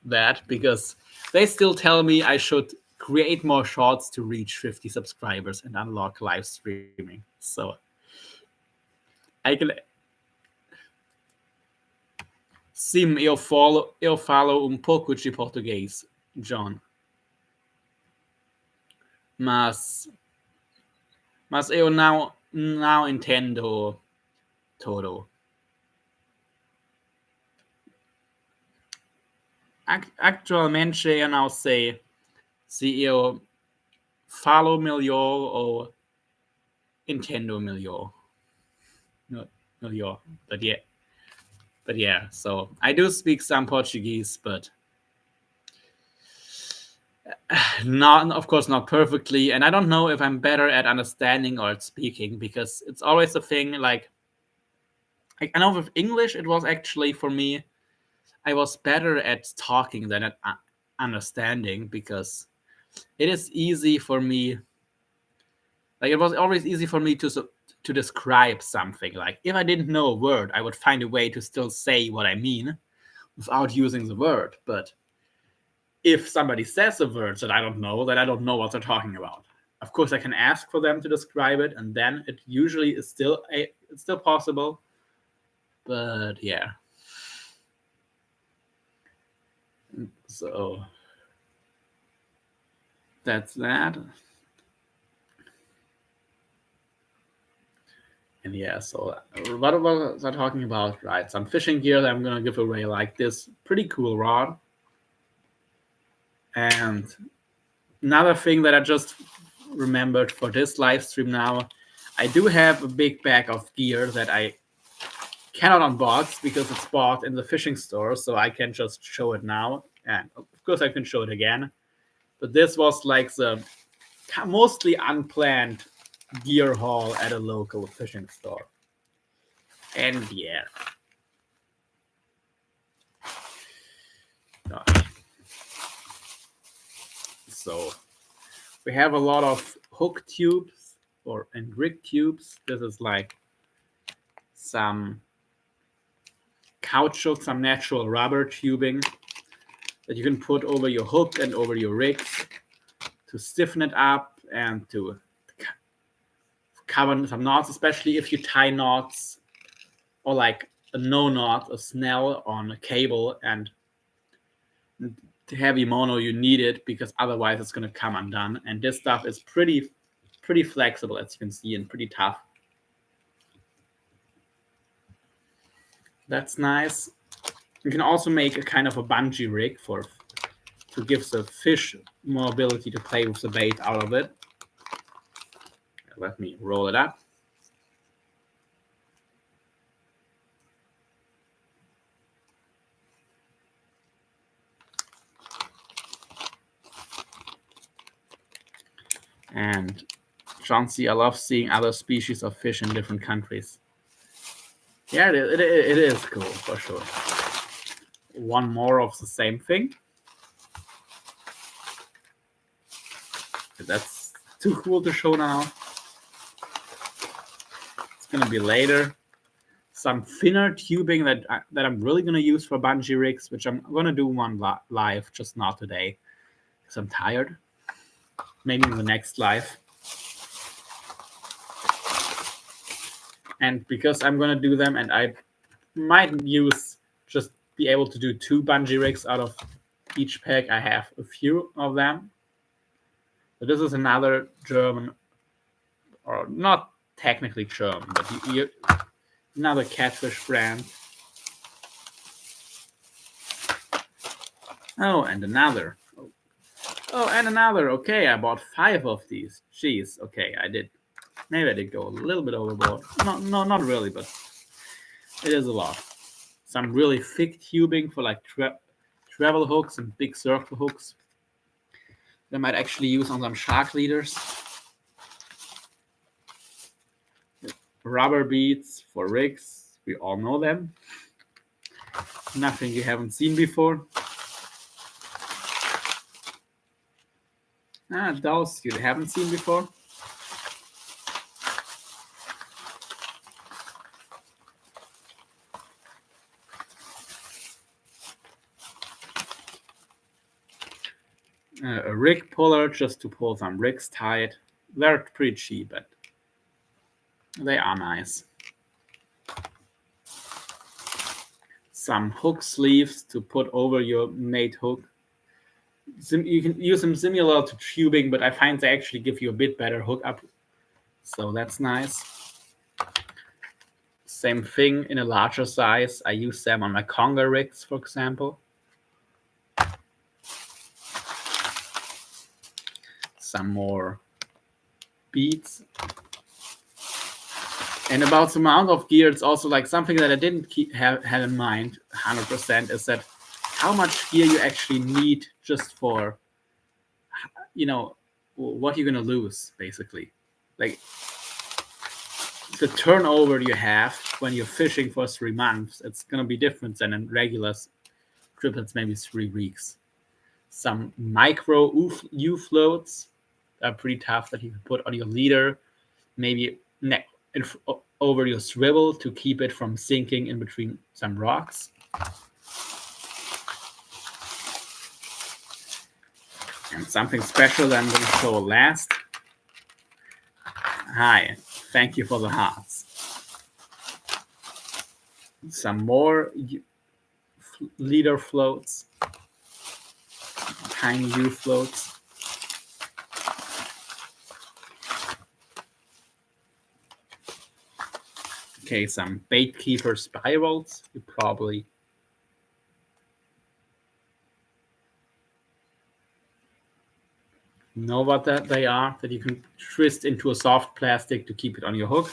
that because they still tell me I should create more shorts to reach 50 subscribers and unlock live streaming. So I can. Sim, eu falo pouco de português, John. Mas eu não entendo todo. Actualmente eu não sei se eu falo melhor ou entendo melhor. Melhor, but yeah. So I do speak some Portuguese, but not, of course, not perfectly. And I don't know if I'm better at understanding or at speaking, because it's always a thing. Like, I know with English, it was actually for me, I was better at talking than at understanding, because it is easy for me. Like, it was always easy for me to describe something. Like, if I didn't know a word, I would find a way to still say what I mean without using the word. But if somebody says a word that I don't know, then I don't know what they're talking about. Of course, I can ask for them to describe it, and then it usually is it's still possible. But yeah. So that's that. And yeah, so what was I talking about? Right, some fishing gear that I'm gonna give away, like this pretty cool rod. And another thing that I just remembered for this live stream now, I do have a big bag of gear that I cannot unbox because it's bought in the fishing store, so I can just show it now. And of course I can show it again. But this was like the mostly unplanned gear haul at a local fishing store. And yeah. So we have a lot of hook tubes and rig tubes. This is like some caoutchouc, some natural rubber tubing that you can put over your hook and over your rigs to stiffen it up and to cover some knots, especially if you tie knots or like a no knot, a snell on a cable, and the heavy mono, you need it because otherwise it's going to come undone. And this stuff is pretty flexible, as you can see, and pretty tough. That's nice. You can also make a kind of a bungee rig to give the fish more ability to play with the bait out of it. Let me roll it up. And Chauncey, I love seeing other species of fish in different countries. Yeah, it is cool, for sure. One more of the same thing. That's too cool to show now. It's going to be later. Some thinner tubing that I'm really going to use for bungee rigs, which I'm going to do one live, just not today, because I'm tired. Maybe in the next live. And because I'm going to do them, and I might just be able to do 2 bungee rigs out of each pack, I have a few of them. But this is another German, or not technically German, but another catfish brand. Oh, and another. Oh, and another. Okay, I bought 5 of these. Jeez. Okay, maybe I did go a little bit overboard. No, not really, but it is a lot. Some really thick tubing for like travel hooks and big circle hooks. They might actually use on some shark leaders. Rubber beads for rigs. We all know them. Nothing you haven't seen before. Those you haven't seen before. a rig puller just to pull some rigs tight. They're pretty cheap, but they are nice. Some hook sleeves to put over your mate hook. You can use them similar to tubing, but I find they actually give you a bit better hook up. So that's nice. Same thing in a larger size. I use them on my conger rigs, for example. Some more beads. And about the amount of gear, it's also like something that I didn't have in mind 100% is that how much gear you actually need just for, what you're going to lose, basically. Like the turnover you have when you're fishing for 3 months, it's going to be different than in regular trip that's maybe 3 weeks. Some micro U floats are pretty tough that you can put on your leader, maybe over your swivel to keep it from sinking in between some rocks. And something special that I'm going to show last. Hi, thank you for the hearts. Some more leader floats, tiny U floats. Okay, some bait keeper spirals. You probably know what they are, that you can twist into a soft plastic to keep it on your hook.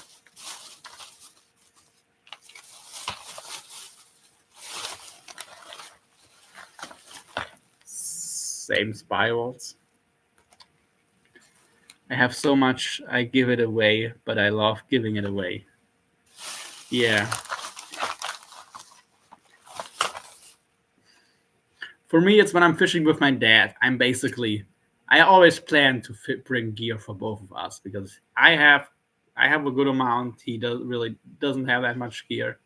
Same spirals. I have so much, I give it away, but I love giving it away. Yeah. For me, it's when I'm fishing with my dad. I always plan to bring gear for both of us because I have a good amount. He doesn't have that much gear.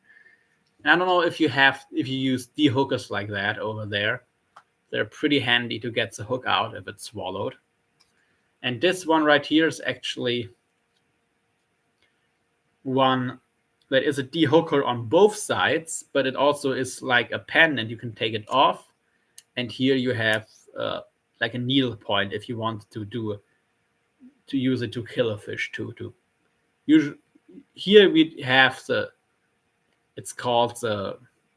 And I don't know if you use de-hookers like that over there. They're pretty handy to get the hook out if it's swallowed. And this one right here is actually one that is a de-hooker on both sides, but it also is like a pen and you can take it off. And here you have like a needle point if you want to use it to kill a fish too. Usually, here we have it's called I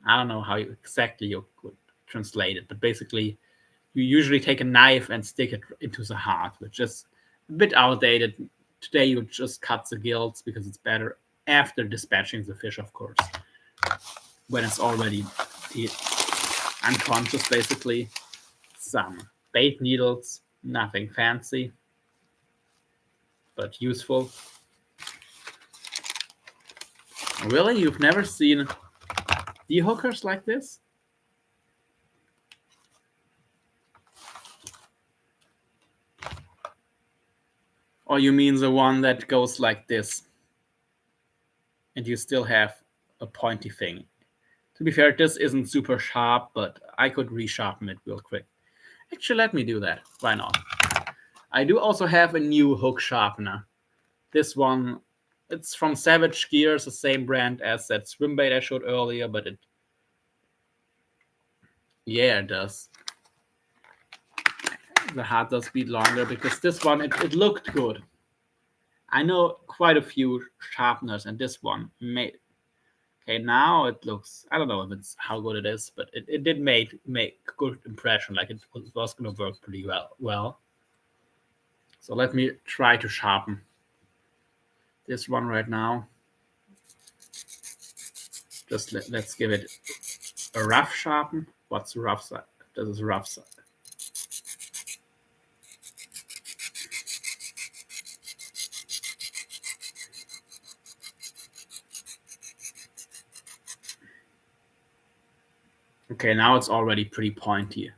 don't know how exactly you could translate it, but basically you usually take a knife and stick it into the heart, which is a bit outdated. Today you just cut the gills because it's better after dispatching the fish, of course, when it's already unconscious, basically. Some bait needles, nothing fancy, but useful. Really? You've never seen de-hookers like this? Or you mean the one that goes like this? And you still have a pointy thing. To be fair, this isn't super sharp, but I could resharpen it real quick. Actually, let me do that. Why not? I do also have a new hook sharpener. This one, it's from Savage Gears, the same brand as that swim bait I showed earlier, but it does. The heart does beat longer because this one, it looked good. I know quite a few sharpeners, and this one made. Okay, now it looks. I don't know if it's how good it is, but it did make good impression. Like it was going to work pretty well. So let me try to sharpen this one right now. Just let's give it a rough sharpen. What's the rough side? This is rough side. Okay, now it's already pretty pointy.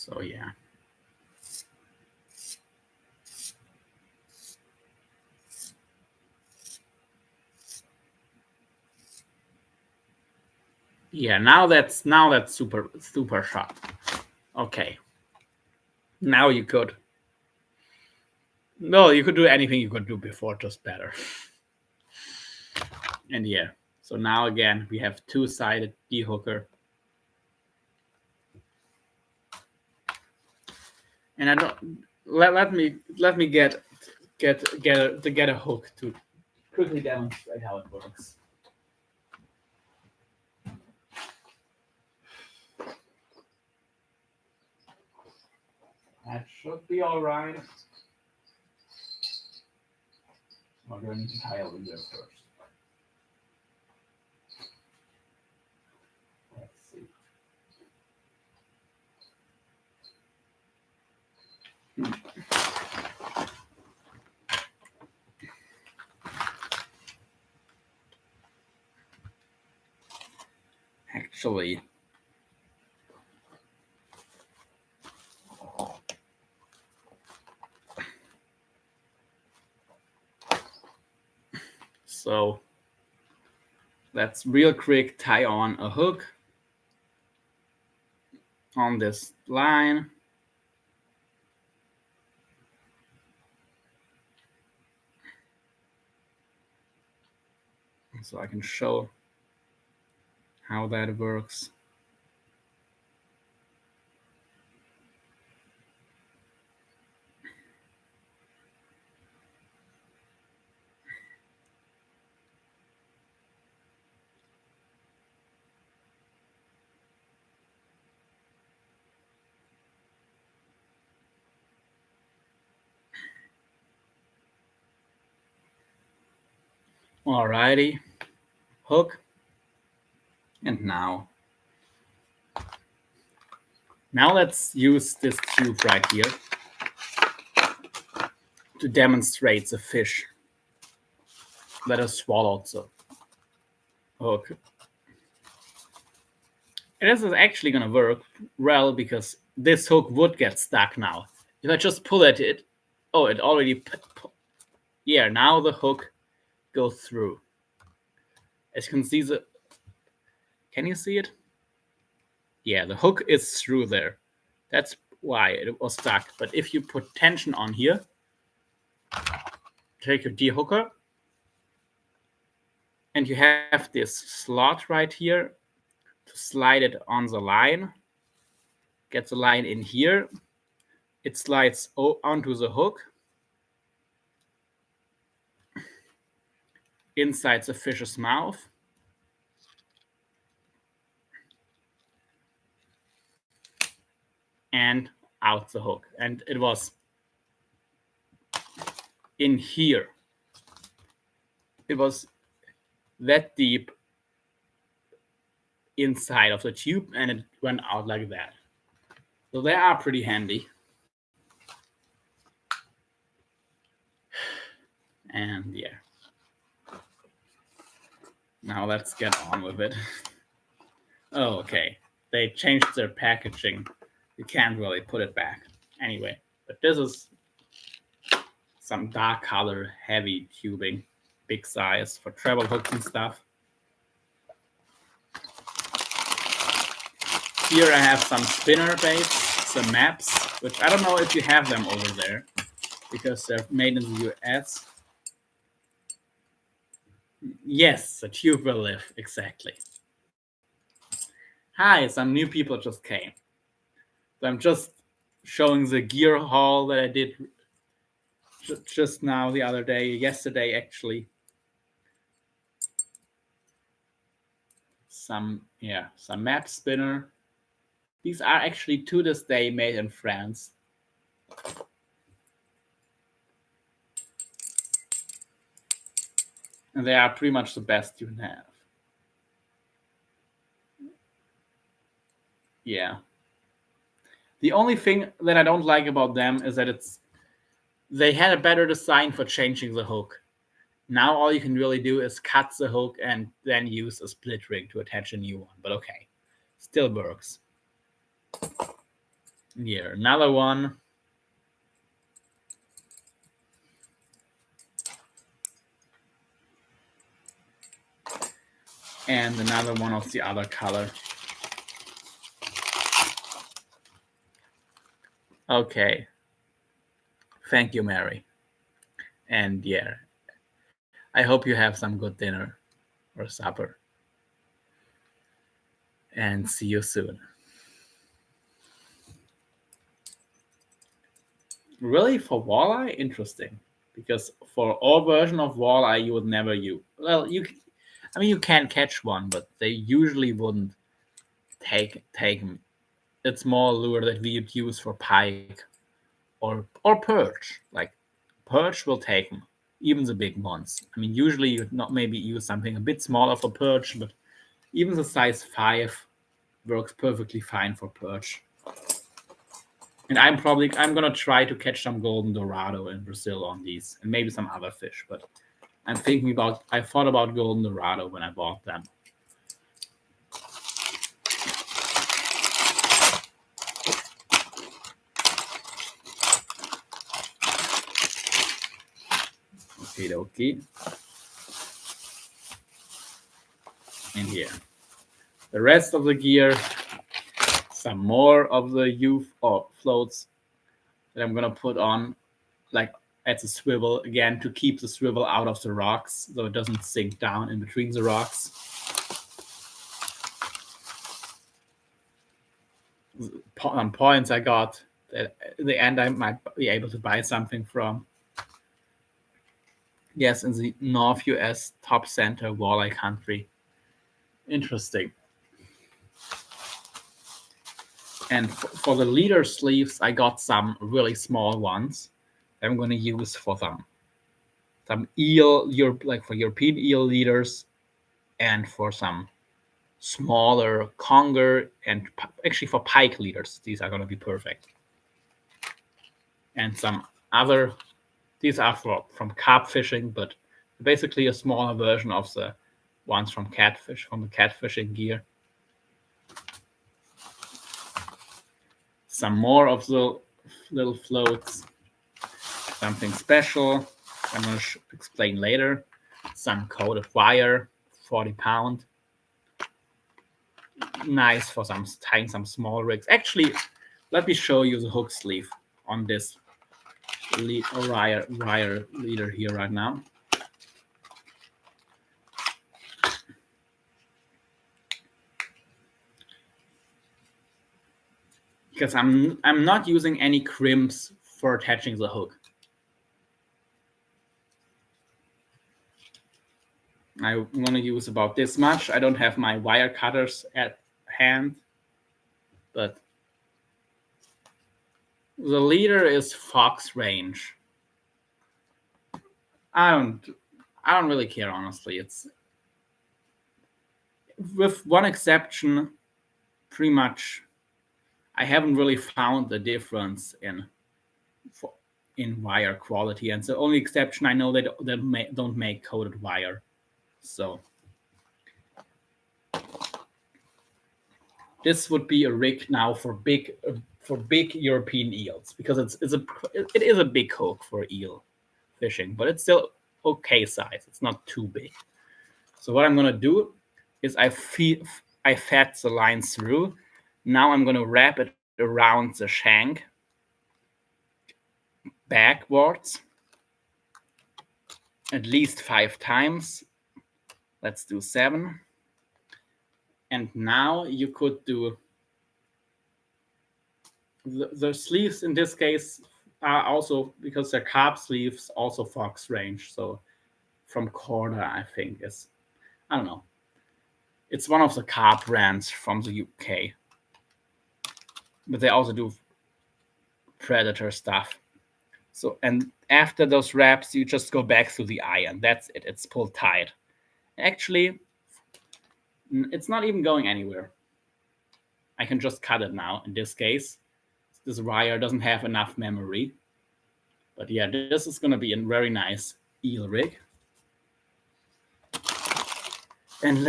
So yeah. Yeah, now that's super sharp. Okay. Now you could. No, you could do anything you could do before, just better. And yeah, so now again we have two-sided D-hooker. And I don't let me get a hook to quickly demonstrate how it works. That should be all right. We're going to tie over there first. Let's see. Actually, so let's real quick tie on a hook on this line. So I can show how that works. Alrighty, hook. And now let's use this tube right here to demonstrate the fish that is swallowed the hook. And this is actually going to work well because this hook would get stuck now. If I just pull at it, oh, it already, yeah, now the hook goes through. As you can see, can you see it? Yeah, the hook is through there. That's why it was stuck. But if you put tension on here, take your D-hooker, and you have this slot right here to slide it on the line. Get the line in here. It slides onto the hook. Inside the fish's mouth. And out the hook. And it was in here. It was that deep inside of the tube, and it went out like that. So they are pretty handy. And yeah. Now let's get on with it. Oh, okay. They changed their packaging. You can't really put it back. Anyway, but this is some dark color, heavy tubing, big size for treble hooks and stuff. Here I have some spinner baits, some maps, which I don't know if you have them over there because they're made in the US. Yes, a tube will live, exactly. Hi, some new people just came. So I'm just showing the gear haul that I did just now, the other day, yesterday actually. Some map spinner. These are actually to this day made in France. And they are pretty much the best you can have. Yeah. The only thing that I don't like about them is that they had a better design for changing the hook. Now all you can really do is cut the hook and then use a split ring to attach a new one. But okay, still works. Here, another one. And another one of the other color. Okay. Thank you, Mary. And yeah, I hope you have some good dinner or supper. And see you soon. Really, for walleye, interesting, because for our version of walleye, you would never use. Well, you can catch one, but they usually wouldn't take them. It's more a lure that we would use for pike or perch. Like perch will take them, even the big ones. I mean, usually you'd not maybe use something a bit smaller for perch, but even the size 5 works perfectly fine for perch. And I'm gonna try to catch some golden dorado in Brazil on these, and maybe some other fish. But I thought about golden dorado when I bought them. Okie dokie. And here, the rest of the gear, some more of the youth or floats that I'm gonna put on, like at the swivel again, to keep the swivel out of the rocks so it doesn't sink down in between the rocks. On points I got that in the end I might be able to buy something from. Yes, in the North US top center walleye country. Interesting. And for the leader sleeves, I got some really small ones I'm going to use for some eel, for European eel leaders, and for some smaller conger, and actually for pike leaders. These are going to be perfect. And some other, these are from carp fishing, but basically a smaller version of the ones from the catfishing gear. Some more of the little floats, something special I'm going to explain later. Some coated wire, 40 pound. Nice for tying some small rigs. Actually, let me show you the hook sleeve on this wire leader here right now. Because I'm not using any crimps for attaching the hook. I'm going to use about this much. I don't have my wire cutters at hand, but the leader is Fox range. I don't really care, honestly. It's, with one exception, pretty much I haven't really found the difference in wire quality, and the only exception I know, they don't make coated wire. So this would be a rig now for big European eels, because it is a big hook for eel fishing, but it's still okay size. It's not too big. So what I'm gonna do is I fed the line through. Now I'm gonna wrap it around the shank backwards at least 5 times. Let's do 7. And now you could do the sleeves in this case are also, because they're carp sleeves, also Fox range. So from Corda, I think I don't know. It's one of the carp brands from the UK. But they also do predator stuff. So, and after those wraps, you just go back through the iron. That's it. It's pulled tight. Actually, it's not even going anywhere. I can just cut it now. In this case, this wire doesn't have enough memory. But yeah, this is going to be a very nice eel rig. And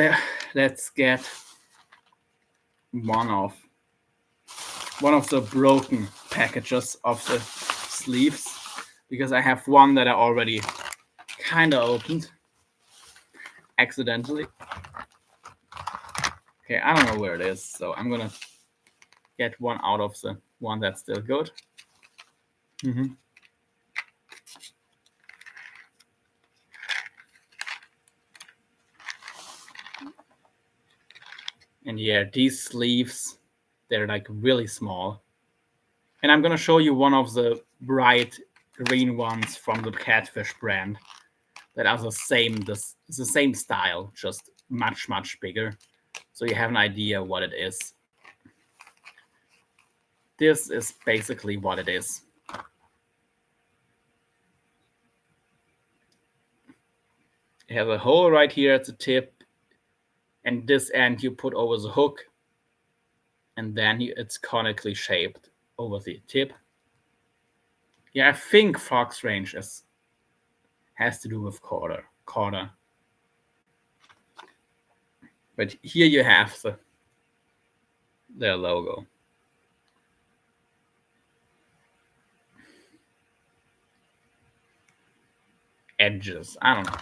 let's get one of one of the broken packages of the sleeves, because I have one that I already kind of opened accidentally. Okay, I don't know where it is, so I'm gonna get one out of the one that's still good. And yeah, these sleeves, they're like really small. And I'm gonna show you one of the bright green ones from the Catfish brand that are the same style, just much bigger. So you have an idea what it is. This is basically what it is. You have a hole right here at the tip, and this end you put over the hook, and then it's conically shaped over the tip. Yeah, I think Fox Range has to do with quarter. But here you have their logo. Edges, I don't know.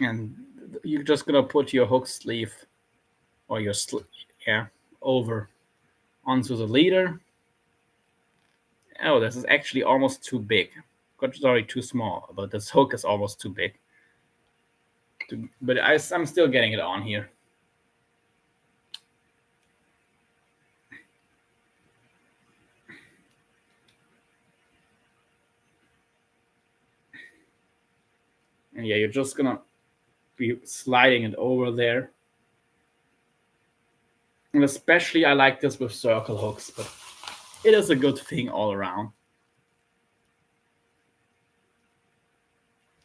And you're just gonna put your hook sleeve or your over onto the leader. Oh, this is actually almost too big. Sorry, too small. But this hook is almost too big. But I'm still getting it on here. And yeah, you're just gonna be sliding it over there. And especially I like this with circle hooks, but it is a good thing all around.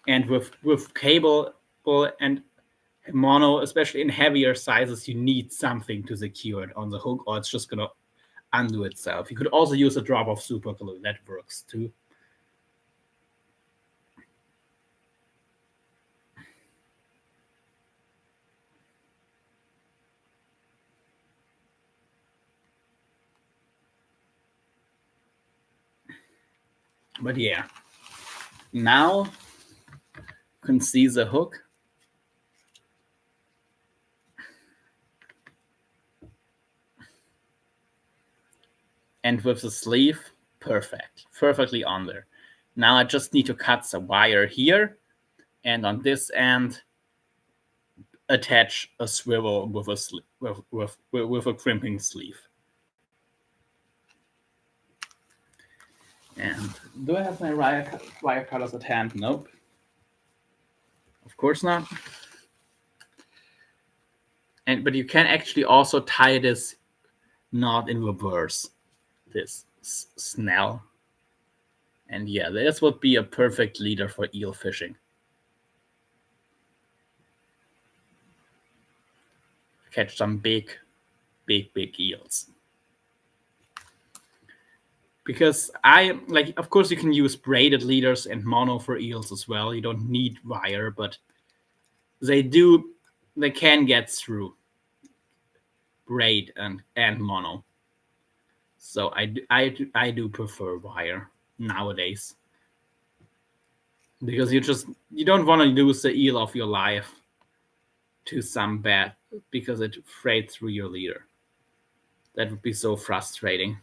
And with cable and mono, especially in heavier sizes, you need something to secure it on the hook, or it's just gonna undo itself. You could also use a drop of super glue, that works too. But yeah, now you can see the hook. And with the sleeve, perfectly on there. Now I just need to cut the wire here, and on this end, attach a swivel with a crimping sleeve. And do I have my wire cutters at hand? Nope. Of course not. But you can actually also tie this knot in reverse. This snell. And yeah, this would be a perfect leader for eel fishing. Catch some big eels. Because of course you can use braided leaders and mono for eels as well. You don't need wire, but they can get through braid and mono. So I do prefer wire nowadays, because you don't want to lose the eel of your life to some bat because it frayed through your leader. That would be so frustrating.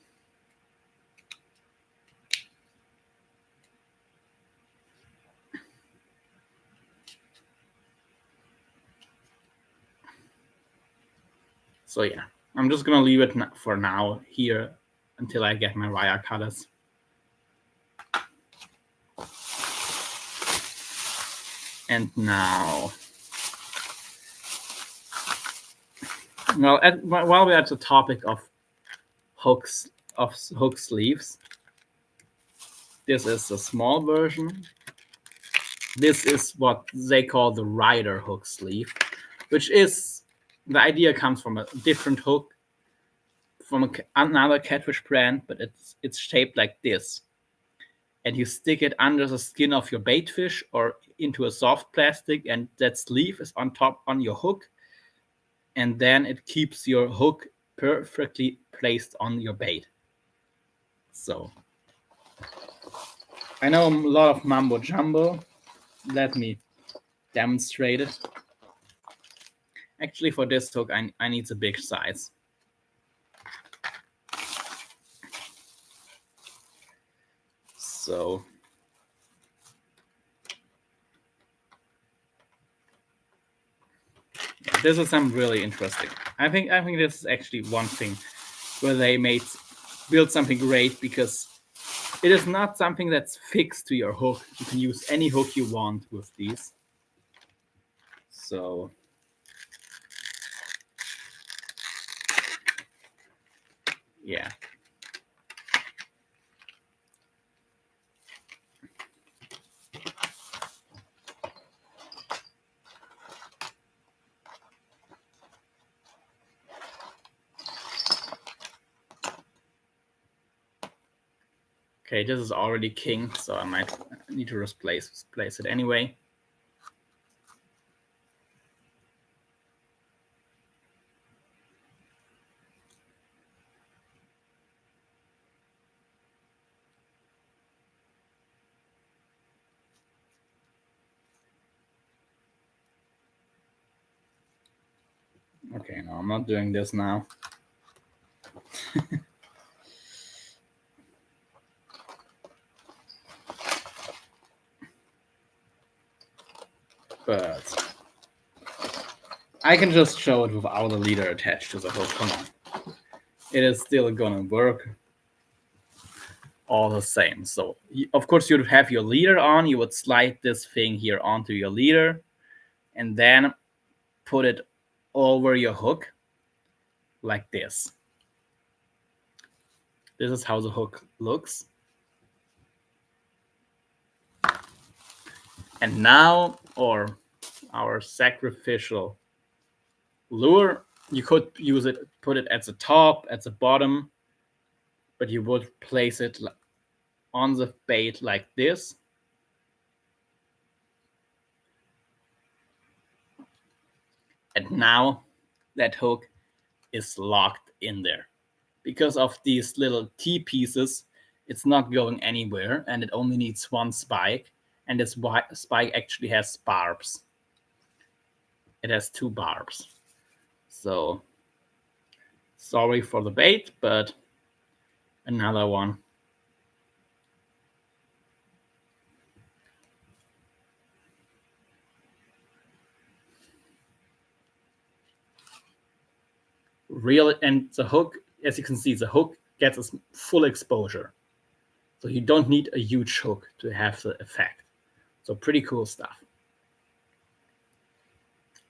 So yeah, I'm just gonna leave it for now here until I get my wire cutters. And now, while we're at the topic of hook sleeves, this is a small version. This is what they call the rider hook sleeve, which is, the idea comes from a different hook from another Catfish brand, but it's shaped like this. And you stick it under the skin of your bait fish or into a soft plastic, and that sleeve is on top on your hook. and then it keeps your hook perfectly placed on your bait. So I know a lot of mumbo jumbo. Let me demonstrate it. Actually, for this hook, I need a big size. So yeah, this is something really interesting. I think this is actually one thing where they build something great, because it is not something that's fixed to your hook. You can use any hook you want with these. So yeah. Okay, this is already king, so I might need to place it anyway. Okay, no, I'm not doing this now. But I can just show it without a leader attached to the hook. Come on. It is still gonna work all the same. So, of course, you'd have your leader on. You would slide this thing here onto your leader and then put it over your hook like this. This is how the hook looks. And now, our sacrificial lure, you could use it, put it at the top, at the bottom, but you would place it on the bait like this. And now that hook is locked in there. Because of these little T-pieces, it's not going anywhere, and it only needs one spike, and this spike actually has barbs. It has 2 barbs. So, sorry for the bait, but another one. And the hook, as you can see, the hook gets a full exposure. So you don't need a huge hook to have the effect. So pretty cool stuff.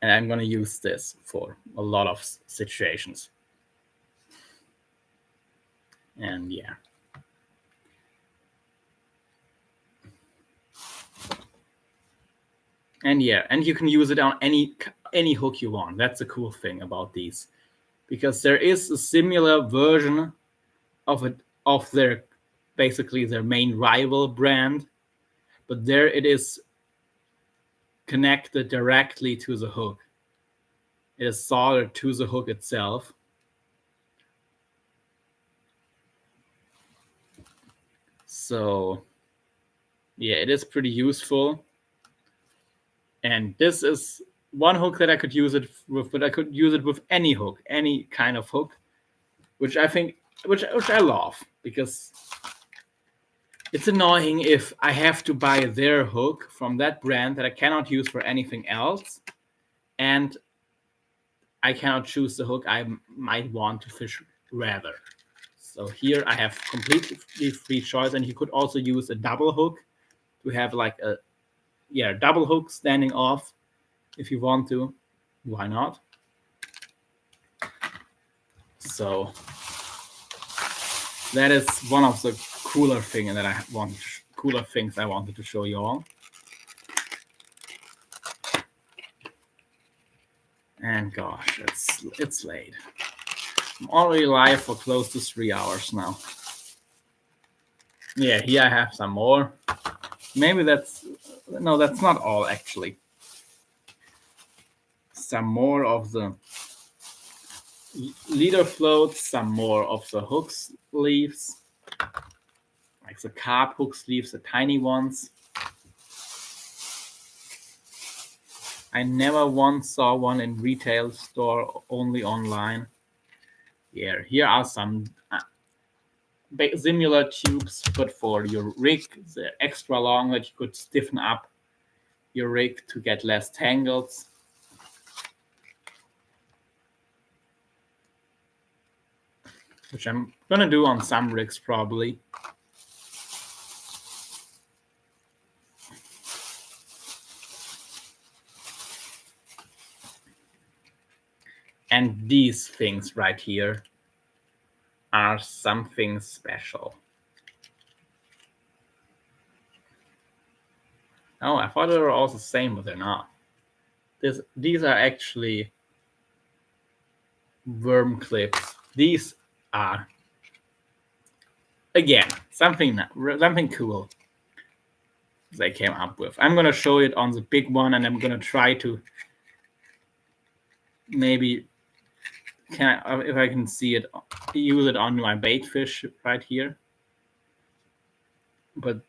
And I'm going to use this for a lot of situations. And yeah. And yeah, and you can use it on any hook you want. That's the cool thing about these, because there is a similar version of their basically their main rival brand, but there it is connected directly to the hook. It is soldered to the hook itself. So yeah, it is pretty useful. And this is one hook that I could use it with, but I could use it with any hook, any kind of hook, which I think, which I love, because it's annoying if I have to buy their hook from that brand that I cannot use for anything else, and I cannot choose the hook I might want to fish rather. So here I have completely free choice, and you could also use a double hook to have like a double hook standing off if you want to. Why not? So that is one of the cooler things I wanted to show you all. And gosh, it's late. I'm already live for close to 3 hours now. Yeah, here I have some more. Maybe that's not all actually. Some more of the leader floats, some more of the hook sleeves, like the carp hook sleeves, the tiny ones. I never once saw one in retail store, only online. Yeah, here are some similar tubes, but for your rig, they're extra long that you could stiffen up your rig to get less tangles. Which I'm gonna do on some rigs probably. And these things right here are something special. Oh, I thought they were all the same, but they're not. These are actually worm clips. These are, again, something cool they came up with. I'm gonna show it on the big one, and I'm gonna try to maybe if I can see it, use it on my bait fish right here. But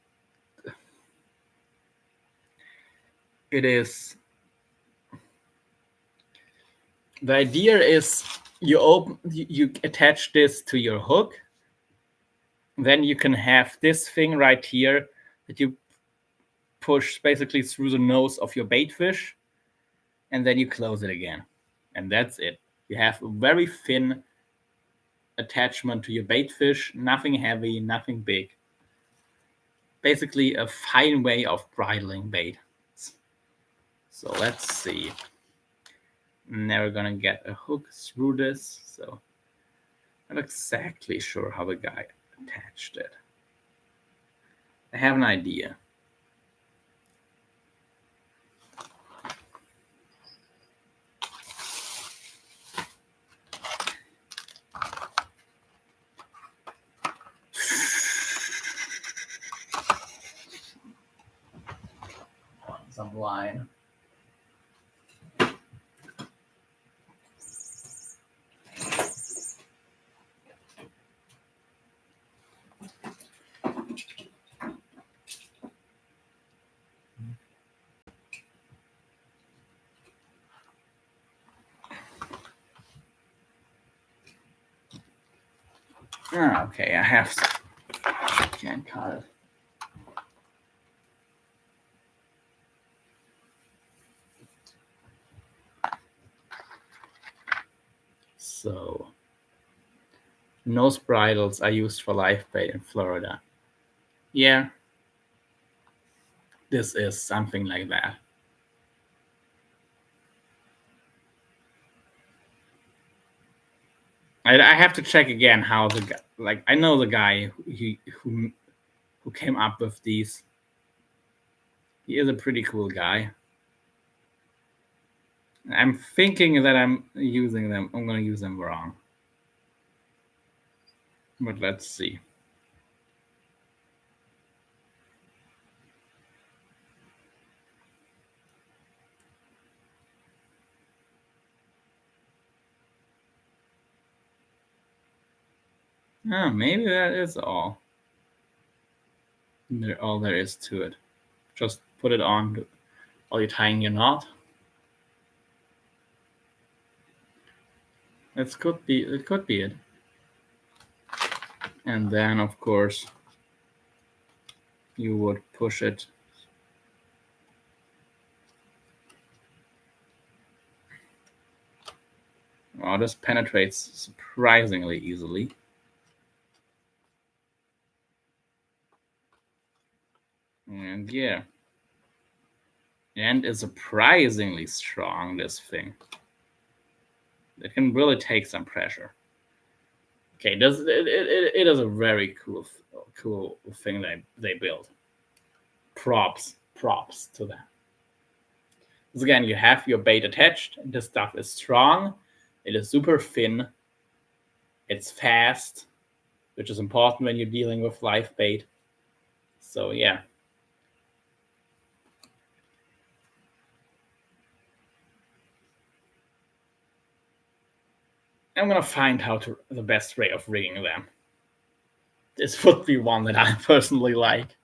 it is, the idea is you attach this to your hook, then you can have this thing right here that you push basically through the nose of your bait fish, and then you close it again, and that's it. You have a very thin attachment to your bait fish, nothing heavy, nothing big. Basically a fine way of bridling bait. So let's see. I'm never gonna get a hook through this, so I'm not exactly sure how the guy attached it. I have an idea. Some line. Okay, I have can't cut it. So, nose bridles are used for live bait in Florida. Yeah, this is something like that. I have to check again how the guy, like I know the guy who came up with these. He is a pretty cool guy. I'm thinking that I'm using them. I'm going to use them wrong. But let's see. Oh, maybe that is all. All there is to it. Just put it on while you're tying your knot. It could be it. And then, of course, you would push it. Oh, this penetrates surprisingly easily. And yeah. And is surprisingly strong, this thing. It can really take some pressure. Okay, it is a very cool thing they built. Props to them. Because again, you have your bait attached. This stuff is strong. It is super thin. It's fast, which is important when you're dealing with live bait. So yeah. I'm gonna find the best way of rigging them. This would be one that I personally like.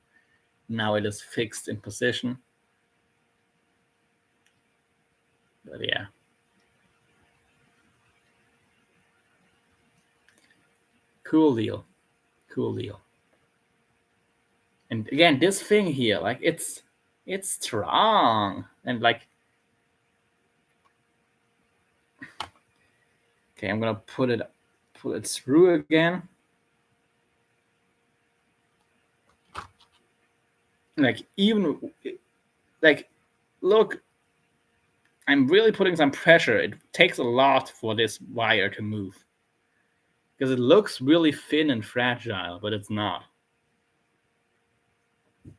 Now it is fixed in position. But yeah. Cool deal. Cool deal. And again, this thing here, like it's strong. And like, okay, I'm gonna put it through again. Like even like look, I'm really putting some pressure. It takes a lot for this wire to move. Because it looks really thin and fragile, but it's not.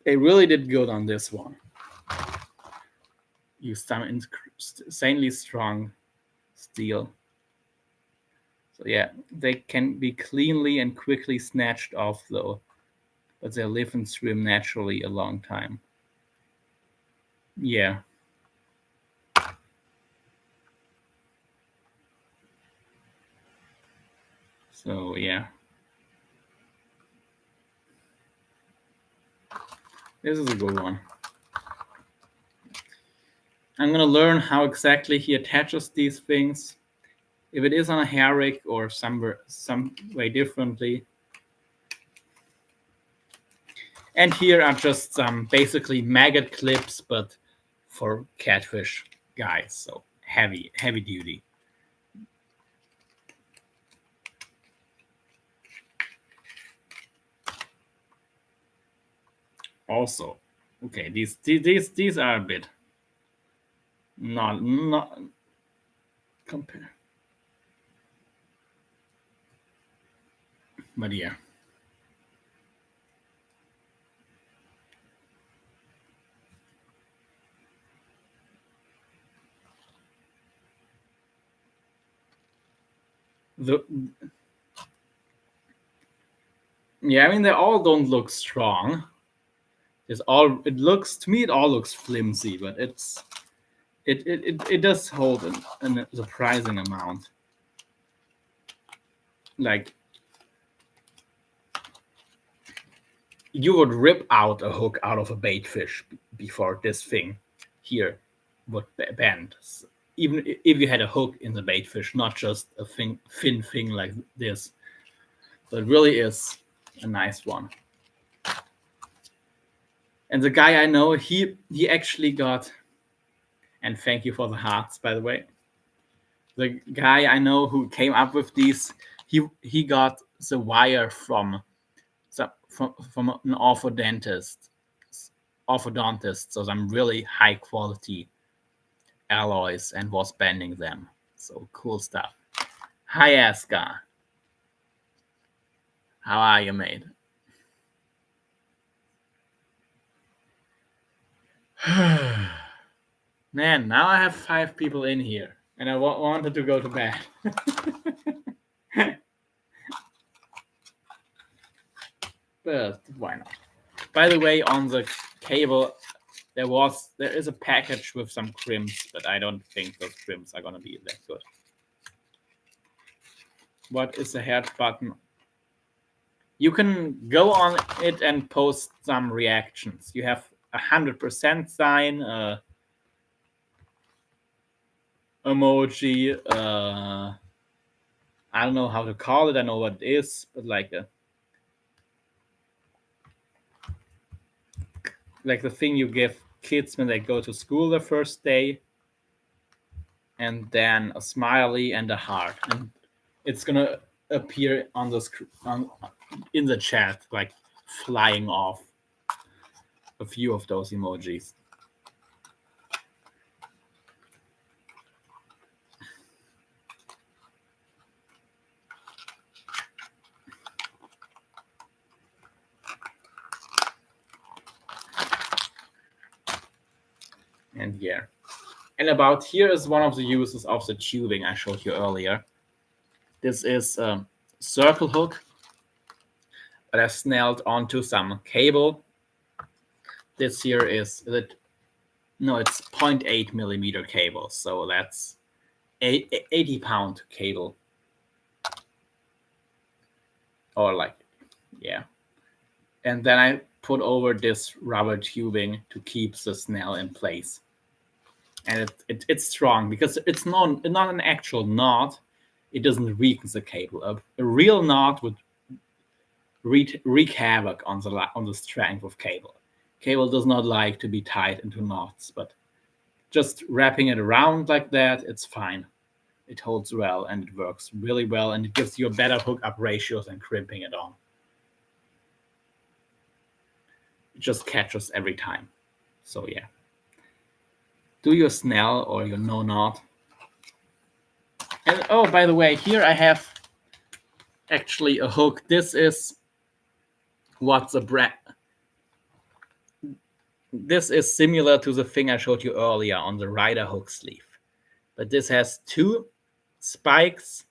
They really did good on this one. Use some insanely strong steel. So yeah, they can be cleanly and quickly snatched off though, but they live and swim naturally a long time. Yeah. So yeah. This is a good one. I'm gonna learn how exactly he attaches these things. If it is on a hair rig or some way differently. And here are just some basically maggot clips, but for catfish guys, so heavy duty. Also, okay, these are a bit not compare, but yeah. Yeah, I mean they all don't look strong. It all looks flimsy, but it does hold a surprising amount. Like you would rip out a hook out of a bait fish before this thing here would bend. Even if you had a hook in the bait fish, not just a thin thing like this. So it really is a nice one. And the guy I know, he actually got, and thank you for the hearts, by the way. The guy I know who came up with these, he got the wire from an orthodontist, so some really high quality alloys, and was bending them. So cool stuff. Hi, Aska. How are you, mate? Man, now I have 5 people in here, and I wanted to go to bed. But why not? By the way, on the cable, there is a package with some crimps, but I don't think those crimps are gonna be that good. What is the heart button? You can go on it and post some reactions. You have 100% sign, emoji. I don't know how to call it. I know what it is, but like the thing you give kids when they go to school the first day, and then a smiley and a heart, and it's gonna appear on the in the chat, like flying off a few of those emojis. And yeah, and about here is one of the uses of the tubing I showed you earlier. This is a circle hook that I snelled onto some cable. This here is it's 0.8 millimeter cable, so that's 80-pound cable. or like, yeah. And then I put over this rubber tubing to keep the snell in place. And it's strong because it's not an actual knot. It doesn't weaken the cable. A real knot would wreak havoc on the strength of cable. Cable does not like to be tied into knots, but just wrapping it around like that, it's fine. It holds well and it works really well, and it gives you a better hookup ratio than crimping it on. It just catches every time. So yeah. Do your snell or your no knot. And oh, by the way, here I have actually a hook. This is what's a brand. This is similar to the thing I showed you earlier on the rider hook sleeve, but this has two spikes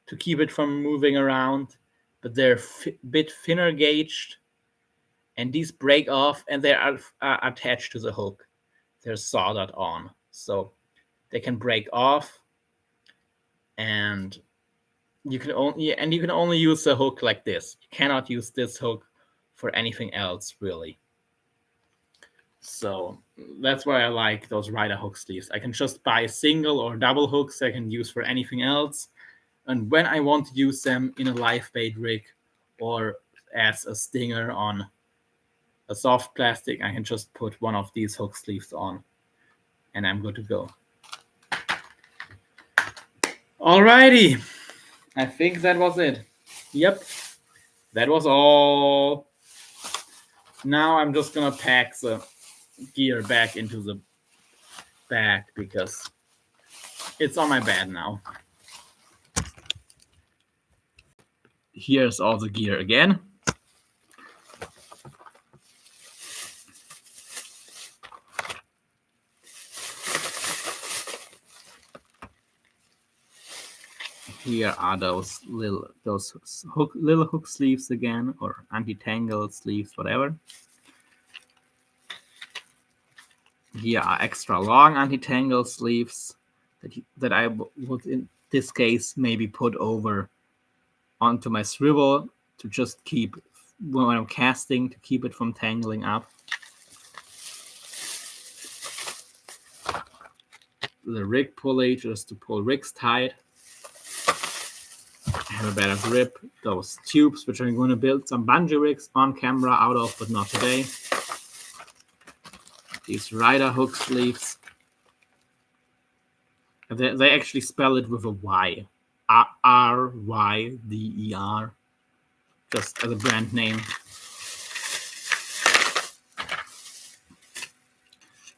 to keep it from moving around, but they're a bit thinner gauged, and these break off and they are attached to the hook. They're soldered on, so they can break off, and you can only use the hook like this. You cannot use this hook for anything else, really. So that's why I like those rider hook sleeves. I can just buy single or double hooks I can use for anything else. And when I want to use them in a live bait rig or as a stinger on a soft plastic, I can just put one of these hook sleeves on and I'm good to go. Alrighty. I think that was it. Yep. That was all. Now I'm just gonna pack the gear back into the bag because it's on my bed now. Here's all the gear again. Here are those little hook sleeves again, or anti-tangle sleeves, whatever. Here are extra long anti-tangle sleeves that I would, in this case, maybe put over onto my swivel to just keep, when I'm casting, to keep it from tangling up. The rig pulley just to pull rigs tight. Have a better grip. Those tubes, which I'm going to build some bungee rigs on camera out of, but not today. These rider hook sleeves. They actually spell it with a Y. R-Y-D-E-R. Just as a brand name.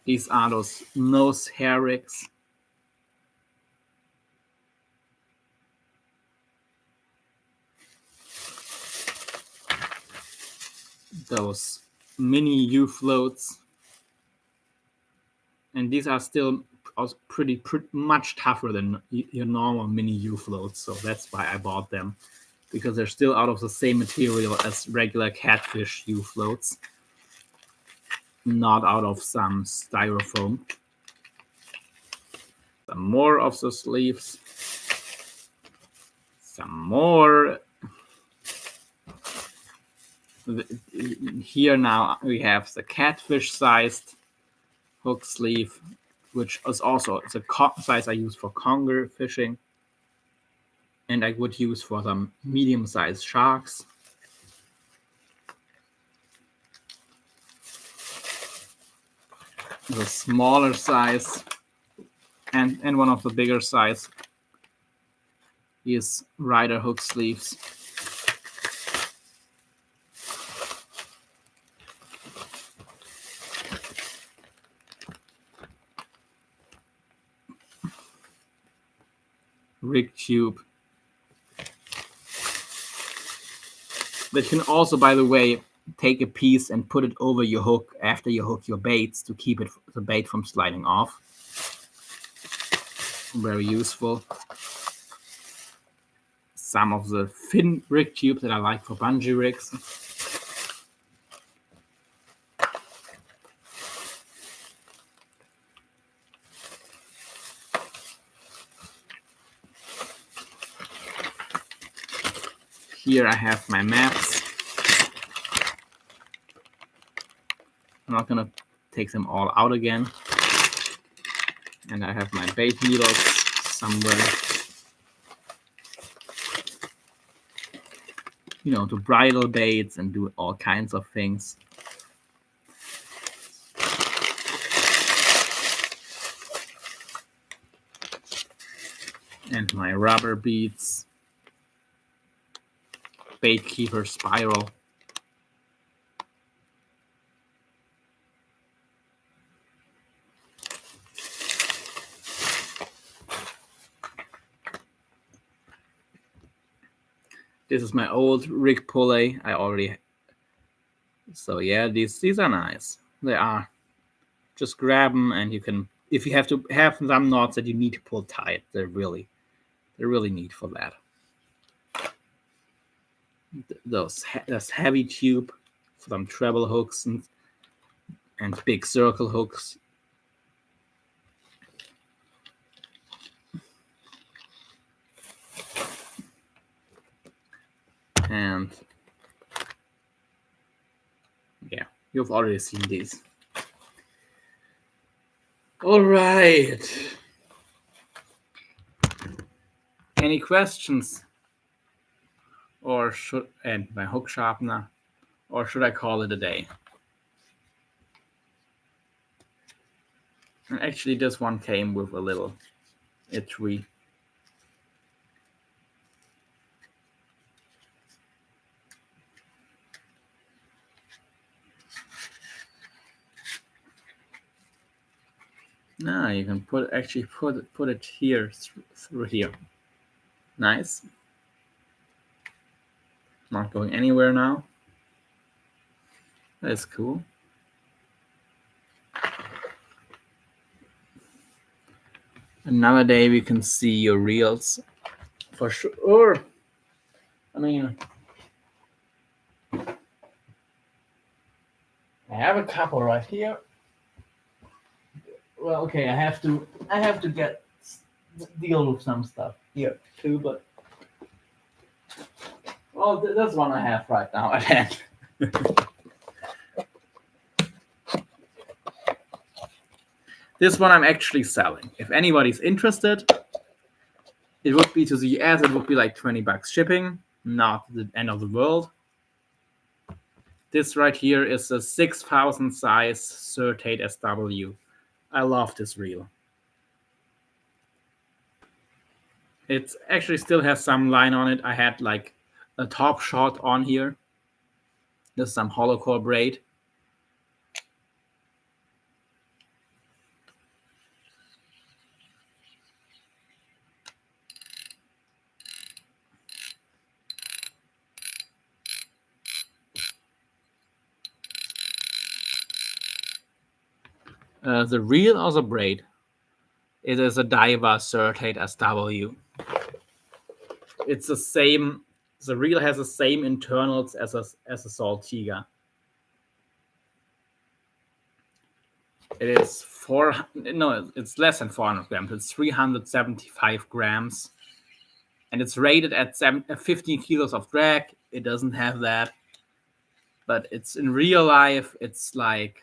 These are those nose hair rigs. Those mini U floats, and these are still pretty much tougher than your normal mini U floats, so that's why I bought them, because they're still out of the same material as regular catfish U floats, not out of some styrofoam. Some more of the sleeves, some more. Here now we have the catfish sized hook sleeve, which is also the size I use for conger fishing, and I would use for some medium sized sharks. The smaller size and one of the bigger size is rider hook sleeves. Rig tube. That can also, by the way, take a piece and put it over your hook after you hook your baits to keep the bait from sliding off. Very useful. Some of the thin rig tubes that I like for bungee rigs. Here I have my maps. I'm not gonna take them all out again. And I have my bait needles somewhere. You know, to bridle baits and do all kinds of things. And my rubber beads. Bait keeper spiral. This is my old rig pulley. So yeah, these are nice. They are. Just grab them, and you can. If you have to have some knots that you need to pull tight, they're really neat for that. That's heavy tube for some treble hooks and big circle hooks. And yeah, you've already seen these. All right. Any questions? And my hook sharpener, or should I call it a day? And actually, this one came with a little itchy. Now you can put it here through here. Nice. Not going anywhere now. That's cool. Another day we can see your reels for sure. I mean, I have a couple right here. Well, okay, I have to deal with some stuff here too, but well, that's one I have right now at hand. This one I'm actually selling. If anybody's interested, it would be to the US. It would be like $20 shipping, not the end of the world. This right here is a 6,000 size Certate SW. I love this reel. It actually still has some line on it. I had like a top shot on here. There's some hollow core braid. The reel or the braid? It is a Daiwa Certate SW. It's the same. The reel has the same internals as a Saltiga. It is it's less than 400 grams. It's 375 grams, and it's rated at 15 kilos of drag. It doesn't have that, but it's in real life. It's like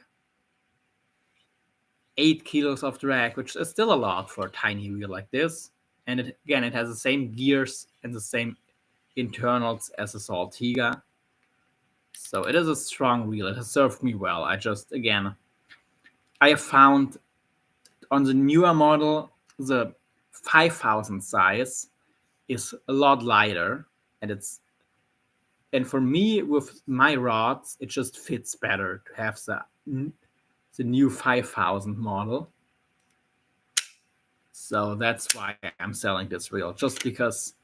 8 kilos of drag, which is still a lot for a tiny reel like this. And it has the same gears and the same internals as a Saltiga. So it is a strong reel. It has served me well. I have found on the newer model, the 5,000 size is a lot lighter, and for me with my rods, it just fits better to have the new 5,000 model. So that's why I'm selling this reel, just because,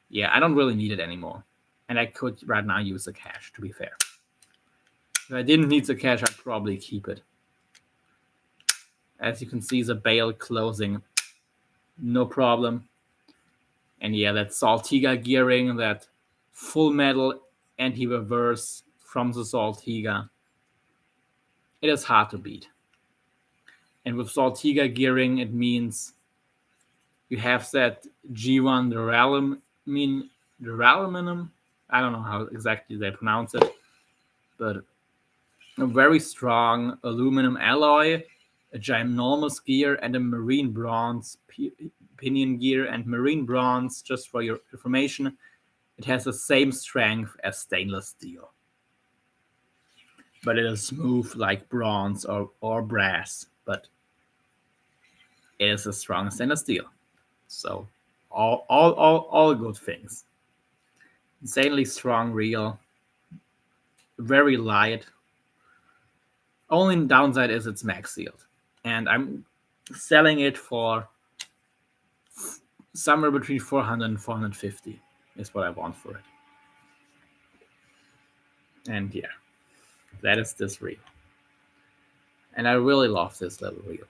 yeah, I don't really need it anymore. And I could right now use the cash, to be fair. If I didn't need the cash, I'd probably keep it. As you can see, the bail closing, no problem. And yeah, that Saltiga gearing, that full metal anti-reverse from the Saltiga, it is hard to beat. And with Saltiga gearing, it means you have that G1 duraluminum, I don't know how exactly they pronounce it, but a very strong aluminum alloy, a ginormous gear, and a marine bronze pinion gear. And marine bronze, just for your information, it has the same strength as stainless steel, but it is smooth like bronze or brass, but it is as strong as stainless steel. So all good things. Insanely strong reel, very light. Only downside is it's max sealed, and I'm selling it for somewhere between 400 and 450 is what I want for it. And yeah, that is this reel. And I really love this little reel.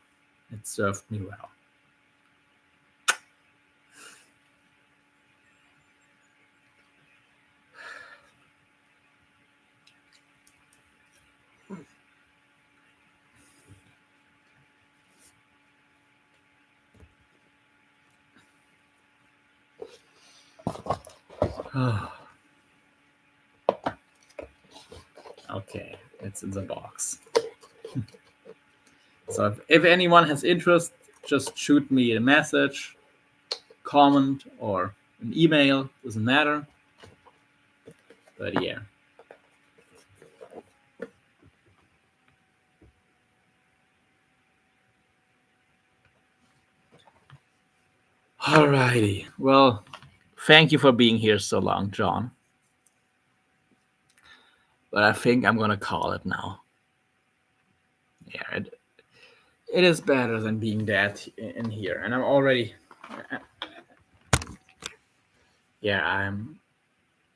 It served me well. Okay, it's in the box. So if anyone has interest, just shoot me a message, comment, or an email. Doesn't matter. But yeah. Alrighty. Well, thank you for being here so long, John. But I think I'm gonna call it now. Yeah, it is better than being dead in here, and I'm already. Yeah, I'm.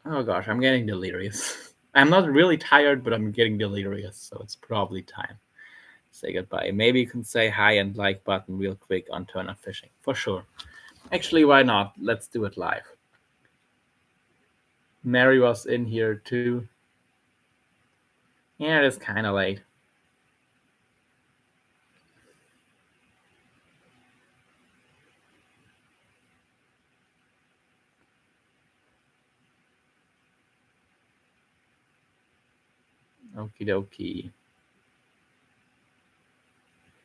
Oh gosh, I'm getting delirious. I'm not really tired, but I'm getting delirious, so it's probably time to say goodbye. Maybe you can say hi and like button real quick on Turner Fishing for sure. Actually, why not? Let's do it live. Mary was in here too. Yeah, it's kind of late. Okie dokie.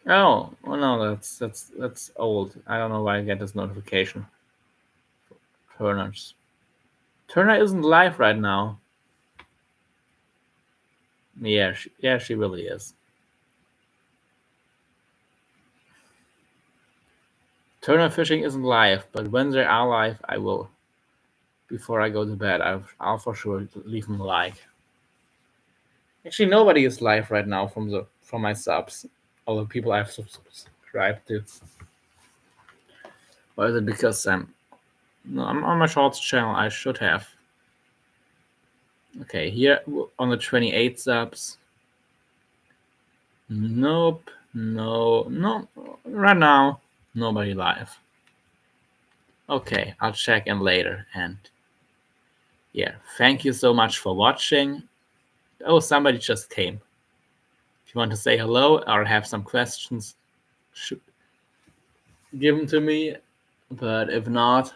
Oh, well, no, that's old. I don't know why I get this notification. Turner's. Turner isn't live right now. Yeah, she really is. Turner Fishing isn't live, but when they are live, I will. Before I go to bed, I'll for sure leave them a like. Actually, nobody is live right now from my subs, all the people I've subscribed to. Or is it because no, I'm on my shorts channel? I should have. Okay, here on the 28 subs. Nope, no. Right now, nobody live. Okay, I'll check in later. And yeah, thank you so much for watching. Oh, somebody just came. If you want to say hello or have some questions, give them to me. But if not,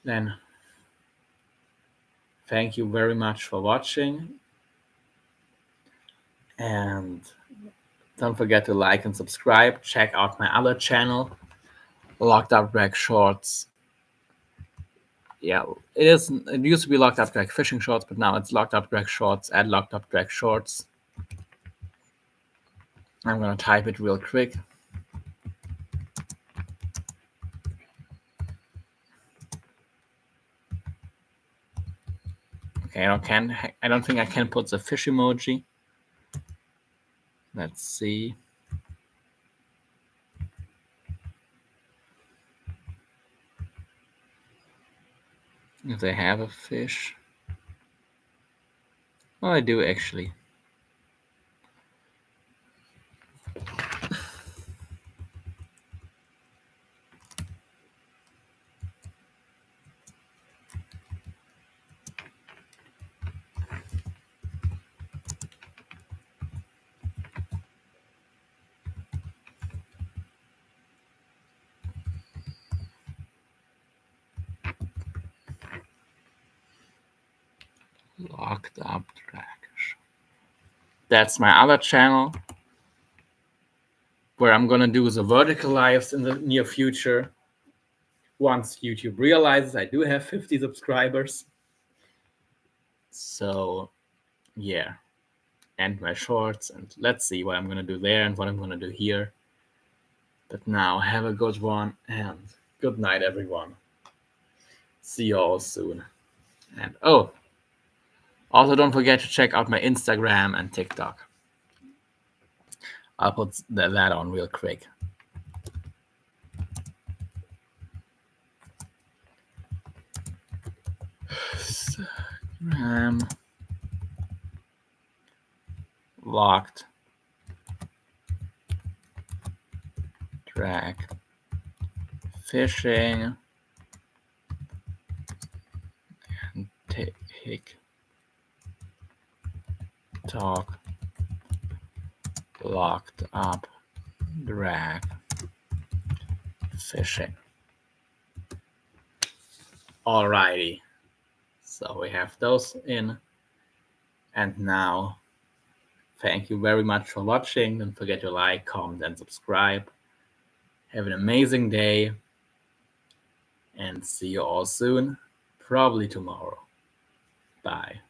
then thank you very much for watching. And don't forget to like and subscribe. Check out my other channel, Locked Up Drag Shorts. Yeah, it used to be Locked Up Drag Fishing Shorts, but now it's Locked Up Drag Shorts at Locked Up Drag Shorts. I'm gonna type it real quick. Okay, I don't think I can put the fish emoji. Let's see. If they have a fish. Well, I do actually. Locked Up Drag. That's my other channel where I'm gonna do the vertical lives in the near future. Once YouTube realizes I do have 50 subscribers. So yeah, and my shorts, and let's see what I'm gonna do there and what I'm gonna do here. But now have a good one and good night, everyone. See you all soon. And also don't forget to check out my Instagram and TikTok. I'll put that on real quick. Instagram locked drag fishing and TikTok locked up drag fishing. Alrighty, so we have those in, and now thank you very much for watching. Don't forget to like, comment, and subscribe. Have an amazing day, and see you all soon, probably tomorrow. Bye.